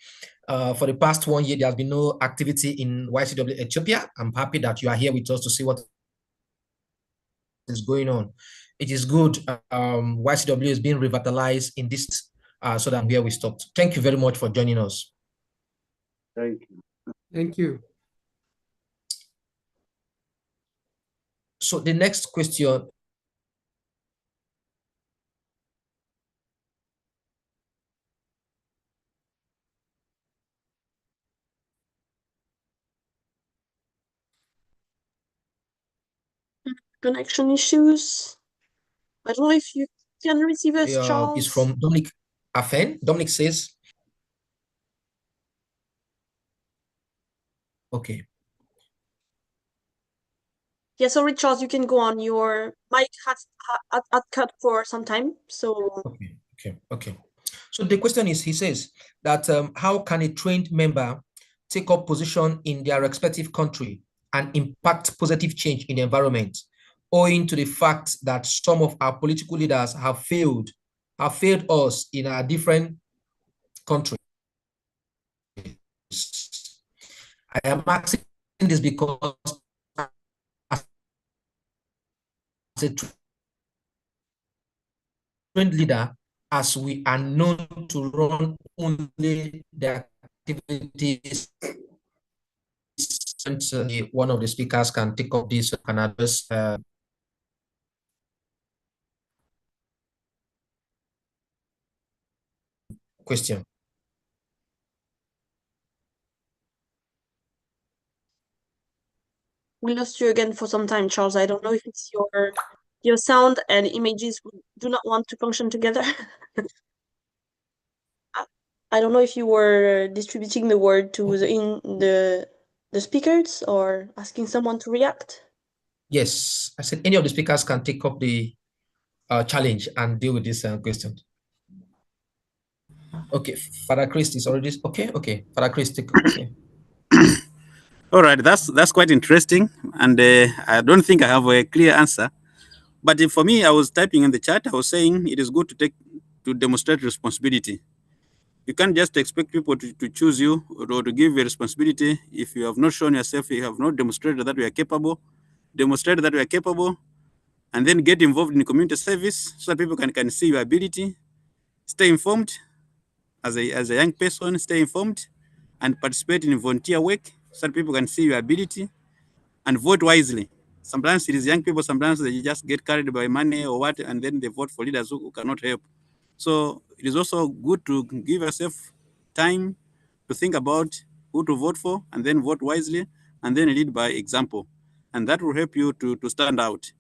for the past 1 year, there has been no activity in YCW Ethiopia. I'm happy that you are here with us to see what is going on. It is good. YCW is being revitalized in this, so that where we stopped. Thank you very much for joining us. Thank you. Thank you. So the next question. Connection issues. I don't know if you can receive us, Charles. Is from Dominic Afen. Dominic says, okay. Yeah, sorry, Charles, you can go on. Your mic has cut for some time, so. Okay. So the question is, he says that how can a trained member take up position in their respective country and impact positive change in the environment, owing to the fact that some of our political leaders have failed us in our different countries? I am asking this because as a trained leader, as we are known to run only the activities, one of the speakers can take up this, can address question. We lost you again for some time, Charles. I don't know if it's your sound and images do not want to function together. I don't know if you were distributing the word to the speakers or asking someone to react. Yes, I said any of the speakers can take up the challenge and deal with this question. Okay, Father Chris is already okay. Father Chris, okay. All right, that's quite interesting, and I don't think I have a clear answer. But for me, I was typing in the chat. I was saying it is good to demonstrate responsibility. You can't just expect people to choose you or to give you a responsibility if you have not shown yourself, you have not demonstrated that you are capable. Demonstrate that you are capable, and then get involved in community service so that people can see your ability. Stay informed as a young person. Stay informed and participate in volunteer work so that people can see your ability, and vote wisely. Sometimes it is young people, sometimes they just get carried by money or what, and then they vote for leaders who cannot help. So it is also good to give yourself time to think about who to vote for, and then vote wisely, and then lead by example. And that will help you to stand out.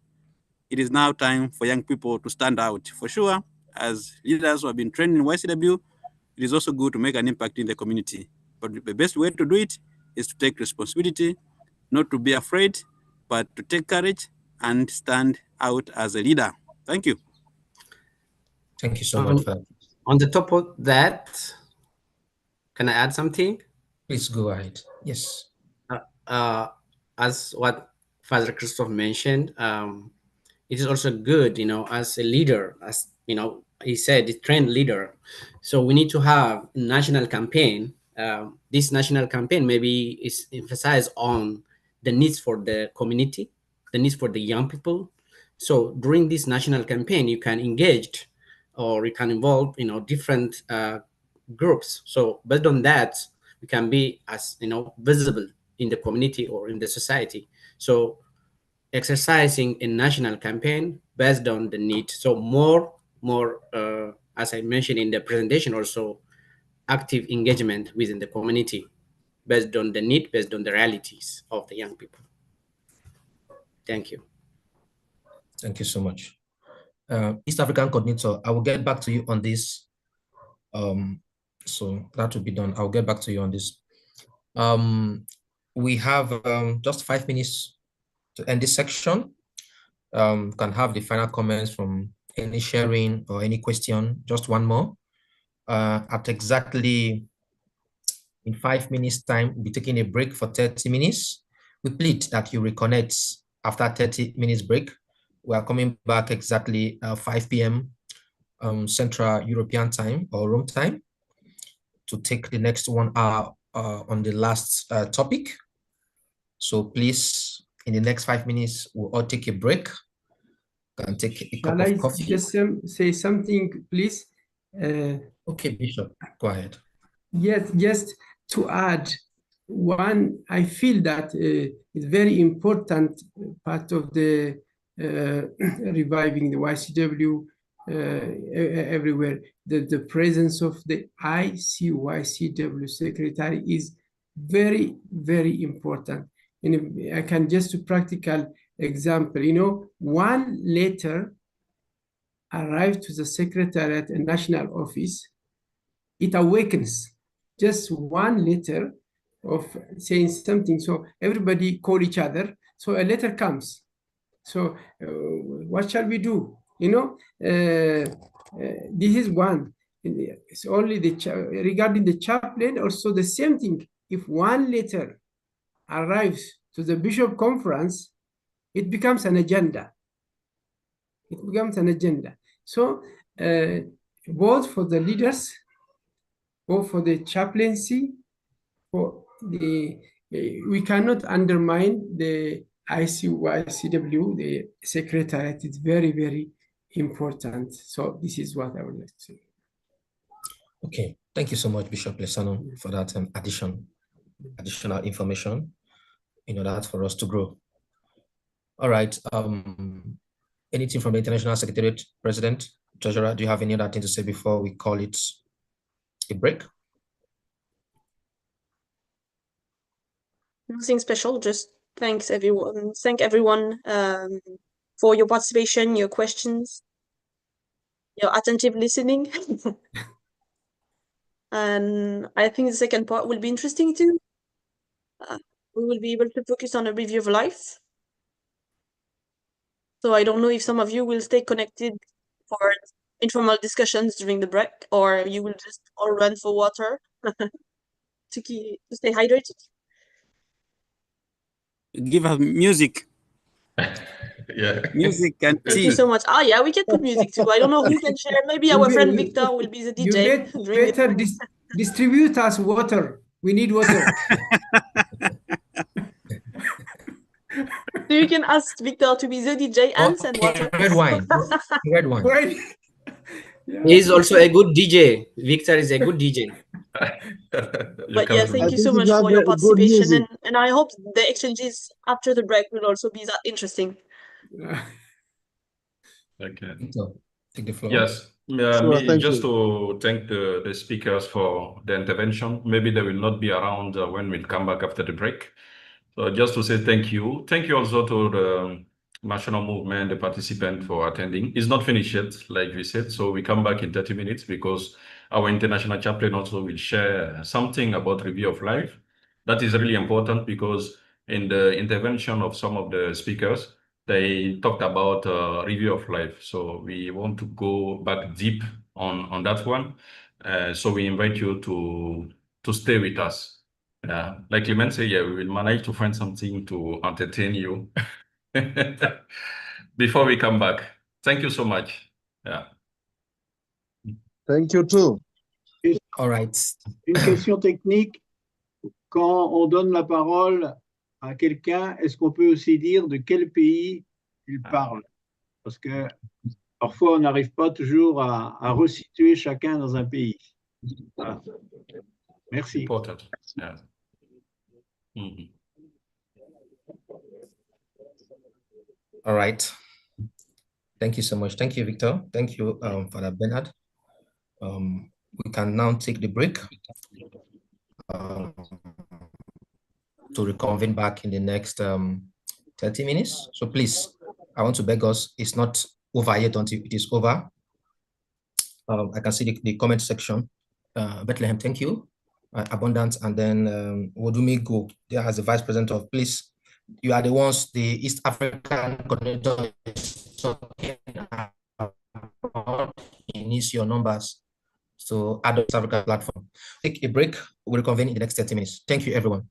It is now time for young people to stand out. For sure, as leaders who have been trained in YCW, it is also good to make an impact in the community. But the best way to do it is to take responsibility, not to be afraid, but to take courage and stand out as a leader. Thank you. Thank you so much for that. On the top of that, can I add something? Please go ahead. Yes. As what Father Christoph mentioned, it is also good, as a leader, as he said, a trained leader. So we need to have a national campaign. This national campaign maybe is emphasized on the needs for the community, the needs for the young people, So during this national campaign, you can engage or you can involve, different groups. So based on that, we can be as visible in the community or in the society. So exercising a national campaign based on the need. So more, as I mentioned in the presentation, also active engagement within the community based on the need, based on the realities of the young people. Thank you. Thank you so much. East African coordinator, I will get back to you on this. So that will be done. I'll get back to you on this. We have just 5 minutes to end this section. Can have the final comments from any sharing or any question, just one more. At exactly in 5 minutes time, we'll be taking a break for 30 minutes. We plead that you reconnect after 30 minutes break. We are coming back exactly 5 p.m. Central European time or Rome time to take the next 1 hour on the last topic. So please, in the next 5 minutes, we'll all take a break. Can take a cup of coffee. Just say something, please? Okay, Bishop, go ahead. Yes, just to add one, I feel that it's very important part of the reviving the YCW everywhere. The presence of the ICYCW secretary is very, very important. And if I can just a practical example, one letter arrived to the secretariat and national office, it awakens. Just one letter of saying something, so everybody call each other, so a letter comes. So what shall we do? This is one. It's only regarding the chaplain, also the same thing. If one letter arrives to the bishop conference, it becomes an agenda. It becomes an agenda. So both for the leaders, both for the chaplaincy, we cannot undermine the ICYCW, the secretariat. It's very, very important. So this is what I would like to say. Okay, thank you so much, Bishop Lesano, for that additional information in order for us to grow. All right. Anything from the International Secretariat, President, Treasurer? Do you have any other thing to say before we call it a break? Nothing special, just thank everyone for your participation, your questions, your attentive listening. And I think the second part will be interesting too. We will be able to focus on a review of life. So I don't know if some of you will stay connected for informal discussions during the break, or you will just all run for water to stay hydrated. Give us music. Yeah. Music and tea. Thank you so much. Oh yeah, we can put music too. I don't know who can share. Maybe our friend Victor will be the DJ. You better distribute us water. We need water. So you can ask Victor to be the DJ and send water. Red wine. Red wine. Right. He's also a good DJ. Victor is a good DJ. But yeah, thank you so much for your participation, and I hope the exchanges after the break will also be that interesting. Okay. Take the floor. Yes. Just to thank the speakers for the intervention. Maybe they will not be around when we come back after the break. So just to say thank you. Thank you also to the national movement, the participant for attending. It's not finished yet, like we said. So we come back in 30 minutes because our international chaplain also will share something about review of life. That is really important because in the intervention of some of the speakers, they talked about review of life. So we want to go back deep on that one. So we invite you to stay with us. Like Clement said, yeah, we will manage to find something to entertain you before we come back. Thank you so much. Yeah. Thank you too. All right. Une question technique. Quand on donne la parole à quelqu'un, est-ce qu'on peut aussi dire de quel pays il parle? parce que parfois, on n'arrive pas toujours à resituer chacun dans un pays. Voilà. Merci. Important. Yeah. Mhm. All right. Thank you so much. Thank you, Victor. Thank you, Father Bernard. We can now take the break to reconvene back in the next 30 minutes. So please, I want to beg us, it's not over yet until it is over. I can see the comment section. Bethlehem, thank you. Abundance, and then Wodumi Go there as the vice president of, please, you are the ones, the East African coordinator is talking about. He needs your numbers. So add the East Africa platform. Take a break. We'll reconvene in the next 30 minutes. Thank you, everyone.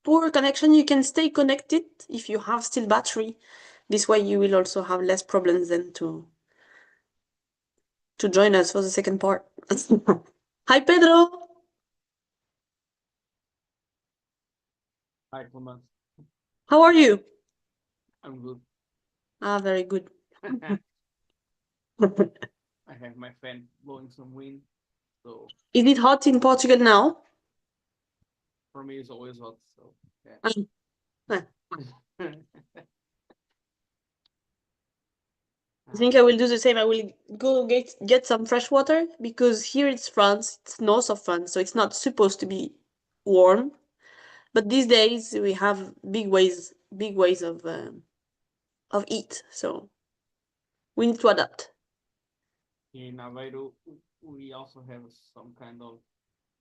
Poor connection, you can stay connected if you have still battery. This way you will also have less problems than to join us for the second part. Hi, Pedro. Hi, Clement. How are you? I'm good. Ah, very good. I have my fan blowing some wind, so Is it hot in Portugal now? for me it's always hot. So Ah. yeah. I think I will do the same. I will go get some fresh water because here it's France, it's north of France, so it's not supposed to be warm. But these days we have big waves of heat, so we need to adapt. In Aveiro, we also have some kind of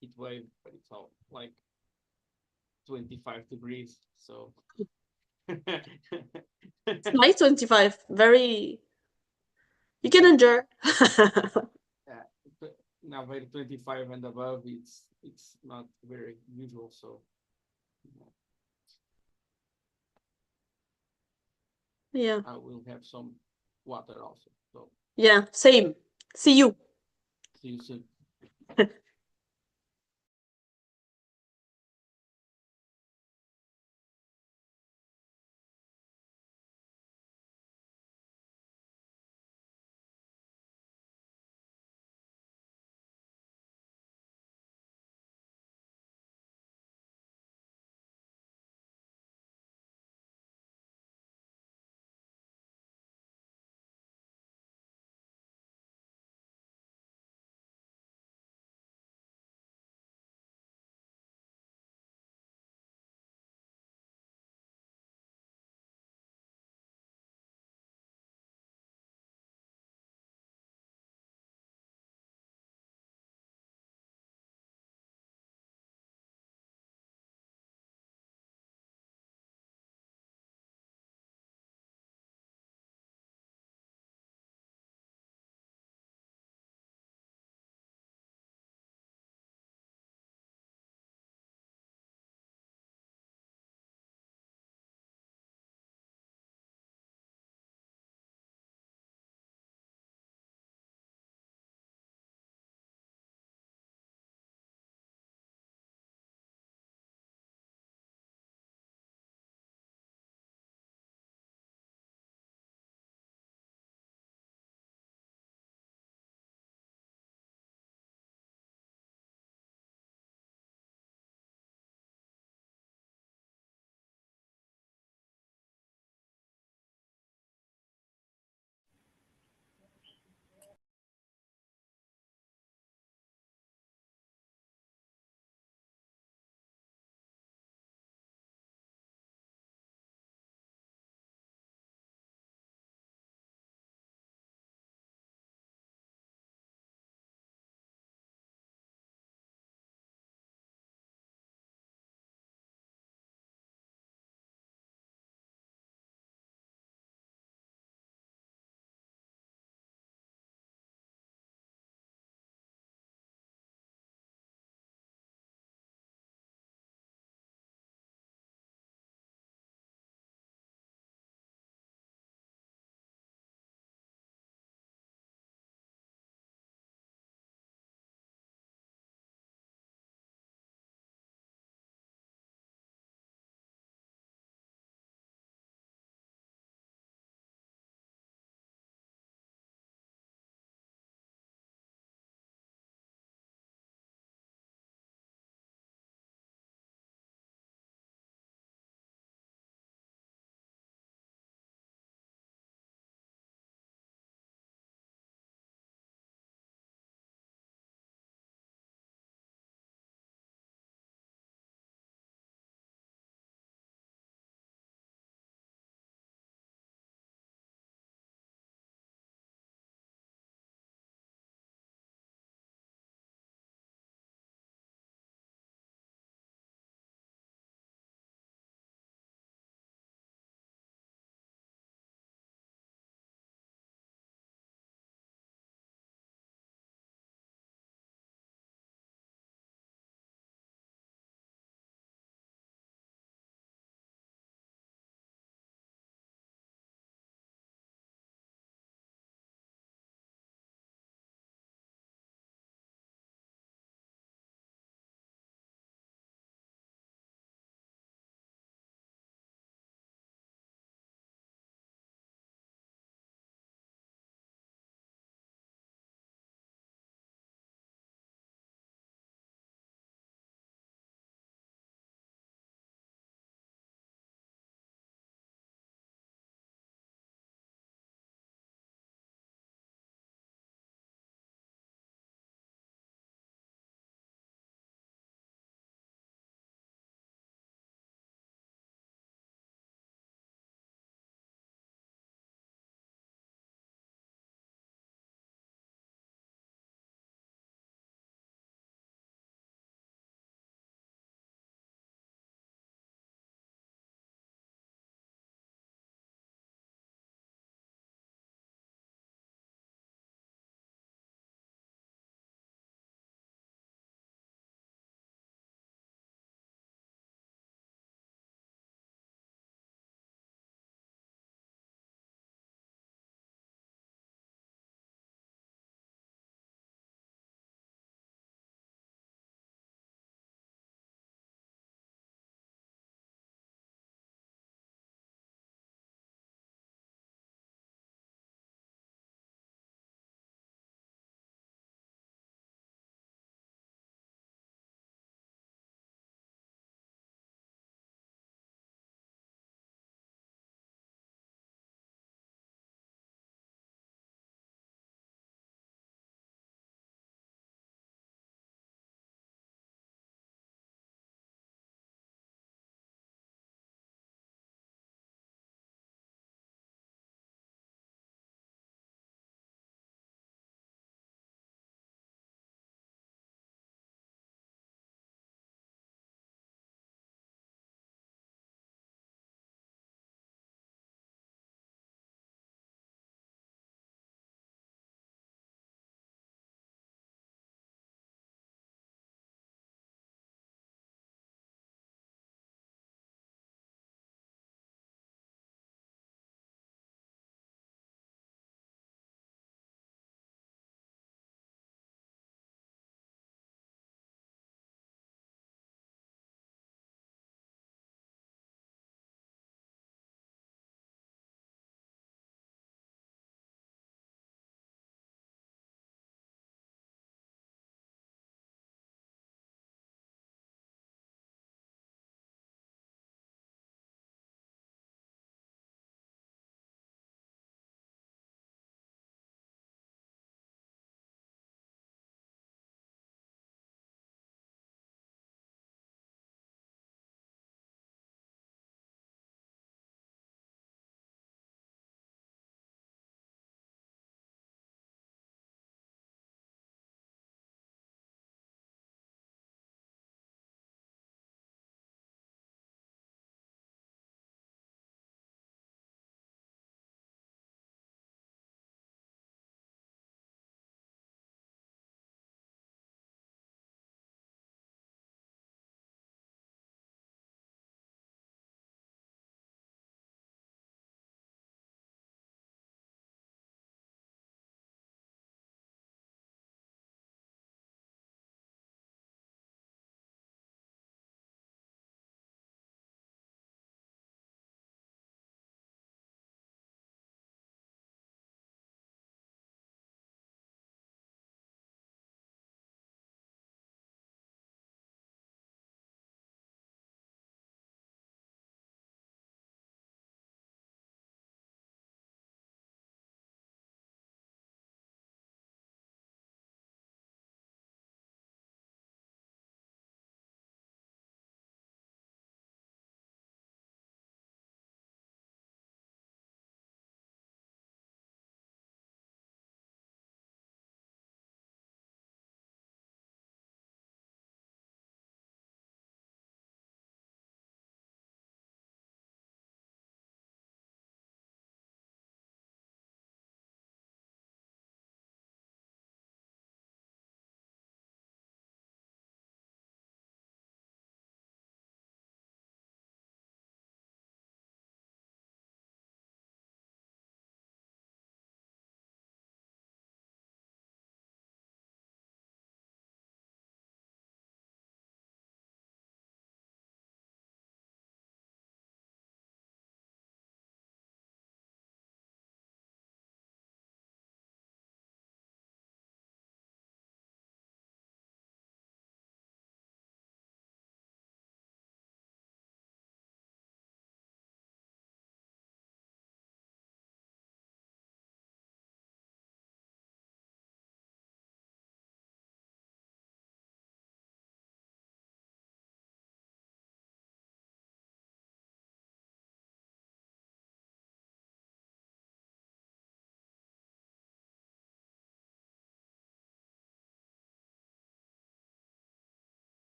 heat wave, but it's all like 25 degrees. So It's nice 25, very. You can endure. yeah, in Aveiro 25 and above, it's not very usual. So Yeah. I will have some water also. So Yeah, same. See you. see you soon.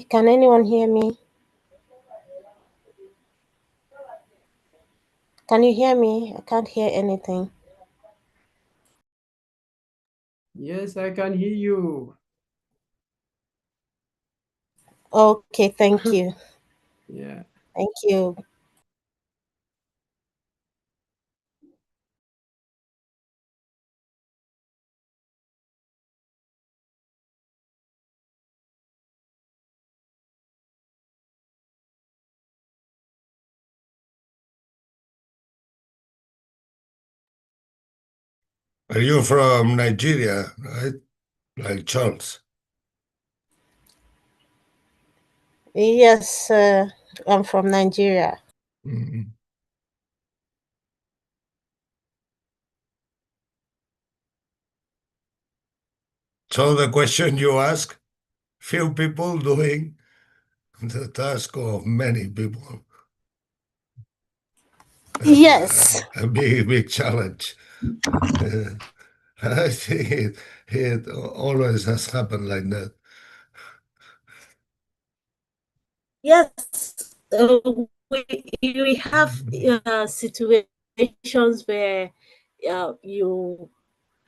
Can anyone hear me? Can you hear me? I can't hear anything. Yes, I can hear you. Okay, thank you. Yeah. Thank you. Are you from Nigeria, right? Like Charles? Yes, I'm from Nigeria. Mhm. So the question you ask, few people doing the task of many people. Yes. A big challenge. I think it always has happened like that. Yes, we have situations where you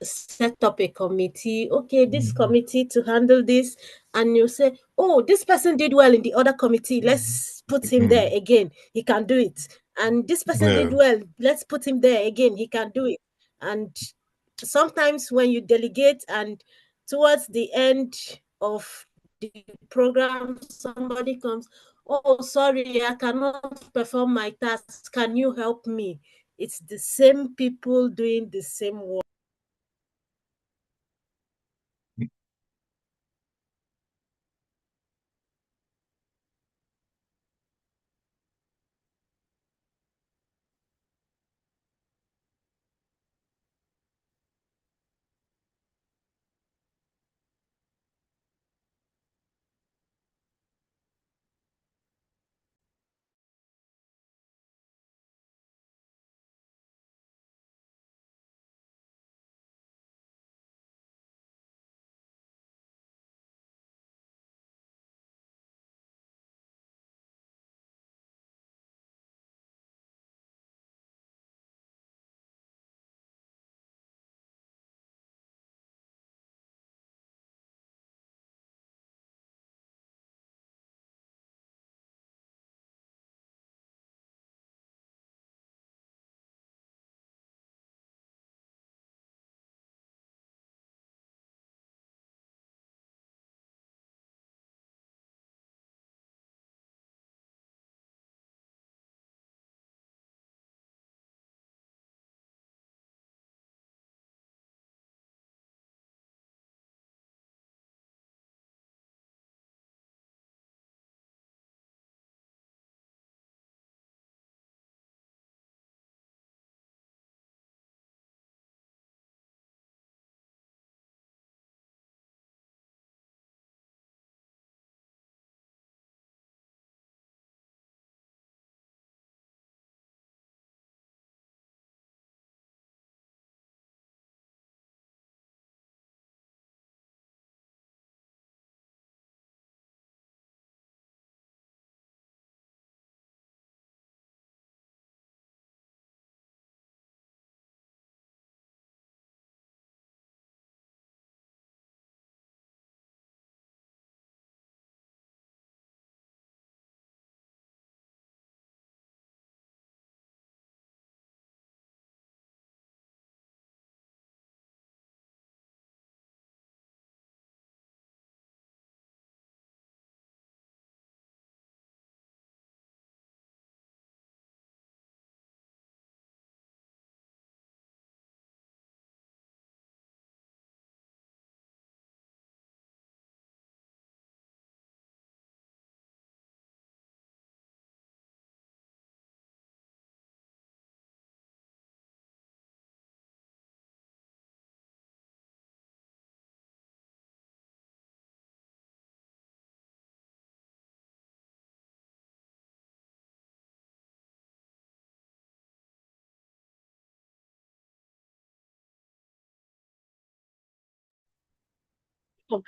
set up a committee. Okay, this committee to handle this, and you say, "Oh, this person did well in the other committee. Let's put him there again. He can do it." And this person did Yeah. well. Let's put him there again. He can do it. And sometimes when you delegate, and towards the end of the program, somebody comes, "Oh, sorry, I cannot perform my tasks. Can you help me?" It's the same people doing the same work.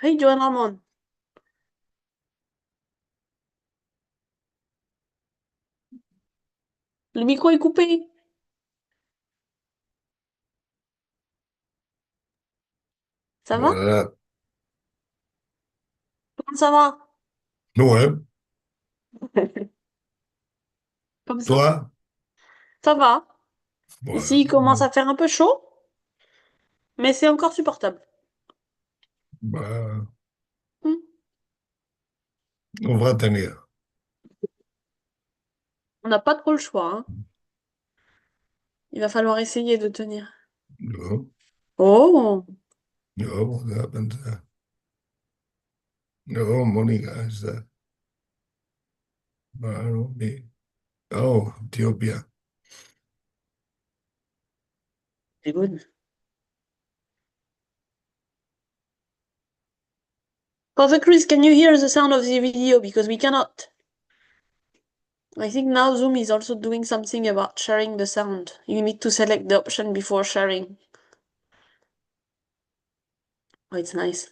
Hey, Joanne Ramon. Le micro est coupé. Ça va? Voilà. Comment ça va? Ouais. Comme ça. Toi? Ça va. Ouais. Ici, il commence à faire un peu chaud, mais c'est encore supportable. Bah, Hmm. on va tenir. On n'a pas trop le choix, hein. Il va falloir essayer de tenir. No, Oh, no, what happened there? No, Monica is that. Oh, Ethiopia. c'est good. Father Chris, can you hear the sound of the video? Because we cannot. I think now Zoom is also doing something about sharing the sound. You need to select the option before sharing. Oh, it's nice.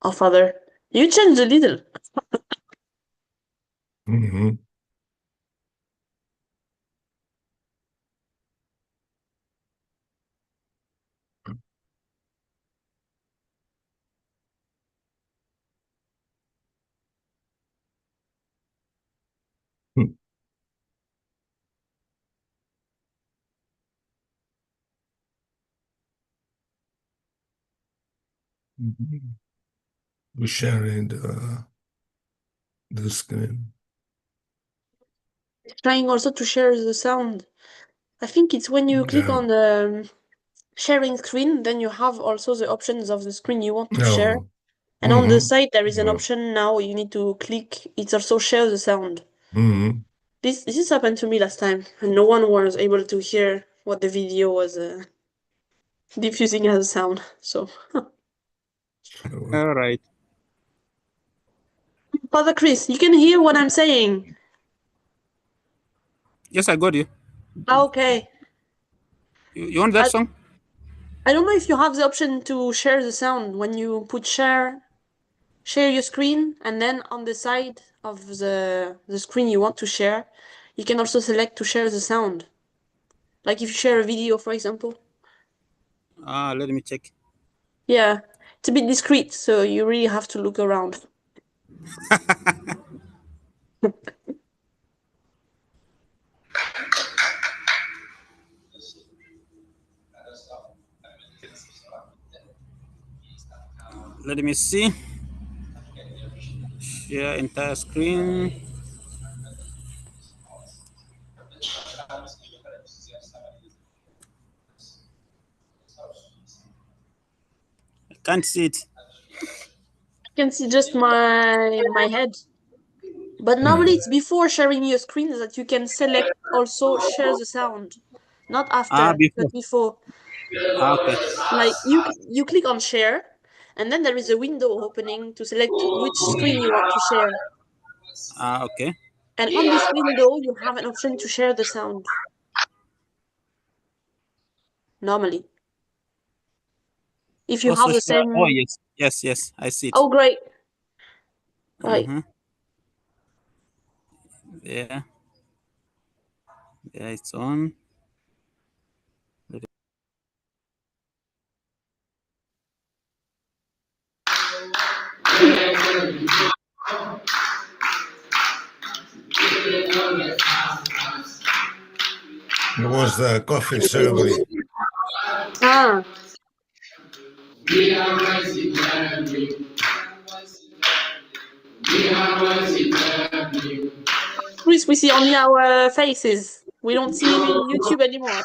Oh, Father, you changed a little. Mm-hmm. We're sharing the screen. Trying also to share the sound. I think it's when you click Yeah. on the sharing screen, then you have also the options of the screen you want to share. Oh. And on the Mhm. side, there is an Yeah. option now you need to click. It also shares the sound. Mm-hmm. This happened to me last time, and no one was able to hear what the video was diffusing as a sound. So, All right. Father Chris, you can hear what I'm saying. Yes, I got you. Okay. You want that song? I don't know if you have the option to share the sound when you put share your screen, and then on the side of the screen you want to share, you can also select to share the sound. Like if you share a video, for example. Let me check. Yeah, it's a bit discreet, so you really have to look around. Let me see. Share entire screen. I can't see it. I can see just my head. But normally it's before sharing your screen that you can select also share the sound. Not after, Before. but before. Okay. Like you click on share, and then there is a window opening to select which screen you want to share. Okay. And on this window, you have an option to share the sound. Normally. If you Also have the share. same... Oh, yes, I see it. Oh, great. Right. Yeah. Yeah, it's on. It was the coffee ceremony. Ah. Chris, we see only our faces. We don't see you in YouTube anymore.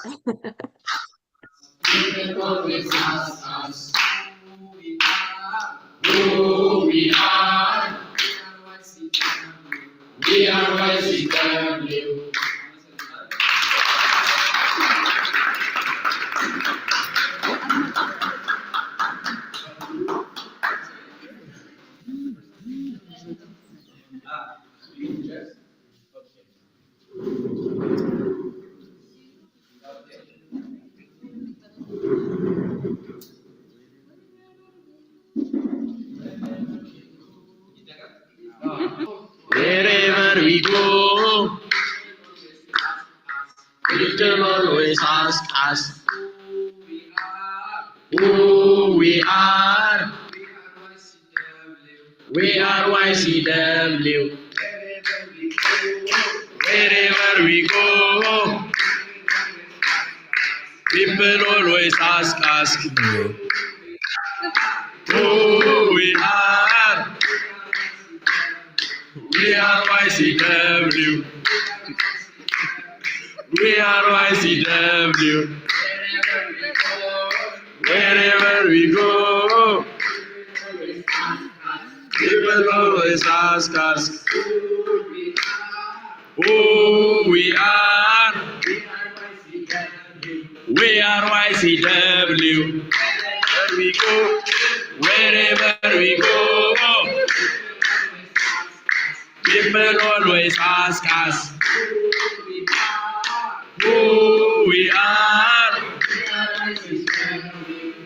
Wherever we go, always ask us who we are. We are YCW. Wherever we go, people always ask us who we are. We are YCW. We are YCW. Wherever we go, people always ask us who we are. We are YCW. Where we go, wherever we go, people always ask us who we are.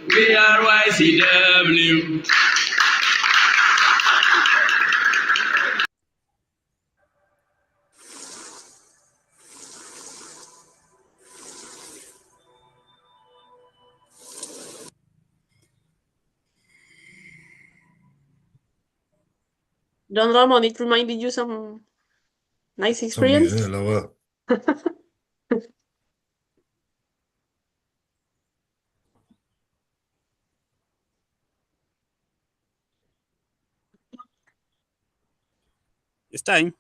We are YCW. John Ramon, it reminded you some nice experience? It's time.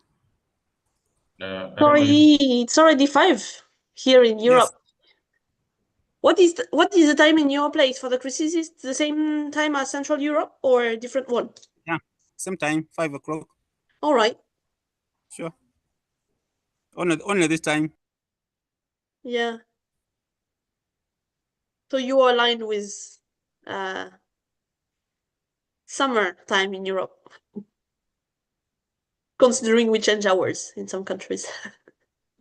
Sorry, it's already 5 here in Europe. Yes. What is the time in your place for the crisis? Is it the same time as Central Europe or a different one? Yeah, same time, 5 o'clock. All right. Sure. Only this time. Yeah. So you are aligned with summer time in Europe, considering we change hours in some countries.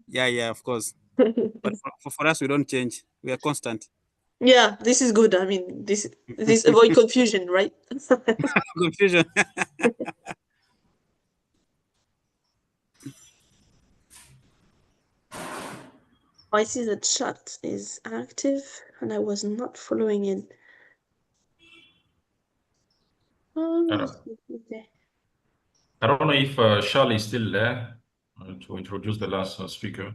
Yeah, of course. But for us, we don't change. We are constant. Yeah, this is good. I mean, this avoid confusion, right? Confusion. I see the chat is active and I was not following it. I don't know if Charlie is still there to introduce the last speaker.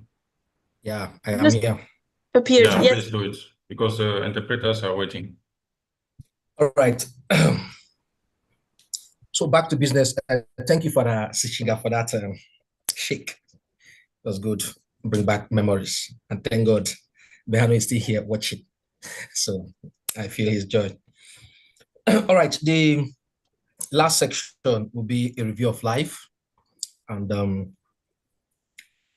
Yeah, I am Just here. appeared, Yeah, yes. please do it because the interpreters are waiting. All right. So back to business. Thank you for that, Sichinga, for that shake. It was good. Bring back memories. And thank God Behano is still here watching. So I feel his joy. All right. The last section will be a review of life. And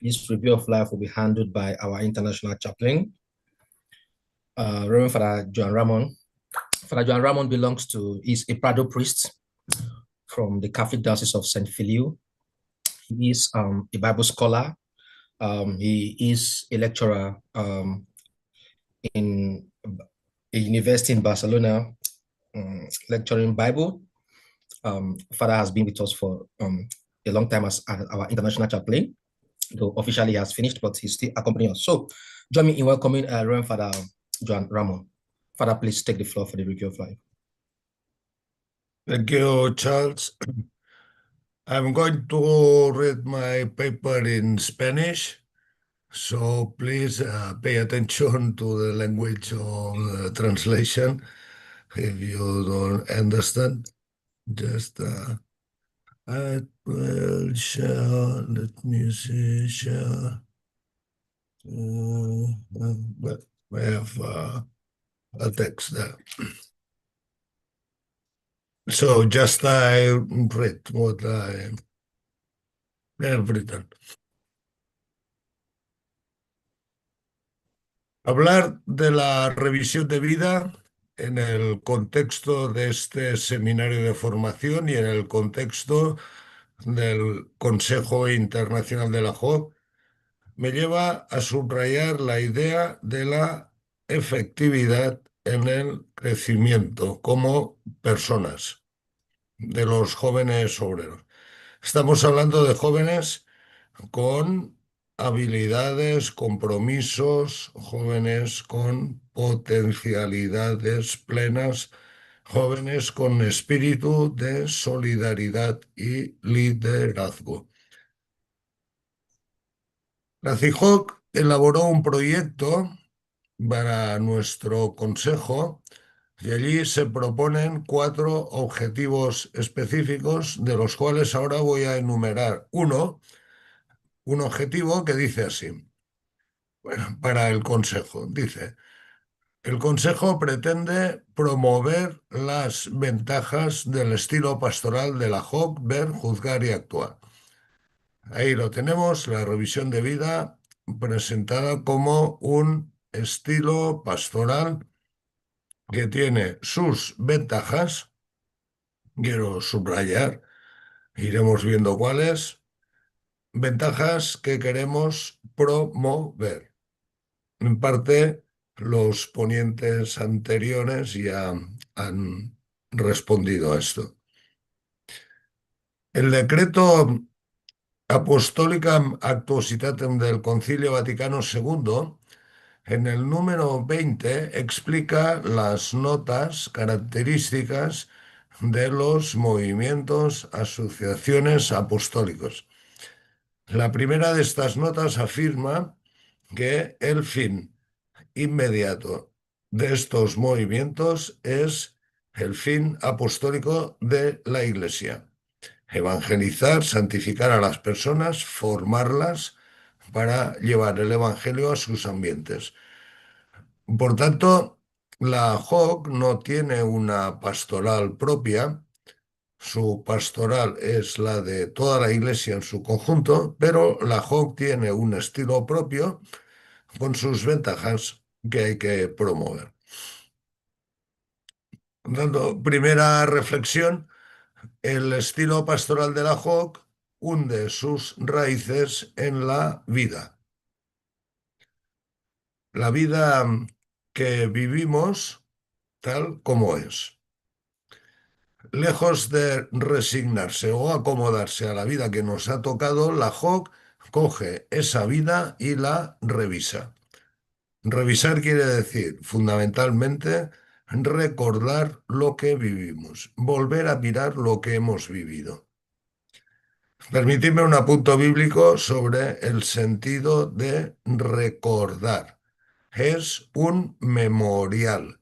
this review of life will be handled by our international chaplain, Reverend Father John Ramon. Father John Ramon is a Prado priest from the Catholic Diocese of St. Filiu. He is a Bible scholar. He is a lecturer in a university in Barcelona, lecturing Bible. Father has been with us for a long time as our international chaplain, though officially he has finished, but he's still accompanying us. So join me in welcoming Reverend Father John Ramon. Father, please take the floor for the review of life. Thank you, Charles. I'm going to read my paper in Spanish, so please pay attention to the language of the translation. If you don't understand, just I will share. Let me see. Share. But I have a text there. So just I read what I have written. Hablar de la revisión de vida en el contexto de este seminario de formación y en el contexto del Consejo Internacional de la JOB me lleva a subrayar la idea de la efectividad en el crecimiento como personas de los jóvenes obreros. Estamos hablando de jóvenes con habilidades, compromisos, jóvenes con potencialidades plenas, jóvenes con espíritu de solidaridad y liderazgo. La CIJOC elaboró un proyecto para nuestro consejo y allí se proponen 4 objetivos específicos, de los cuales ahora voy a enumerar un objetivo que dice así. Bueno, para el consejo, dice: el consejo pretende promover las ventajas del estilo pastoral de la JOC, ver, juzgar y actuar. Ahí lo tenemos, la revisión de vida presentada como un estilo pastoral que tiene sus ventajas. Quiero subrayar, iremos viendo cuáles. Ventajas que queremos promover. En parte, los ponentes anteriores ya han respondido a esto. El decreto Apostolicam Actuositatem del Concilio Vaticano II, en el número 20, explica las notas características de los movimientos, asociaciones apostólicos. La primera de estas notas afirma que el fin inmediato de estos movimientos es el fin apostólico de la Iglesia: evangelizar, santificar a las personas, formarlas para llevar el Evangelio a sus ambientes. Por tanto, la JOC no tiene una pastoral propia. Su pastoral es la de toda la Iglesia en su conjunto, pero la JOC tiene un estilo propio con sus ventajas que hay que promover. Por tanto, primera reflexión: el estilo pastoral de la JOC hunde sus raíces en la vida. La vida que vivimos tal como es. Lejos de resignarse o acomodarse a la vida que nos ha tocado, la JOC coge esa vida y la revisa. Revisar quiere decir, fundamentalmente, recordar lo que vivimos, volver a mirar lo que hemos vivido. Permitidme un apunto bíblico sobre el sentido de recordar. Es un memorial,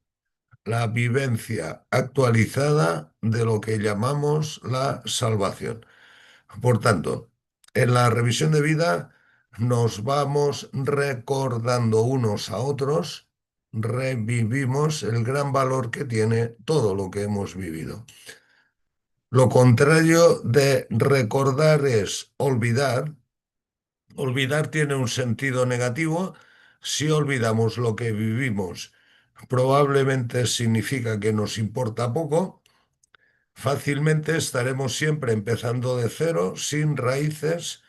la vivencia actualizada de lo que llamamos la salvación. Por tanto, en la revisión de vida nos vamos recordando unos a otros, revivimos el gran valor que tiene todo lo que hemos vivido. Lo contrario de recordar es olvidar. Olvidar tiene un sentido negativo. Si olvidamos lo que vivimos, probablemente significa que nos importa poco. Fácilmente estaremos siempre empezando de cero, sin raíces,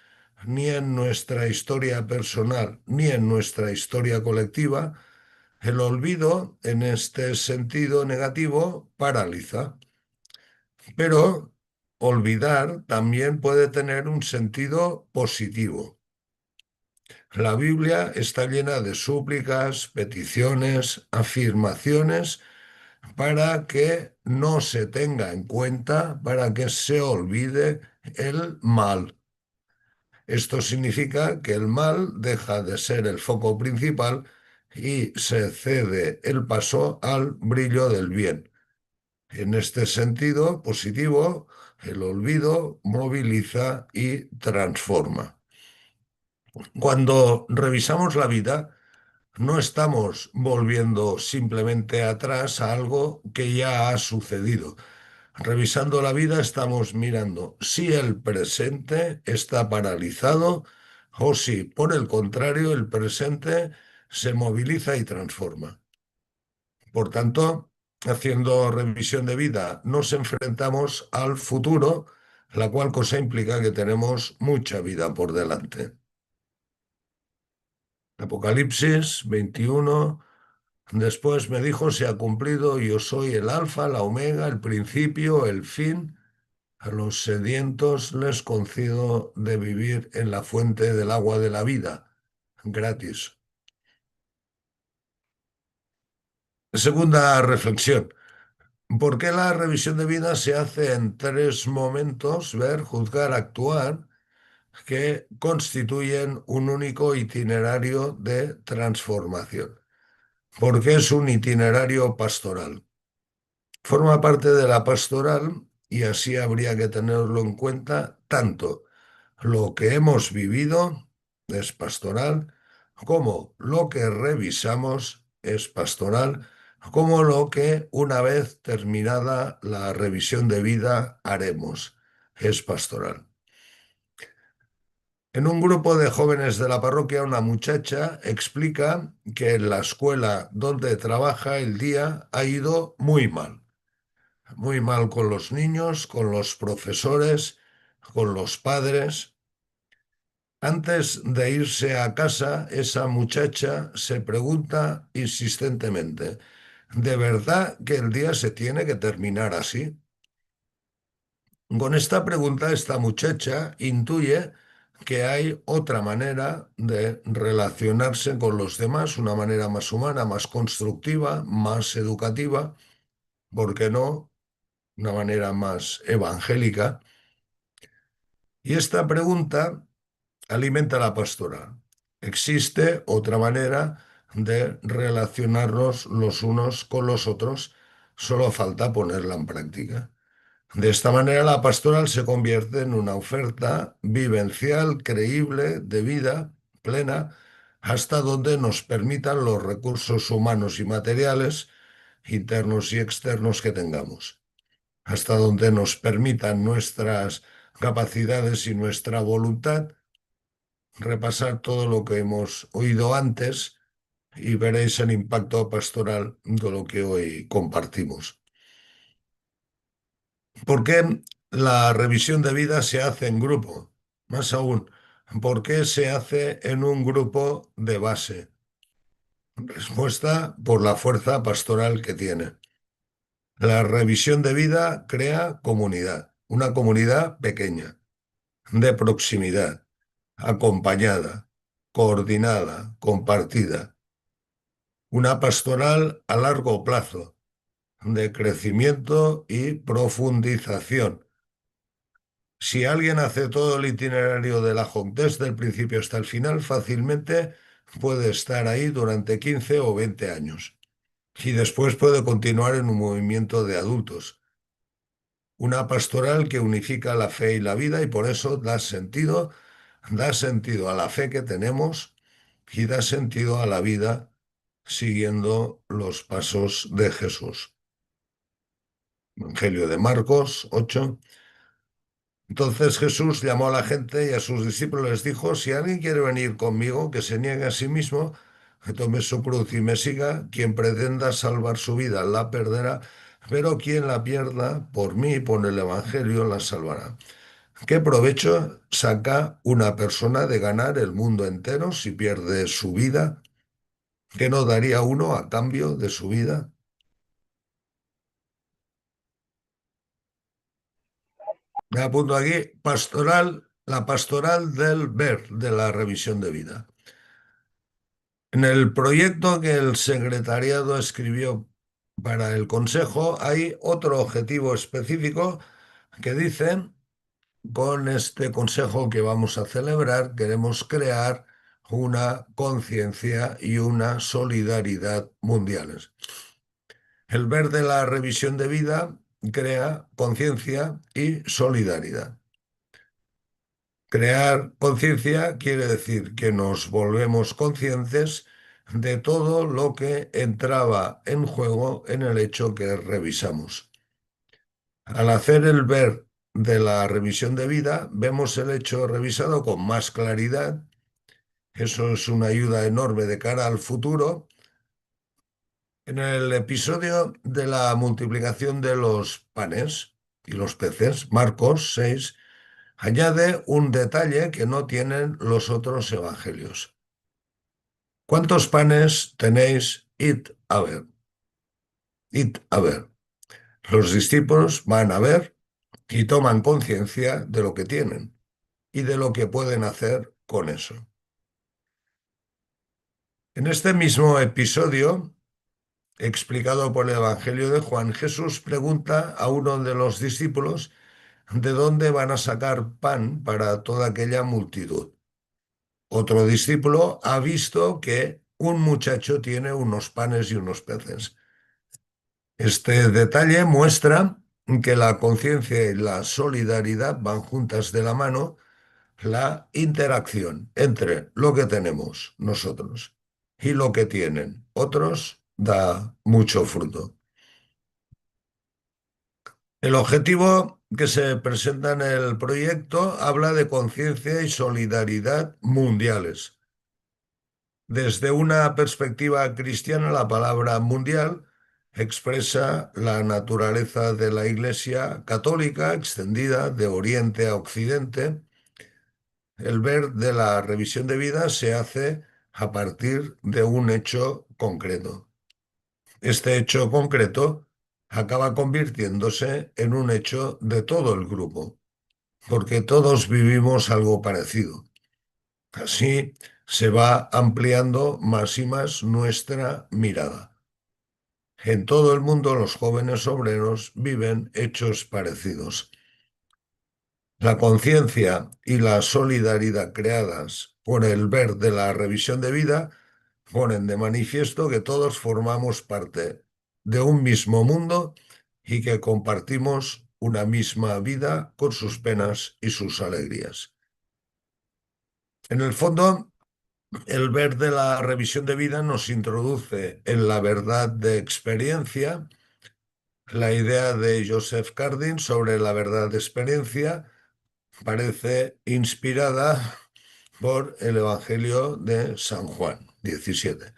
ni en nuestra historia personal, ni en nuestra historia colectiva. El olvido, en este sentido negativo, paraliza. Pero olvidar también puede tener un sentido positivo. La Biblia está llena de súplicas, peticiones, afirmaciones para que no se tenga en cuenta, para que se olvide el mal. Esto significa que el mal deja de ser el foco principal y se cede el paso al brillo del bien. En este sentido positivo, el olvido moviliza y transforma. Cuando revisamos la vida, no estamos volviendo simplemente atrás a algo que ya ha sucedido. Revisando la vida estamos mirando si el presente está paralizado o si, por el contrario, el presente se moviliza y transforma. Por tanto, haciendo revisión de vida, nos enfrentamos al futuro, la cual cosa implica que tenemos mucha vida por delante. Apocalipsis 21. Después me dijo: se ha cumplido, yo soy el alfa, la omega, el principio, el fin. A los sedientos les concedo de vivir en la fuente del agua de la vida, gratis. Segunda reflexión. ¿Por qué la revisión de vida se hace en 3 momentos, ver, juzgar, actuar, que constituyen un único itinerario de transformación? Porque es un itinerario pastoral. Forma parte de la pastoral y así habría que tenerlo en cuenta tanto lo que hemos vivido es pastoral, como lo que revisamos es pastoral, como lo que una vez terminada la revisión de vida haremos es pastoral. En un grupo de jóvenes de la parroquia, una muchacha explica que en la escuela donde trabaja el día ha ido muy mal con los niños, con los profesores, con los padres. Antes de irse a casa, esa muchacha se pregunta insistentemente, ¿de verdad que el día se tiene que terminar así? Con esta pregunta, esta muchacha intuye que hay otra manera de relacionarse con los demás, una manera más humana, más constructiva, más educativa, ¿por qué no? Una manera más evangélica. Y esta pregunta alimenta la pastoral. Existe otra manera de relacionarnos los unos con los otros, solo falta ponerla en práctica. De esta manera la pastoral se convierte en una oferta vivencial, creíble, de vida plena, hasta donde nos permitan los recursos humanos y materiales, internos y externos que tengamos, hasta donde nos permitan nuestras capacidades y nuestra voluntad, repasar todo lo que hemos oído antes y veréis el impacto pastoral de lo que hoy compartimos. ¿Por qué la revisión de vida se hace en grupo? Más aún, ¿por qué se hace en un grupo de base? Respuesta: por la fuerza pastoral que tiene. La revisión de vida crea comunidad, una comunidad pequeña, de proximidad, acompañada, coordinada, compartida. Una pastoral a largo plazo, de crecimiento y profundización. Si alguien hace todo el itinerario de la JOC desde el principio hasta el final, fácilmente puede estar ahí durante 15 o 20 años. Y después puede continuar en un movimiento de adultos. Una pastoral que unifica la fe y la vida y por eso da sentido a la fe que tenemos y da sentido a la vida siguiendo los pasos de Jesús. Evangelio de Marcos 8. Entonces Jesús llamó a la gente y a sus discípulos les dijo: si alguien quiere venir conmigo, que se niegue a sí mismo, que tome su cruz y me siga. Quien pretenda salvar su vida la perderá, pero quien la pierda por mí y por el Evangelio la salvará. ¿Qué provecho saca una persona de ganar el mundo entero si pierde su vida? ¿Qué no daría uno a cambio de su vida? Me apunto aquí, la pastoral del ver, de la revisión de vida. En el proyecto que el secretariado escribió para el Consejo hay otro objetivo específico que dice: con este Consejo que vamos a celebrar queremos crear una conciencia y una solidaridad mundiales. El ver de la revisión de vida crea conciencia y solidaridad. Crear conciencia quiere decir que nos volvemos conscientes de todo lo que entraba en juego en el hecho que revisamos. Al hacer el ver de la revisión de vida, vemos el hecho revisado con más claridad. Eso es una ayuda enorme de cara al futuro. En el episodio de la multiplicación de los panes y los peces, Marcos 6, añade un detalle que no tienen los otros evangelios. ¿Cuántos panes tenéis? Id a ver. Id a ver. Los discípulos van a ver y toman conciencia de lo que tienen y de lo que pueden hacer con eso. En este mismo episodio, explicado por el Evangelio de Juan, Jesús pregunta a uno de los discípulos de dónde van a sacar pan para toda aquella multitud. Otro discípulo ha visto que un muchacho tiene unos panes y unos peces. Este detalle muestra que la conciencia y la solidaridad van juntas de la mano, la interacción entre lo que tenemos nosotros y lo que tienen otros da mucho fruto. El objetivo que se presenta en el proyecto habla de conciencia y solidaridad mundiales. Desde una perspectiva cristiana, la palabra mundial expresa la naturaleza de la Iglesia católica extendida de Oriente a Occidente. El ver de la revisión de vida se hace a partir de un hecho concreto. Este hecho concreto acaba convirtiéndose en un hecho de todo el grupo, porque todos vivimos algo parecido. Así se va ampliando más y más nuestra mirada. En todo el mundo los jóvenes obreros viven hechos parecidos. La conciencia y la solidaridad creadas por el ver de la revisión de vida ponen de manifiesto que todos formamos parte de un mismo mundo y que compartimos una misma vida con sus penas y sus alegrías. En el fondo, el ver de la revisión de vida nos introduce en la verdad de experiencia. La idea de Joseph Cardin sobre la verdad de experiencia parece inspirada por el Evangelio de San Juan 17.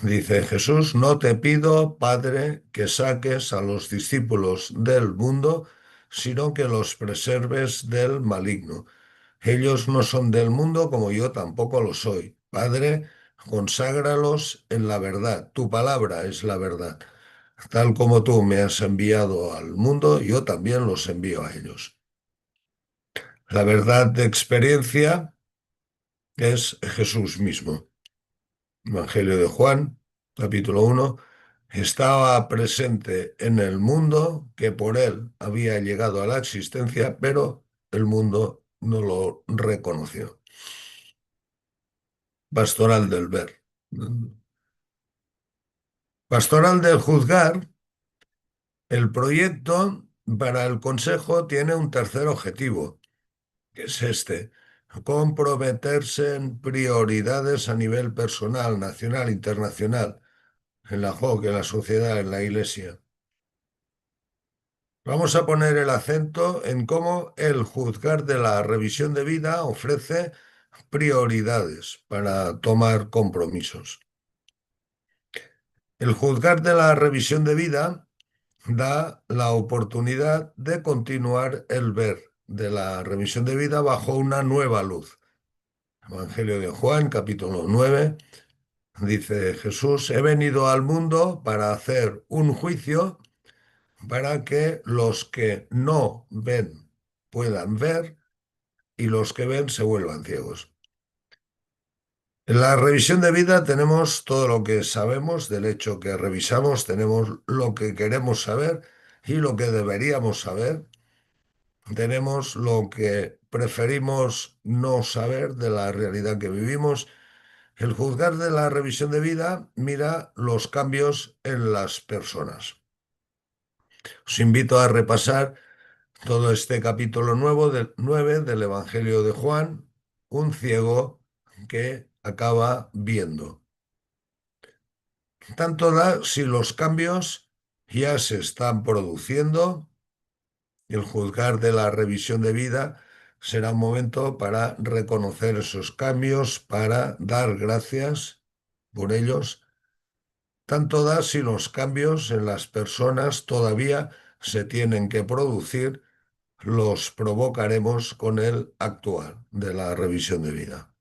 Dice Jesús: no te pido, Padre, que saques a los discípulos del mundo, sino que los preserves del maligno. Ellos no son del mundo como yo tampoco lo soy. Padre, conságralos en la verdad. Tu palabra es la verdad. Tal como tú me has enviado al mundo, yo también los envío a ellos. La verdad de experiencia es Jesús mismo. Evangelio de Juan, capítulo 1. Estaba presente en el mundo, que por él había llegado a la existencia, pero el mundo no lo reconoció. Pastoral del ver. Pastoral del juzgar. El proyecto para el Consejo tiene un tercer objetivo, que es este: comprometerse en prioridades a nivel personal, nacional, internacional, en la JOC, en la sociedad, en la Iglesia. Vamos a poner el acento en cómo el juzgar de la revisión de vida ofrece prioridades para tomar compromisos. El juzgar de la revisión de vida da la oportunidad de continuar el ver de la revisión de vida bajo una nueva luz. Evangelio de Juan, capítulo 9, dice Jesús: he venido al mundo para hacer un juicio para que los que no ven puedan ver y los que ven se vuelvan ciegos. En la revisión de vida tenemos todo lo que sabemos del hecho que revisamos, tenemos lo que queremos saber y lo que deberíamos saber, tenemos lo que preferimos no saber de la realidad que vivimos. El juzgar de la revisión de vida mira los cambios en las personas. Os invito a repasar todo este capítulo 9 del Evangelio de Juan, un ciego que acaba viendo. Tanto da si los cambios ya se están produciendo. El juzgar de la revisión de vida será un momento para reconocer esos cambios, para dar gracias por ellos. Tanto da si los cambios en las personas todavía se tienen que producir, los provocaremos con el actuar de la revisión de vida.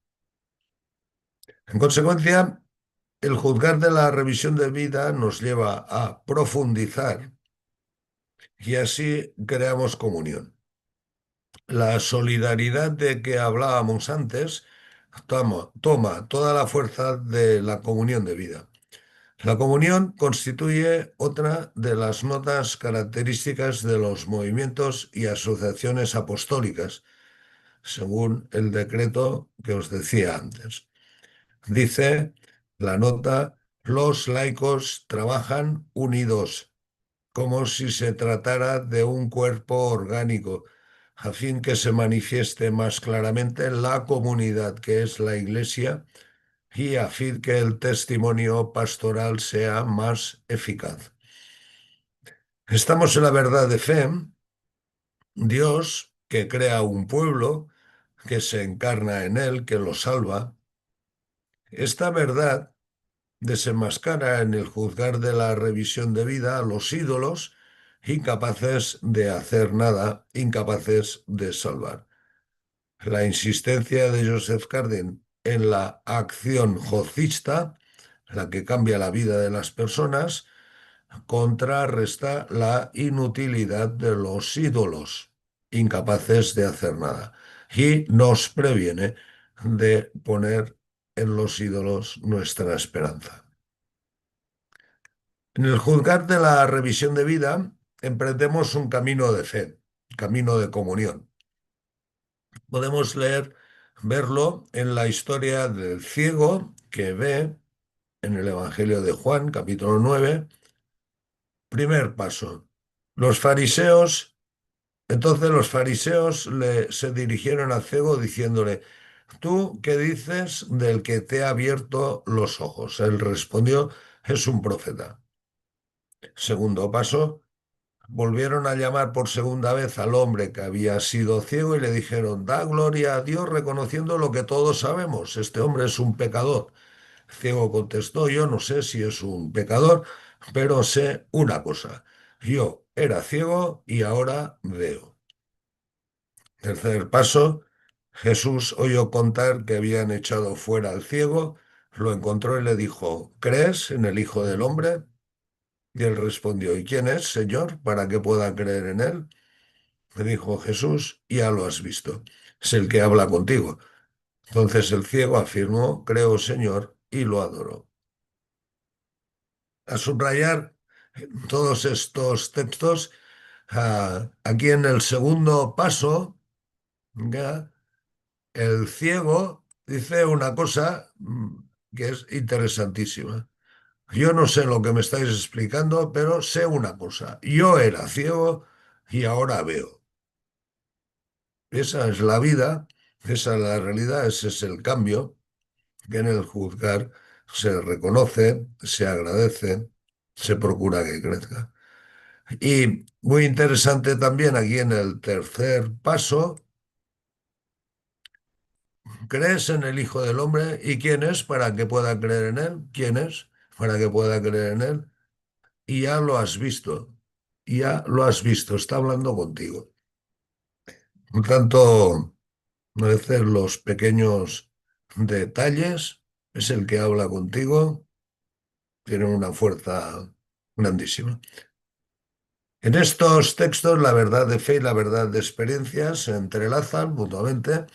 En consecuencia, el juzgar de la revisión de vida nos lleva a profundizar y así creamos comunión. La solidaridad de que hablábamos antes toma toda la fuerza de la comunión de vida. La comunión constituye otra de las notas características de los movimientos y asociaciones apostólicas, según el decreto que os decía antes. Dice la nota: los laicos trabajan unidos, como si se tratara de un cuerpo orgánico, a fin que se manifieste más claramente la comunidad que es la Iglesia y a fin que el testimonio pastoral sea más eficaz. Estamos en la verdad de fe. Dios, que crea un pueblo, que se encarna en él, que lo salva. Esta verdad desenmascara en el juzgar de la revisión de vida a los ídolos incapaces de hacer nada, incapaces de salvar. La insistencia de Joseph Cardin en la acción jocista, la que cambia la vida de las personas, contrarresta la inutilidad de los ídolos, incapaces de hacer nada, y nos previene de poner en los ídolos nuestra esperanza. En el juzgar de la revisión de vida, emprendemos un camino de fe, camino de comunión. Podemos verlo en la historia del ciego que ve en el Evangelio de Juan, capítulo 9. Primer paso. Entonces los fariseos se dirigieron al ciego diciéndole: ¿tú qué dices del que te ha abierto los ojos? Él respondió: es un profeta. Segundo paso. Volvieron a llamar por segunda vez al hombre que había sido ciego y le dijeron: da gloria a Dios, reconociendo lo que todos sabemos, este hombre es un pecador. El ciego contestó: yo no sé si es un pecador, pero sé una cosa: yo era ciego y ahora veo. Tercer paso. Jesús oyó contar que habían echado fuera al ciego, lo encontró y le dijo: ¿crees en el Hijo del Hombre? Y él respondió: ¿y quién es, Señor, para que pueda creer en él? Le dijo Jesús: ya lo has visto, es el que habla contigo. Entonces el ciego afirmó: creo, Señor, y lo adoró. A subrayar todos estos textos, aquí en el segundo paso, ya, el ciego dice una cosa que es interesantísima. Yo no sé lo que me estáis explicando, pero sé una cosa: yo era ciego y ahora veo. Esa es la vida, esa es la realidad, ese es el cambio que en el juzgar se reconoce, se agradece, se procura que crezca. Y muy interesante también aquí en el tercer paso: ¿crees en el Hijo del Hombre? ¿Y quién es para que pueda creer en él? ¿Quién es para que pueda creer en él? Y ya lo has visto, ya lo has visto, está hablando contigo. Por tanto, a veces los pequeños detalles es el que habla contigo, tienen una fuerza grandísima. En estos textos, la verdad de fe y la verdad de experiencia se entrelazan mutuamente.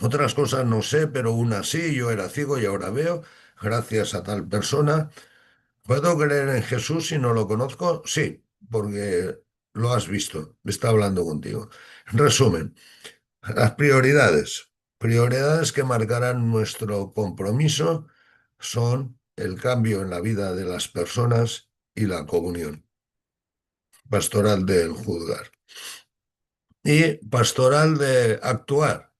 Otras cosas no sé, pero una sí: yo era ciego y ahora veo, gracias a tal persona. ¿Puedo creer en Jesús si no lo conozco? Sí, porque lo has visto, está hablando contigo. En resumen, las prioridades que marcarán nuestro compromiso son el cambio en la vida de las personas y la comunión. Pastoral del juzgar. Y pastoral de actuar.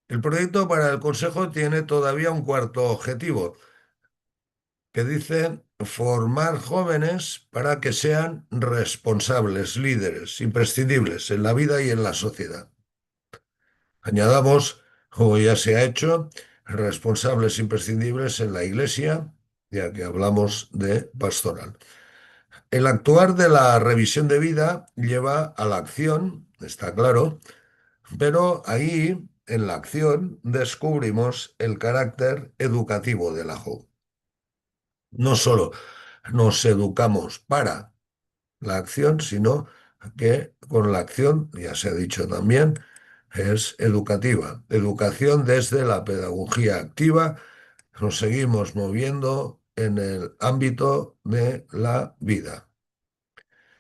El proyecto para el Consejo tiene todavía un cuarto objetivo, que dice: formar jóvenes para que sean responsables, líderes, imprescindibles en la vida y en la sociedad. Añadamos, como ya se ha hecho, responsables imprescindibles en la Iglesia, ya que hablamos de pastoral. El actuar de la revisión de vida lleva a la acción, está claro, pero ahí, en la acción, descubrimos el carácter educativo de la JOU. No solo nos educamos para la acción, sino que con la acción, ya se ha dicho también, es educativa. Educación desde la pedagogía activa. Nos seguimos moviendo en el ámbito de la vida.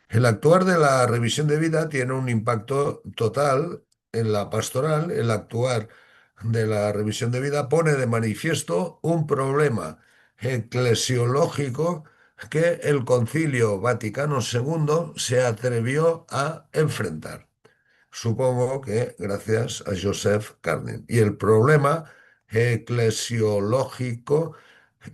El actuar de la revisión de vida tiene un impacto total en la pastoral. El actuar de la revisión de vida pone de manifiesto un problema eclesiológico que el Concilio Vaticano II se atrevió a enfrentar. Supongo que gracias a Joseph Carnin. Y el problema eclesiológico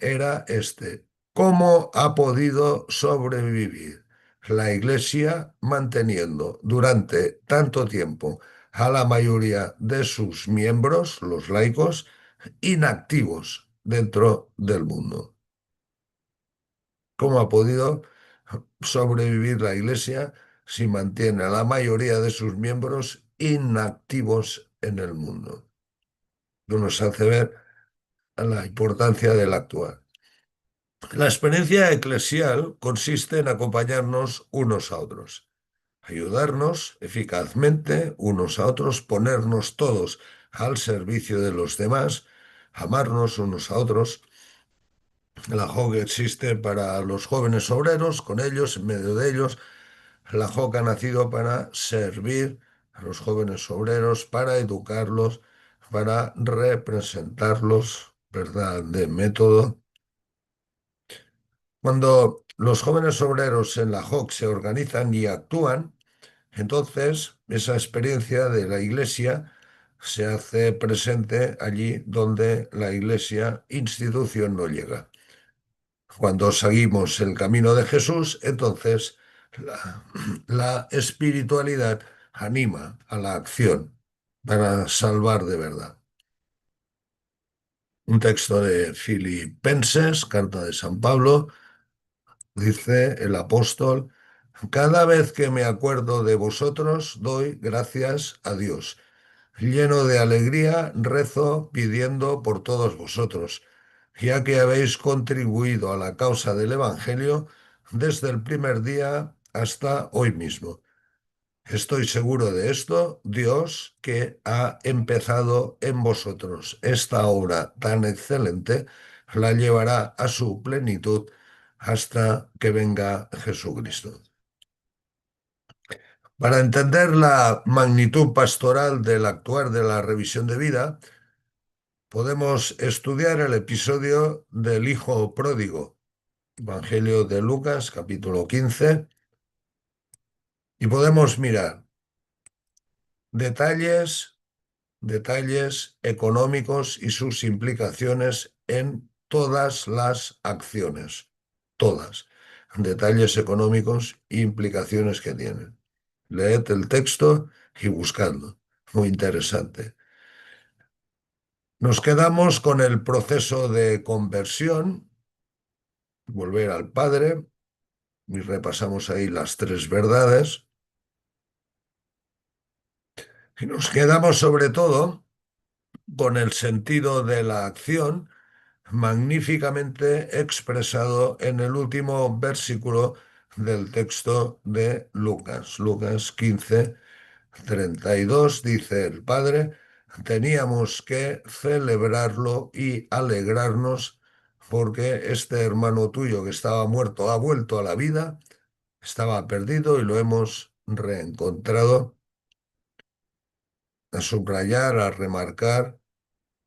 era este: ¿cómo ha podido sobrevivir la Iglesia manteniendo durante tanto tiempo a la mayoría de sus miembros, los laicos, inactivos dentro del mundo? ¿Cómo ha podido sobrevivir la Iglesia si mantiene a la mayoría de sus miembros inactivos en el mundo? Esto nos hace ver la importancia del actuar. La experiencia eclesial consiste en acompañarnos unos a otros, ayudarnos eficazmente unos a otros, ponernos todos al servicio de los demás, amarnos unos a otros. La JOC existe para los jóvenes obreros, con ellos, en medio de ellos. La JOC ha nacido para servir a los jóvenes obreros, para educarlos, para representarlos, ¿verdad?, de método. Cuando los jóvenes obreros en la JOC se organizan y actúan, entonces esa experiencia de la Iglesia se hace presente allí donde la Iglesia institución no llega. Cuando seguimos el camino de Jesús, entonces la espiritualidad anima a la acción para salvar de verdad. Un texto de Filipenses, carta de San Pablo, dice el apóstol: cada vez que me acuerdo de vosotros, doy gracias a Dios. Lleno de alegría, rezo pidiendo por todos vosotros, ya que habéis contribuido a la causa del Evangelio desde el primer día hasta hoy mismo. Estoy seguro de esto: Dios, que ha empezado en vosotros esta obra tan excelente, la llevará a su plenitud hasta que venga Jesucristo. Para entender la magnitud pastoral del actuar de la revisión de vida, podemos estudiar el episodio del Hijo Pródigo, Evangelio de Lucas, capítulo 15, y podemos mirar detalles económicos y sus implicaciones en todas las acciones, todas, detalles económicos e implicaciones que tienen. Leed el texto y buscadlo, muy interesante. Nos quedamos con el proceso de conversión, volver al Padre, y repasamos ahí las 3 verdades. Y nos quedamos sobre todo con el sentido de la acción, magníficamente expresado en el último versículo del texto de Lucas. Lucas 15, 32, dice el Padre: teníamos que celebrarlo y alegrarnos porque este hermano tuyo que estaba muerto ha vuelto a la vida, estaba perdido y lo hemos reencontrado. A subrayar, a remarcar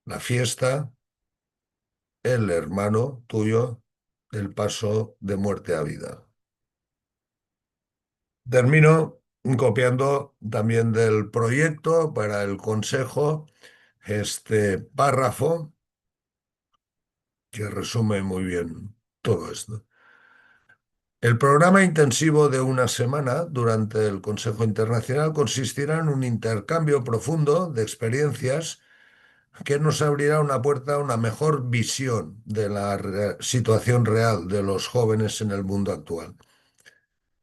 la fiesta, el hermano tuyo, el paso de muerte a vida. Termino copiando también del proyecto para el consejo este párrafo que resume muy bien todo esto. El programa intensivo de una semana durante el Consejo Internacional consistirá en un intercambio profundo de experiencias que nos abrirá una puerta a una mejor visión de la situación real de los jóvenes en el mundo actual.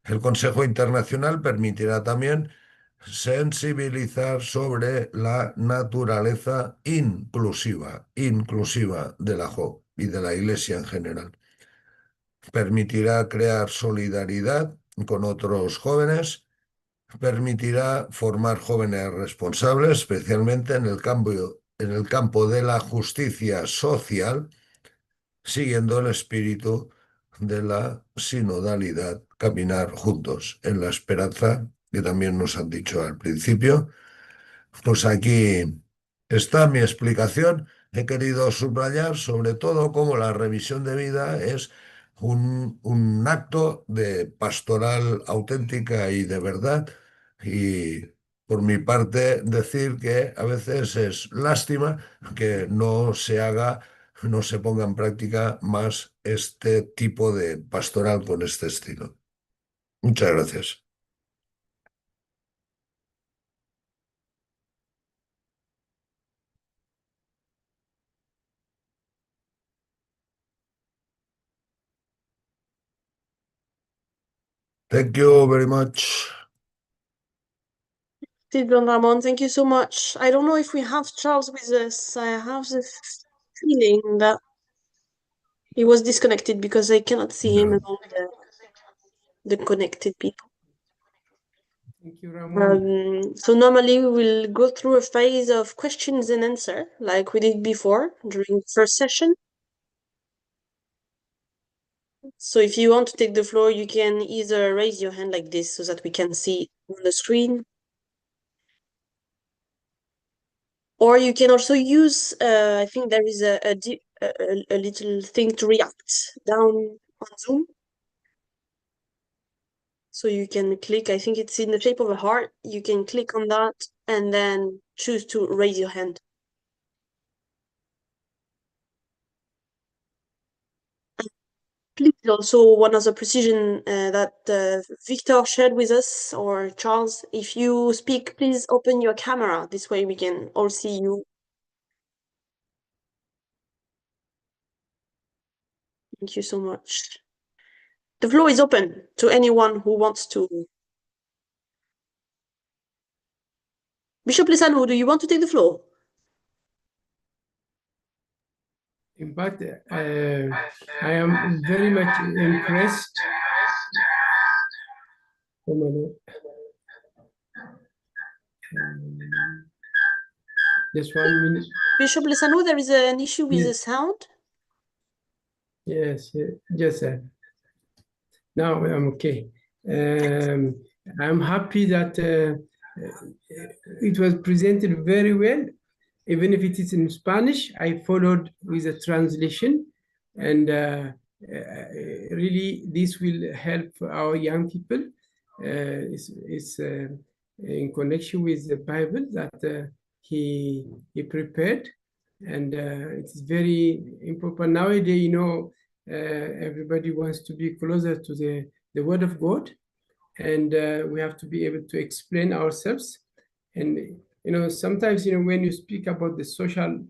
El Consejo Internacional permitirá también sensibilizar sobre la naturaleza inclusiva de la JOC y de la Iglesia en general. permitirá crear solidaridad con otros jóvenes, permitirá formar jóvenes responsables, especialmente en el campo de la justicia social, siguiendo el espíritu de la sinodalidad, caminar juntos en la esperanza, que también nos han dicho al principio. Pues aquí está mi explicación. He querido subrayar sobre todo cómo la revisión de vida es un acto de pastoral auténtica y de verdad. Y por mi parte decir que a veces es lástima que no se haga, no se ponga en práctica más este tipo de pastoral con este estilo. Muchas gracias. Thank you very much. Don Ramon, thank you so much. I don't know if we have Charles with us. I have the feeling that he was disconnected because I cannot see him among the connected people. Thank you, Ramon. So normally we will go through a phase of questions and answer like we did before during the first session. So if you want to take the floor, you can either raise your hand like this so that we can see it on the screen. Or you can also use, I think there is a little thing to react down on Zoom. So you can click, I think it's in the shape of a heart. You can click on that and then choose to raise your hand. Please also one other precision that Victor shared with us, or Charles, if you speak, please open your camera. This way we can all see you. Thank you so much. The floor is open to anyone who wants to. Bishop Lisanu, do you want to take the floor? In fact, I am very much impressed. Just 1 minute. Bishop Lisanu, there is an issue with the sound. Yes, yes, sir. Now I'm okay. I'm happy that it was presented very well. Even if it is in Spanish, I followed with a translation, and really this will help our young people. It's in connection with the Bible that he prepared, and it's very important nowadays. You know, everybody wants to be closer to the Word of God, and we have to be able to explain ourselves. And you know, sometimes, you know, when you speak about the social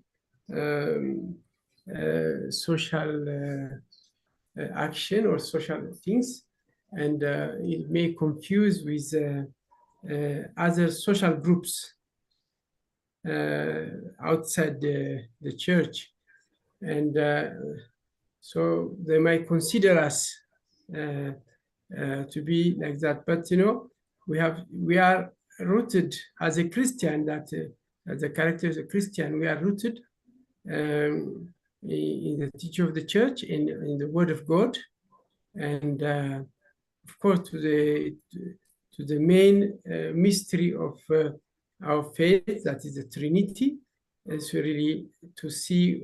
action or social things, and it may confuse with other social groups outside the church, and so they might consider us to be like that. But you know, we are rooted as a Christian, that as a character as a Christian, we are rooted in the teaching of the church, in the Word of God, and of course to the main mystery of our faith, that is the Trinity. And so really to see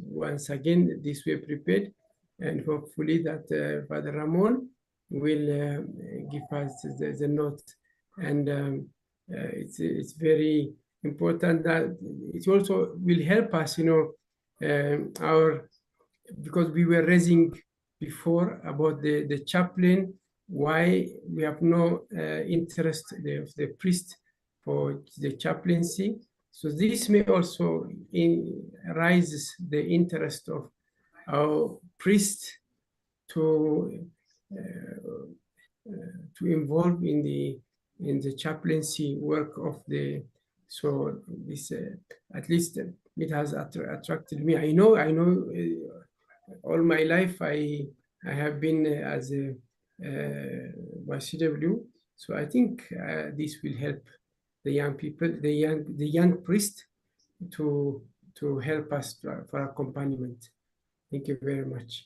once again this way prepared, and hopefully that Father Ramon will give us the note. And it's very important that it also will help us, you know, because we were raising before about the chaplain, why we have no interest of the priest for the chaplaincy. So this may also raises the interest of our priest to involve in the chaplaincy work of the. So this at least it has attracted me. I know all my life I I have been as a YCW. So I think this will help the young people, the young priest, to help us for accompaniment. Thank you very much.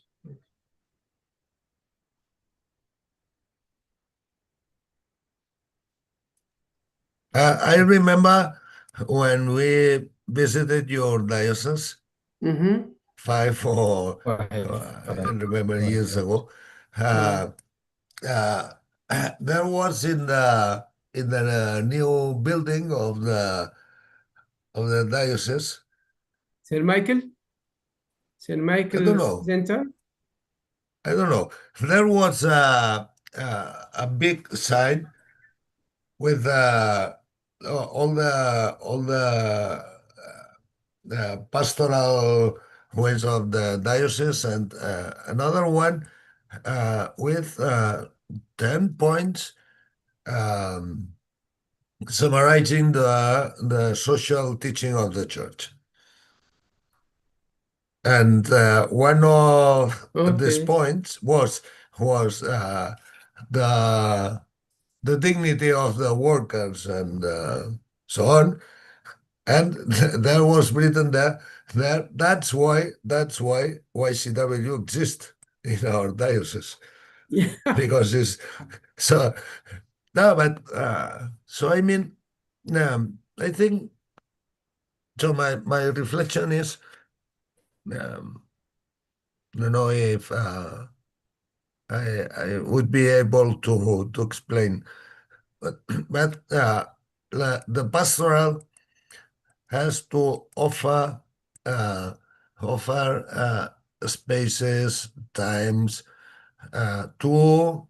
I remember when we visited your diocese, 5 or I don't remember years ago. There was in the new building of the diocese. St. Michael Center. I don't know. There was a big sign with all the pastoral ways of the diocese, and another one with 10 points summarizing the social teaching of the church. And one of these points was the dignity of the workers and so on. And there was written there that's why YCW exists in our diocese. Yeah. Because it's so no, but so I mean, I think so. My reflection is, if I would be able to explain, but the pastoral has to offer spaces, times to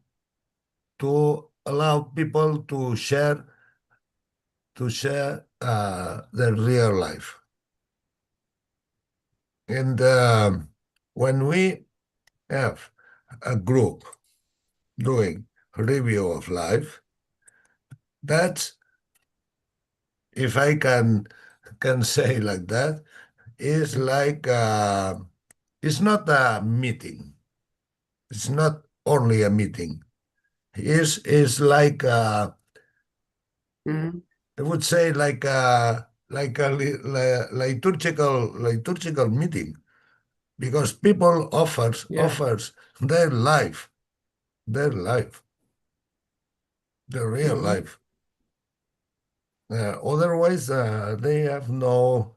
allow people to share their real life. And when we have a group doing review of life, that's, if I can say like that, is like it's not a meeting. It's not only a meeting. It's like I would say like a liturgical meeting, because people offers their life, their real life. Otherwise, they have no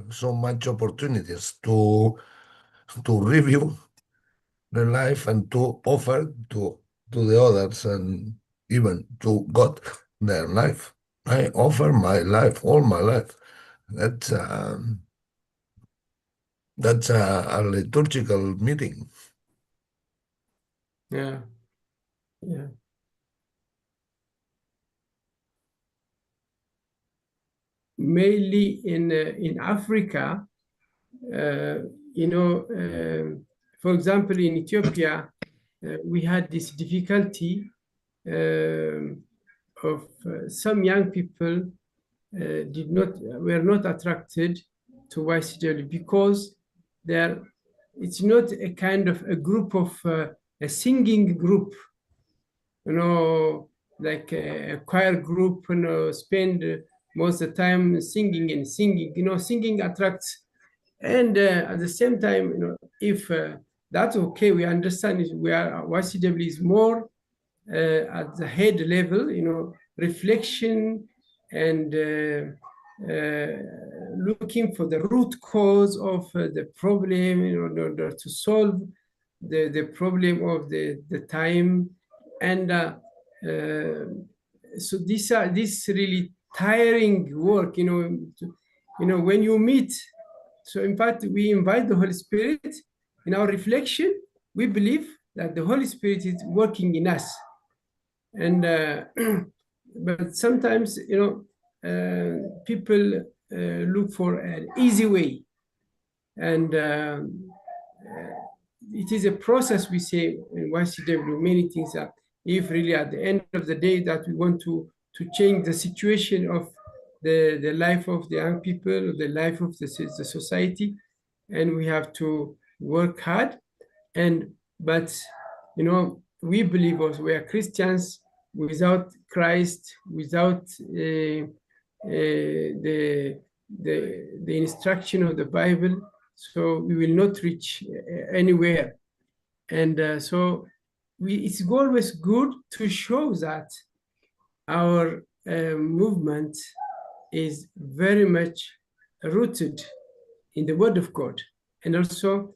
so much opportunities to review their life and to offer to the others and even to God their life. I offer my life, all my life. That's a liturgical meeting. Yeah. Mainly in Africa, for example, in Ethiopia, we had this difficulty of some young people were not attracted to YCW because it's not a kind of a group of a singing group, like a choir group, spend most of the time singing. Singing attracts. And at the same time, if that's okay, we understand YCW is more at the head level, reflection and looking for the root cause of the problem in order to solve the problem of the time. And so this really tiring work, when you meet. So in fact, we invite the Holy Spirit in our reflection. We believe that the Holy Spirit is working in us. And but sometimes, people look for an easy way. And it is a process, we say in YCW, many things are, if really at the end of the day that we want to change the situation of the life of the young people, the life of the society, and we have to work hard. And but we believers, we are Christians. Without Christ, without the instruction of the Bible, so we will not reach anywhere. And so it's always good to show that our movement is very much rooted in the Word of God, and also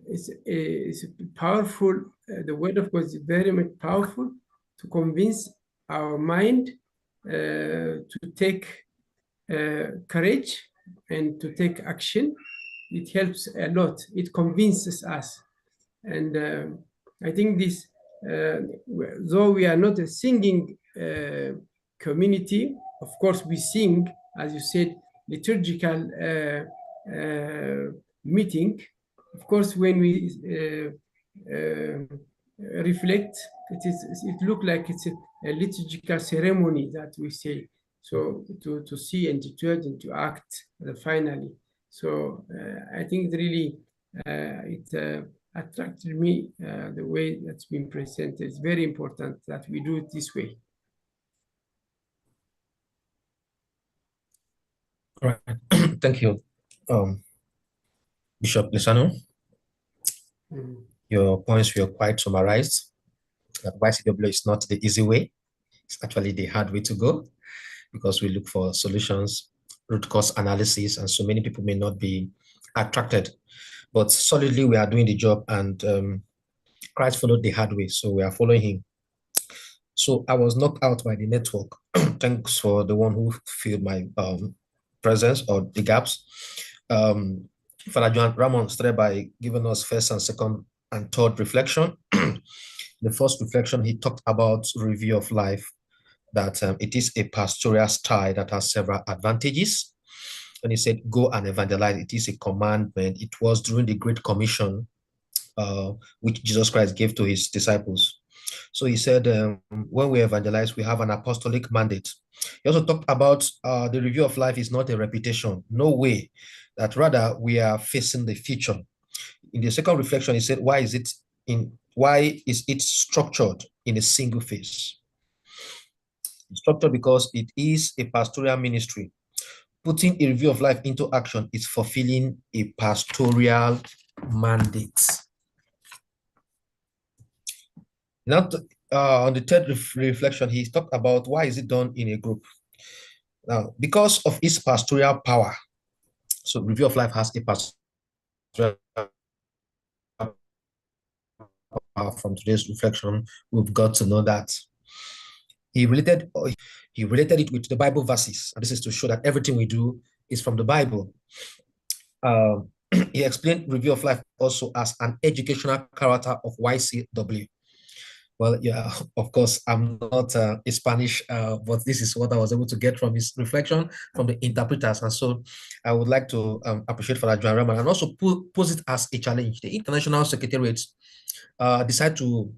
it's powerful. The Word of God is very much powerful to convince our mind to take courage and to take action. It helps a lot. It convinces us. And I think this, though we are not a singing community, of course we sing, as you said, liturgical meeting. Of course, when we reflect, it looks like it's a liturgical ceremony that we say. So to see and to judge and to act finally. So I think really it attracted me the way that's been presented. It's very important that we do it this way. All right. Thank you, Bishop Lisano. Your points were quite summarized. That YCW is not the easy way. It's actually the hard way to go, because we look for solutions, root cause analysis, and so many people may not be attracted. But solidly, we are doing the job, and Christ followed the hard way, so we are following him. So I was knocked out by the network. Thanks for the one who filled my presence or the gaps. Father John Ramon started by giving us first and second and third reflection. The first reflection, he talked about review of life, that it is a pastoral style that has several advantages. And he said, go and evangelize. It is a commandment. It was during the Great Commission, which Jesus Christ gave to his disciples. So he said, when we evangelize, we have an apostolic mandate. He also talked about the review of life is not a repetition. No way. That rather we are facing the future. In the second reflection, he said, why is it structured in a single phase? It's structured because it is a pastoral ministry. Putting a review of life into action is fulfilling a pastoral mandate. Now, on the third reflection, he talked about why is it done in a group. Now, because of its pastoral power. So review of life has a pastoral power. From today's reflection, we've got to know that he related it with the Bible verses. And this is to show that everything we do is from the Bible. He explained review of life also as an educational character of YCW. Well, yeah, of course, I'm not Spanish, but this is what I was able to get from his reflection from the interpreters. And so I would like to appreciate Father John Ramon and also pose it as a challenge. The International Secretariat decide to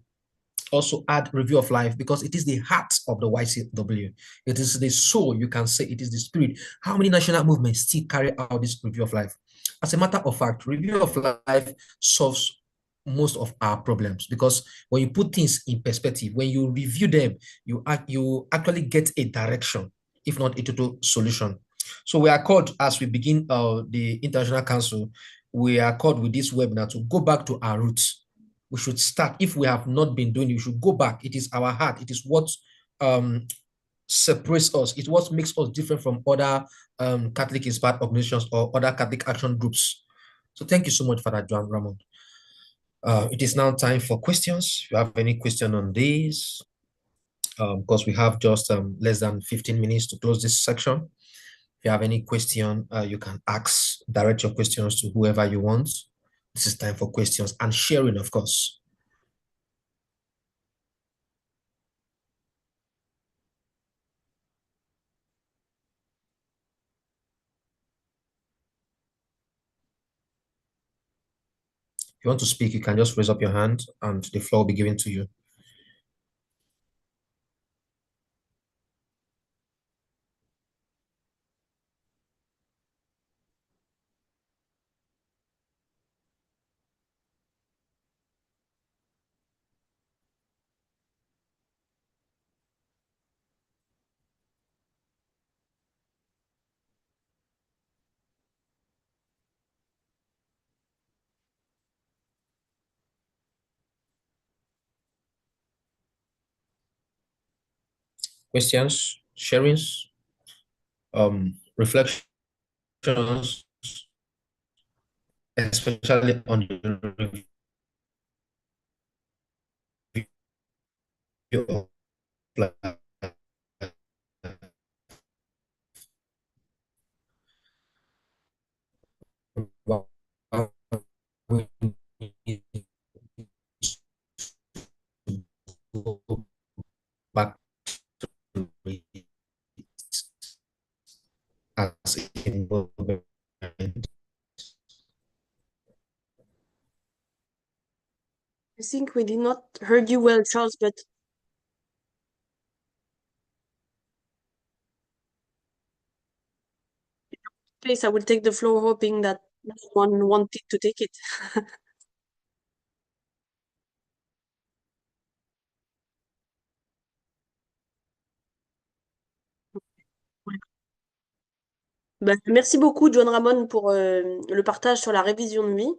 also add review of life because it is the heart of the YCW. It is the soul, you can say it is the spirit. How many national movements still carry out this review of life? As a matter of fact, review of life solves most of our problems, because when you put things in perspective, when you review them, you actually get a direction, if not a total solution. So we are called, as we begin the International Council, we are called with this webinar to go back to our roots. We should start. If we have not been doing it, we should go back. It is our heart. It is what separates us. It's what makes us different from other Catholic-inspired organizations or other Catholic action groups. So thank you so much, Father John Ramon. It is now time for questions. If you have any question on this, because we have just less than 15 minutes to close this section. If you have any question, you can direct your questions to whoever you want. This is time for questions and sharing, of course. If you want to speak, you can just raise up your hand and the floor will be given to you. questions, sharings, reflections, especially on the review of back to as involvement. I think we did not heard you well, Charles, but please, I will take the floor, hoping that one wanted to take it. Ben, merci beaucoup, John Ramon, pour le partage sur la révision de vie.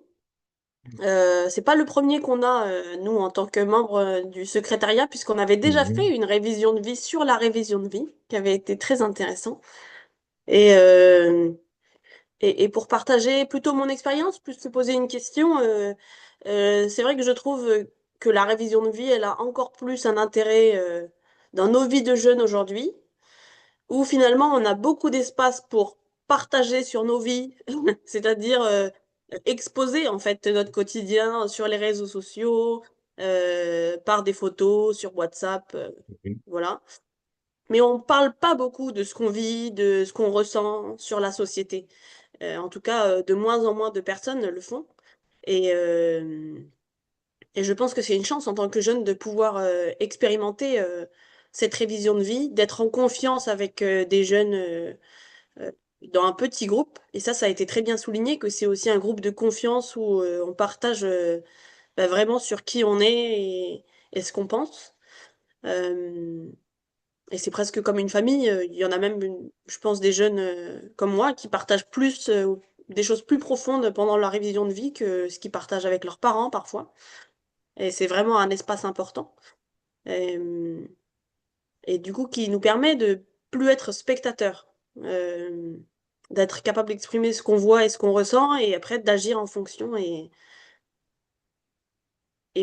C'est pas le premier qu'on a, nous, en tant que membre du secrétariat, puisqu'on avait déjà fait une révision de vie sur la révision de vie, qui avait été très intéressant. Et pour partager plutôt mon expérience, plus te poser une question, c'est vrai que je trouve que la révision de vie, elle a encore plus un intérêt dans nos vies de jeunes aujourd'hui, où finalement on a beaucoup d'espace pour partager sur nos vies, c'est-à-dire exposer en fait notre quotidien sur les réseaux sociaux, par des photos, sur WhatsApp, voilà. Mais on parle pas beaucoup de ce qu'on vit, de ce qu'on ressent sur la société. En tout cas, de moins en moins de personnes le font. Et je pense que c'est une chance en tant que jeune de pouvoir expérimenter cette révision de vie, d'être en confiance avec des jeunes dans un petit groupe. Et ça a été très bien souligné, que c'est aussi un groupe de confiance où on partage vraiment sur qui on est et ce qu'on pense. Et c'est presque comme une famille. Il y en a même, je pense, des jeunes comme moi qui partagent plus des choses plus profondes pendant leur révision de vie que ce qu'ils partagent avec leurs parents parfois. Et c'est vraiment un espace important. Et, et du coup, qui nous permet de plus être spectateur, d'être capable d'exprimer ce qu'on voit et ce qu'on ressent, et après d'agir en fonction. Et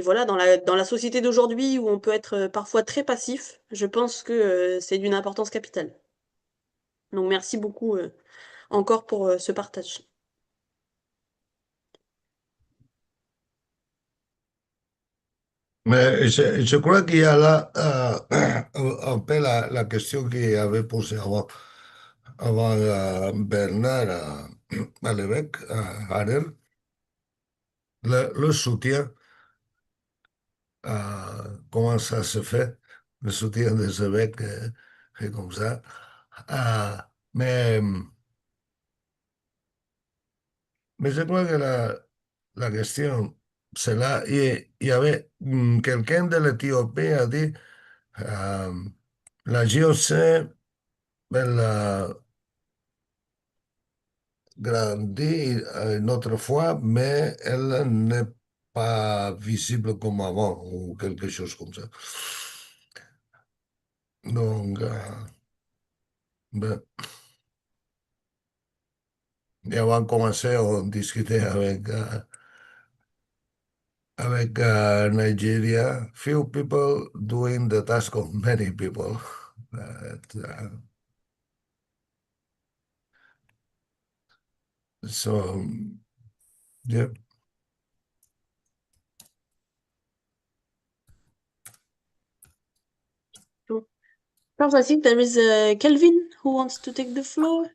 voilà, dans la société d'aujourd'hui où on peut être parfois très passif, je pense que c'est d'une importance capitale. Donc merci beaucoup encore pour ce partage. Mais je crois qu'il y a là un peu la question qu'il avait posée avant Bernard à l'évêque, à Harel, le soutien, comment ça se fait, le soutien des évêques et comme ça. Mais je crois que la question, c'est là. Il y avait quelqu'un de l'Éthiopie a dit, la JOC, elle a grandi une autre fois, mais elle n'est pas visible comme avant, ou quelque chose comme ça. Donc, ben, et avant de commencer, on discutait avec Nigeria, few people doing the task of many people. So, yeah. Charles, I think there is Kelvin who wants to take the floor.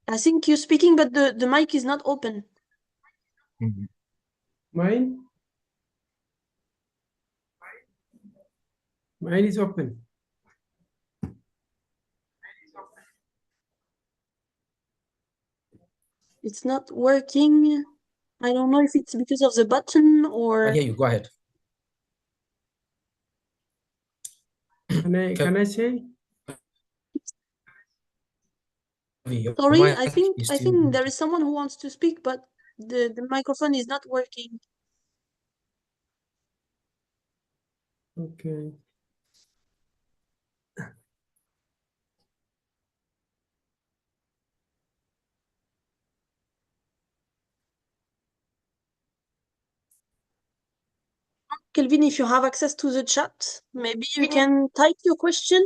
I think you're speaking, but the mic is not open. Mine? Mine is open. It's not working. I don't know if it's because of the button or... I hear you. Go ahead. Can I say? Sorry, I think there is someone who wants to speak, but the microphone is not working. Okay. Kelvin, if you have access to the chat, maybe you can type your question.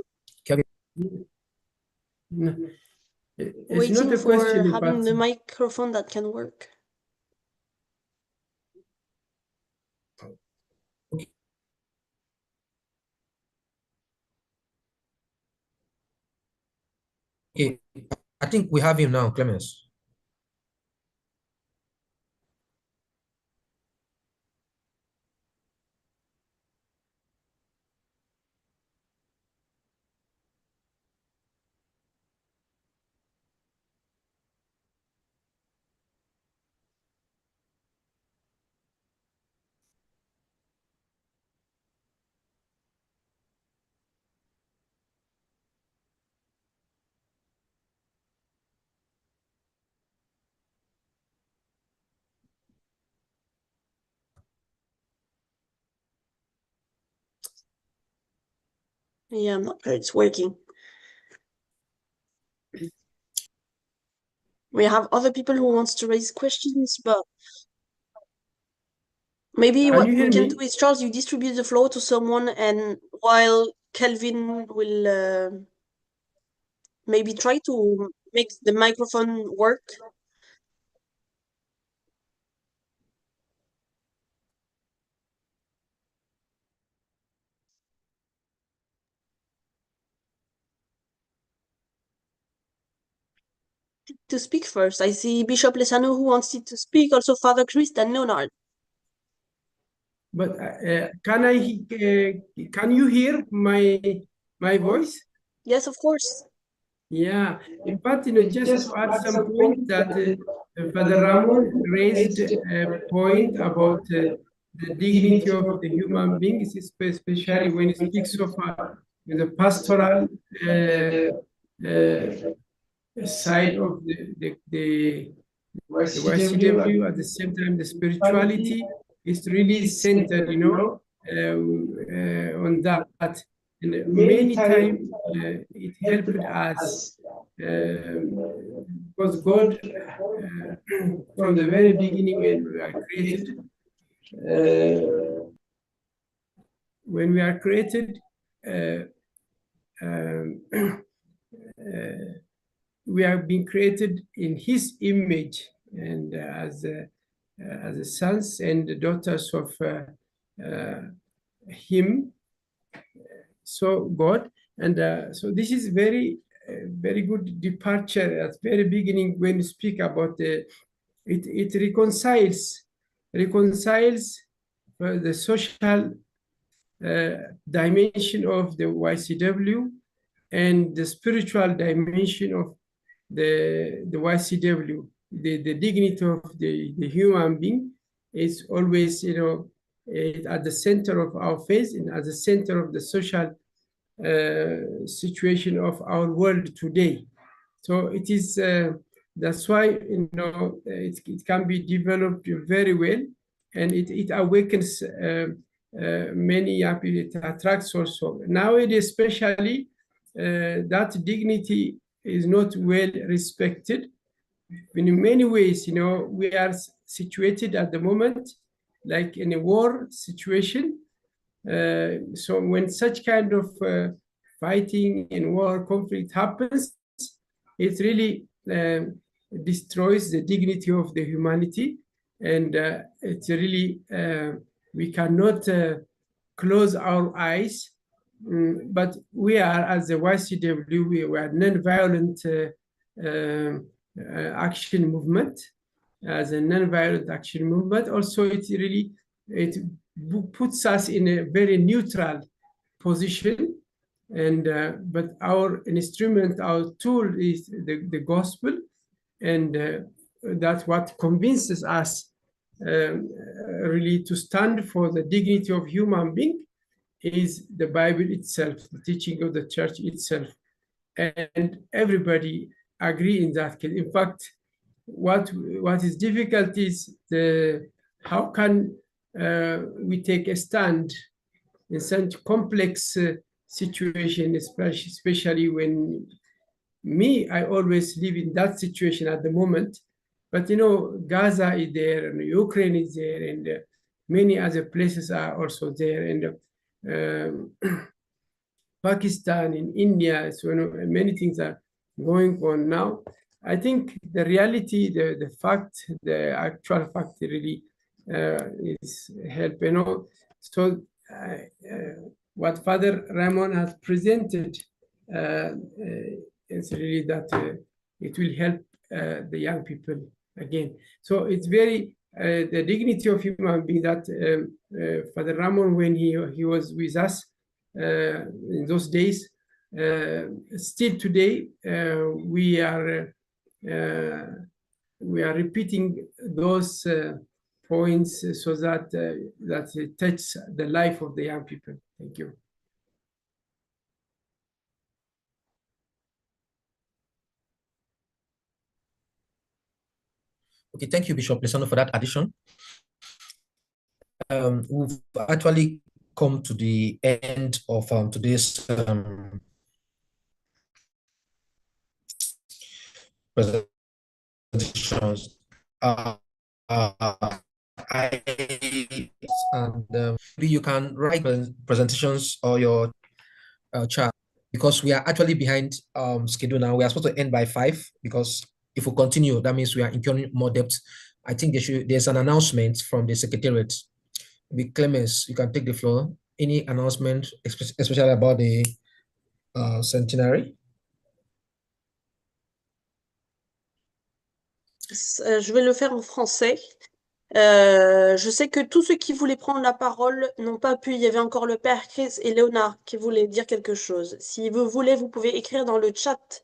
No. It's Waiting not a for question, having but the microphone that can work. Okay, I think we have him now, Clemens. Yeah, I'm not sure it's working. We have other people who wants to raise questions, but maybe Can what you we hear can me? do is, Charles, you distribute the floor to someone, and while Kelvin will maybe try to make the microphone work. To speak first. I see Bishop Lesano who wants to speak, also Father Chris and Leonard. But can you hear my voice? Yes, of course. Yeah, in fact, just to add some point that Father Ramon raised a point about the dignity of the human beings, especially when he speaks of the pastoral side of the YCW. At the same time, the spirituality is really centered, on that. And many times it helped us because God, from the very beginning when we are created, we have been created in His image and as the sons and daughters of Him. So God, and so this is very good departure at the very beginning when you speak about it reconciles the social dimension of the YCW and the spiritual dimension of the YCW. The dignity of the human being is always, at the center of our faith and at the center of the social situation of our world today. So it is, that's why, it can be developed very well, and it awakens many young people. It attracts also. Nowadays, especially, that dignity is not well respected. In many ways, we are situated at the moment like in a war situation. So when such kind of fighting and war conflict happens, it really destroys the dignity of the humanity, and it's really we cannot close our eyes. But we are, as the YCW, we are non-violent action movement. As a non-violent action movement, also it puts us in a very neutral position, and but our instrument, our tool is the gospel, and that's what convinces us really to stand for the dignity of human being is the Bible itself, the teaching of the church itself. And everybody agree in that case. In fact, what is difficult is how can we take a stand in such complex situation, especially when I always live in that situation at the moment. But Gaza is there, and Ukraine is there, and many other places are also there, and Pakistan, in India, so many things are going on now. I think the reality, the fact, the actual fact really is help. So what Father Ramon has presented is really that it will help the young people again. So it's very the dignity of human being that Father Ramon, when he was with us in those days, still today we are repeating those points so that that it touches the life of the young people. Thank you. Okay, thank you, Bishop Lisano, for that addition. We've actually come to the end of today's presentations. You can write presentations or your chat, because we are actually behind schedule now. We are supposed to end by 5, because if we continue, that means we are incurring more debt. I think there's an announcement from the Secretariat. Clemens, you can take the floor. Any announcement, especially about the centenary? Je vais le faire en français. Je sais que tous ceux qui voulaient prendre la parole n'ont pas pu. Il y avait encore le père Chris et Léonard qui voulaient dire quelque chose. Si vous voulez, vous pouvez écrire dans le chat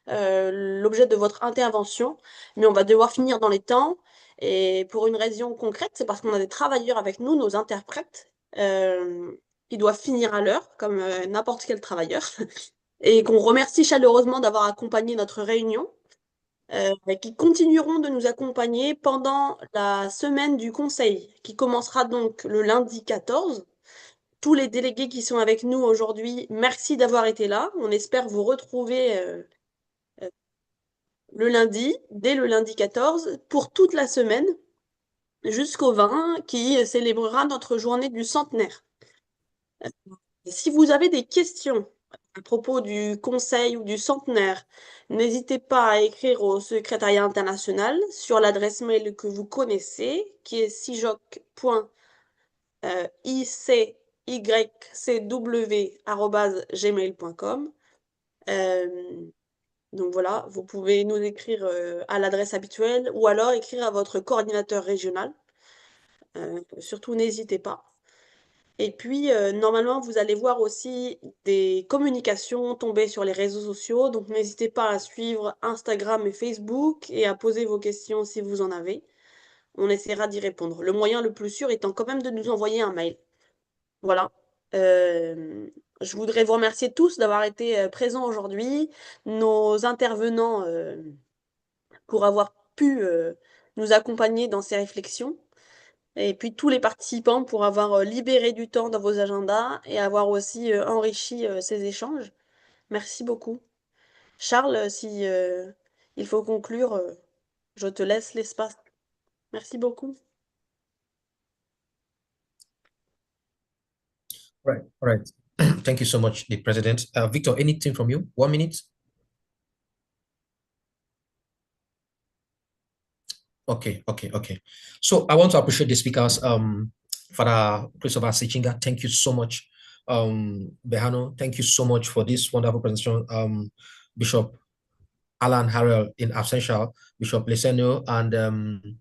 l'objet de votre intervention, mais on va devoir finir dans les temps. Et pour une raison concrète, c'est parce qu'on a des travailleurs avec nous, nos interprètes, qui doivent finir à l'heure, comme n'importe quel travailleur, et qu'on remercie chaleureusement d'avoir accompagné notre réunion. Qui continueront de nous accompagner pendant la semaine du Conseil, qui commencera donc le lundi 14. Tous les délégués qui sont avec nous aujourd'hui, merci d'avoir été là. On espère vous retrouver dès le lundi 14, pour toute la semaine, jusqu'au 20, qui célébrera notre journée du centenaire. Si vous avez des questions à propos du Conseil ou du centenaire, n'hésitez pas à écrire au secrétariat international sur l'adresse mail que vous connaissez, qui est sijoc.icycw@gmail.com. Donc voilà, vous pouvez nous écrire à l'adresse habituelle ou alors écrire à votre coordinateur régional. Surtout, n'hésitez pas. Et puis, normalement, vous allez voir aussi des communications tomber sur les réseaux sociaux. Donc, n'hésitez pas à suivre Instagram et Facebook et à poser vos questions si vous en avez. On essaiera d'y répondre. Le moyen le plus sûr étant quand même de nous envoyer un mail. Voilà. Je voudrais vous remercier tous d'avoir été présents aujourd'hui, nos intervenants pour avoir pu nous accompagner dans ces réflexions, et puis tous les participants pour avoir libéré du temps dans vos agendas et avoir aussi enrichi ces échanges. Merci beaucoup. Charles, si il faut conclure, je te laisse l'espace. Merci beaucoup. Right. Thank you so much, the President. Victor, anything from you? 1 minute. Okay. So I want to appreciate the speakers. Father Christopher Sechinga, thank you so much. Behano, thank you so much for this wonderful presentation. Bishop Alan Harrell in absentia, Bishop Leseno, and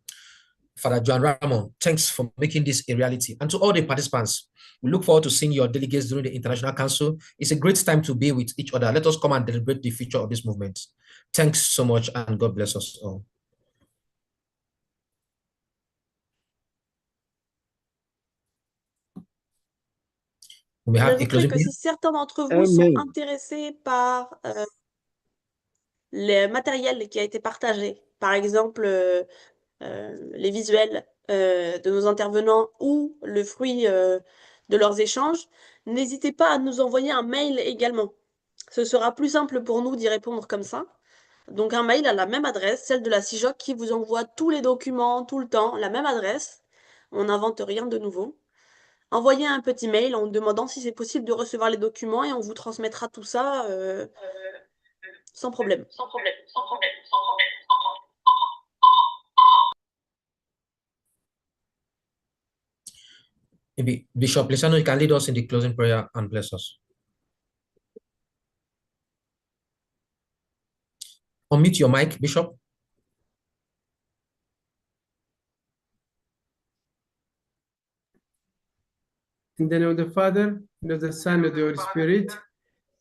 Father John Ramon, thanks for making this a reality. And to all the participants, we look forward to seeing your delegates during the International Council. It's a great time to be with each other. Let us come and deliberate the future of this movement. Thanks so much, and God bless us all. We have a J'ajouterais closing que prayer. si certains d'entre vous sont intéressés par le matériel qui a été partagé, par exemple les visuels de nos intervenants ou le fruit de leurs échanges, n'hésitez pas à nous envoyer un mail également. Ce sera plus simple pour nous d'y répondre comme ça. Donc un mail à la même adresse, celle de la CIJOC qui vous envoie tous les documents, tout le temps, la même adresse. On n'invente rien de nouveau. Envoyez un petit mail en demandant si c'est possible de recevoir les documents et on vous transmettra tout ça sans problème. Maybe Bishop Lisano, you can lead us in the closing prayer and bless us. Unmute your mic, Bishop. In the name of the Father, and of the Son, and of the Holy Spirit.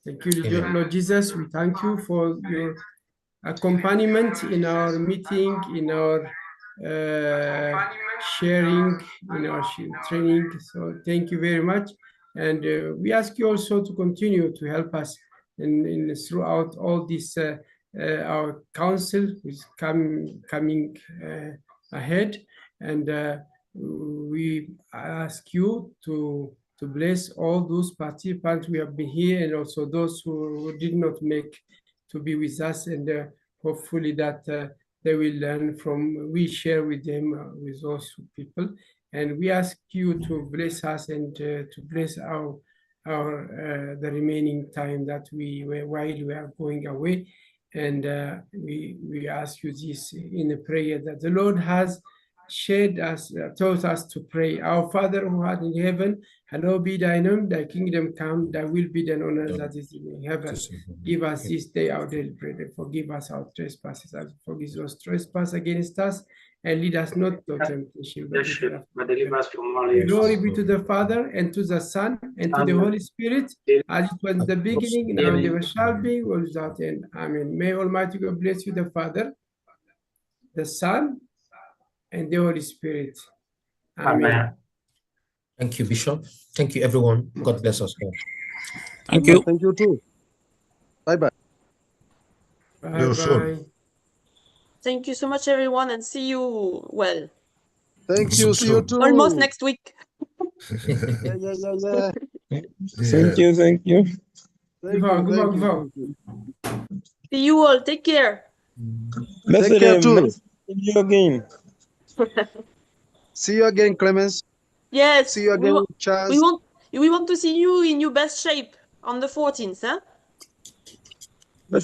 Thank you, Amen. Lord Jesus. We thank you for your accompaniment in our meeting, in our sharing, in our training. So thank you very much. And we ask you also to continue to help us in throughout all this, our council is coming ahead. And we ask you to bless all those participants who have been here and also those who did not make to be with us, and hopefully that they will learn from, we share with them, with those people. And we ask you to bless us and to bless our the remaining time that while we are going away. And we ask you this in a prayer that the Lord has taught us to pray. Our Father who art in heaven, hallowed be thy name, thy kingdom come, thy will be done on earth as it is in heaven. Give us this day our daily bread, and forgive us our trespasses, as we forgive those trespass against us, and lead us not to temptation, but deliver us from all evil. Glory be to the Father, and to the Son, and to the Holy Spirit, as it was in the beginning, now and ever shall be, world without end. Amen. May Almighty God bless you, the Father, the Son, and the Holy Spirit. Amen. Thank you, Bishop. Thank you, everyone. God bless us all. Thank you. Thank you too. Bye-bye. Bye-bye. Thank you so much, everyone, and see you, well, Thank you. See you too. almost next week. Yeah. Thank you. Thank you. See you all. Take care. Take care too. See you again. See you again, Clemens. Yes. See you again, Charles. We want to see you in your best shape on the 14th, huh? Yeah.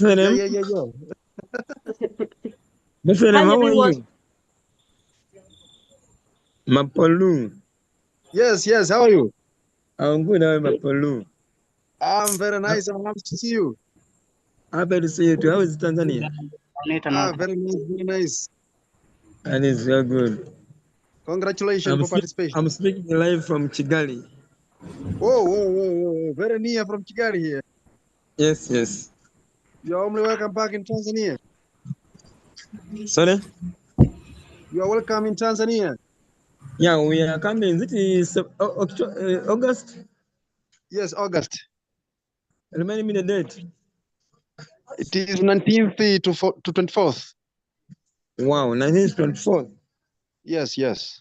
Hi, how everyone. are you? Mapolu. Yes. How are you? I'm good. I'm Mapolu. I'm very nice. I'm happy to see you. Happy to see you too. How is Tanzania? Very nice. And it's very good. Congratulations for participation. I'm speaking live from Kigali. Whoa. Very near from Kigali here. Yes. You're only welcome back in Tanzania. Sorry? You are welcome in Tanzania. Yeah, we are coming. It is August. Yes, August. Remind me the date. It is 19th to 24th. Wow, 19th to 24th. Yes.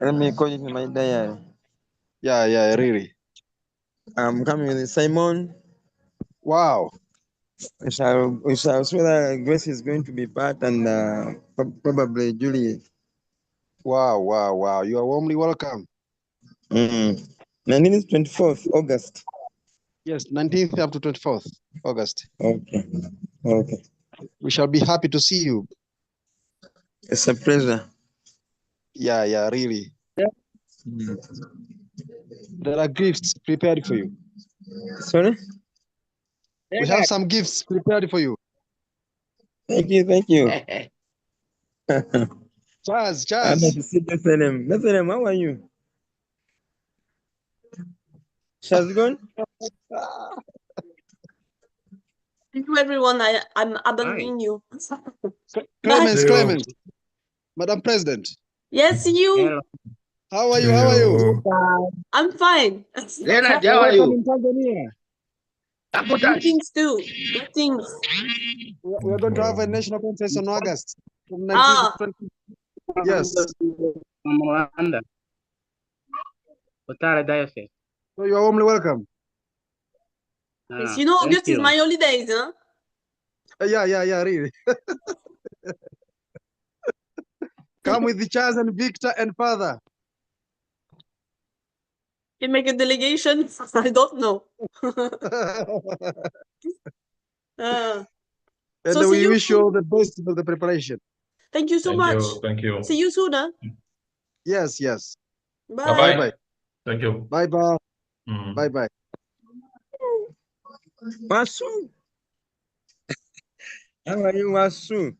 Let me call it in my diary. Yeah, really. I'm coming with Simon. Wow. We shall swear that Grace is going to be part, and probably Juliet. Wow. You are warmly welcome. 19th, 24th August. Yes, 19th up to 24th August. Okay. We shall be happy to see you. It's a pleasure. Yeah, really. There are gifts prepared for you. Sorry? We have some gifts prepared for you. Thank you. Charles. I'm going to see Bethlehem. Bethlehem, how are you? She's gone? Thank you, everyone. I'm abandoning you. Clemens, Madam President. Yes, see you. How are you? How are you? I'm fine. Leonard, how are you? In Tanzania. Greetings too. Greetings. We are going to have a national conference on August from 19 Ah, to 20. Yes. Rwanda. Utara Diocese. So you are warmly welcome. yes, you know, Thank August is you. my holidays, huh? Yeah, really. Come with the Charles and Victor and Father. You make a delegation? I don't know. And So see we you wish you soon. all the best for the preparation. Thank you so Thank much. you. Thank you. See you soon, huh? Yes, yes. Bye. Bye-bye. Bye-bye. Thank you. Bye-bye. Mm. Bye-bye. Masu. How are you, Masu?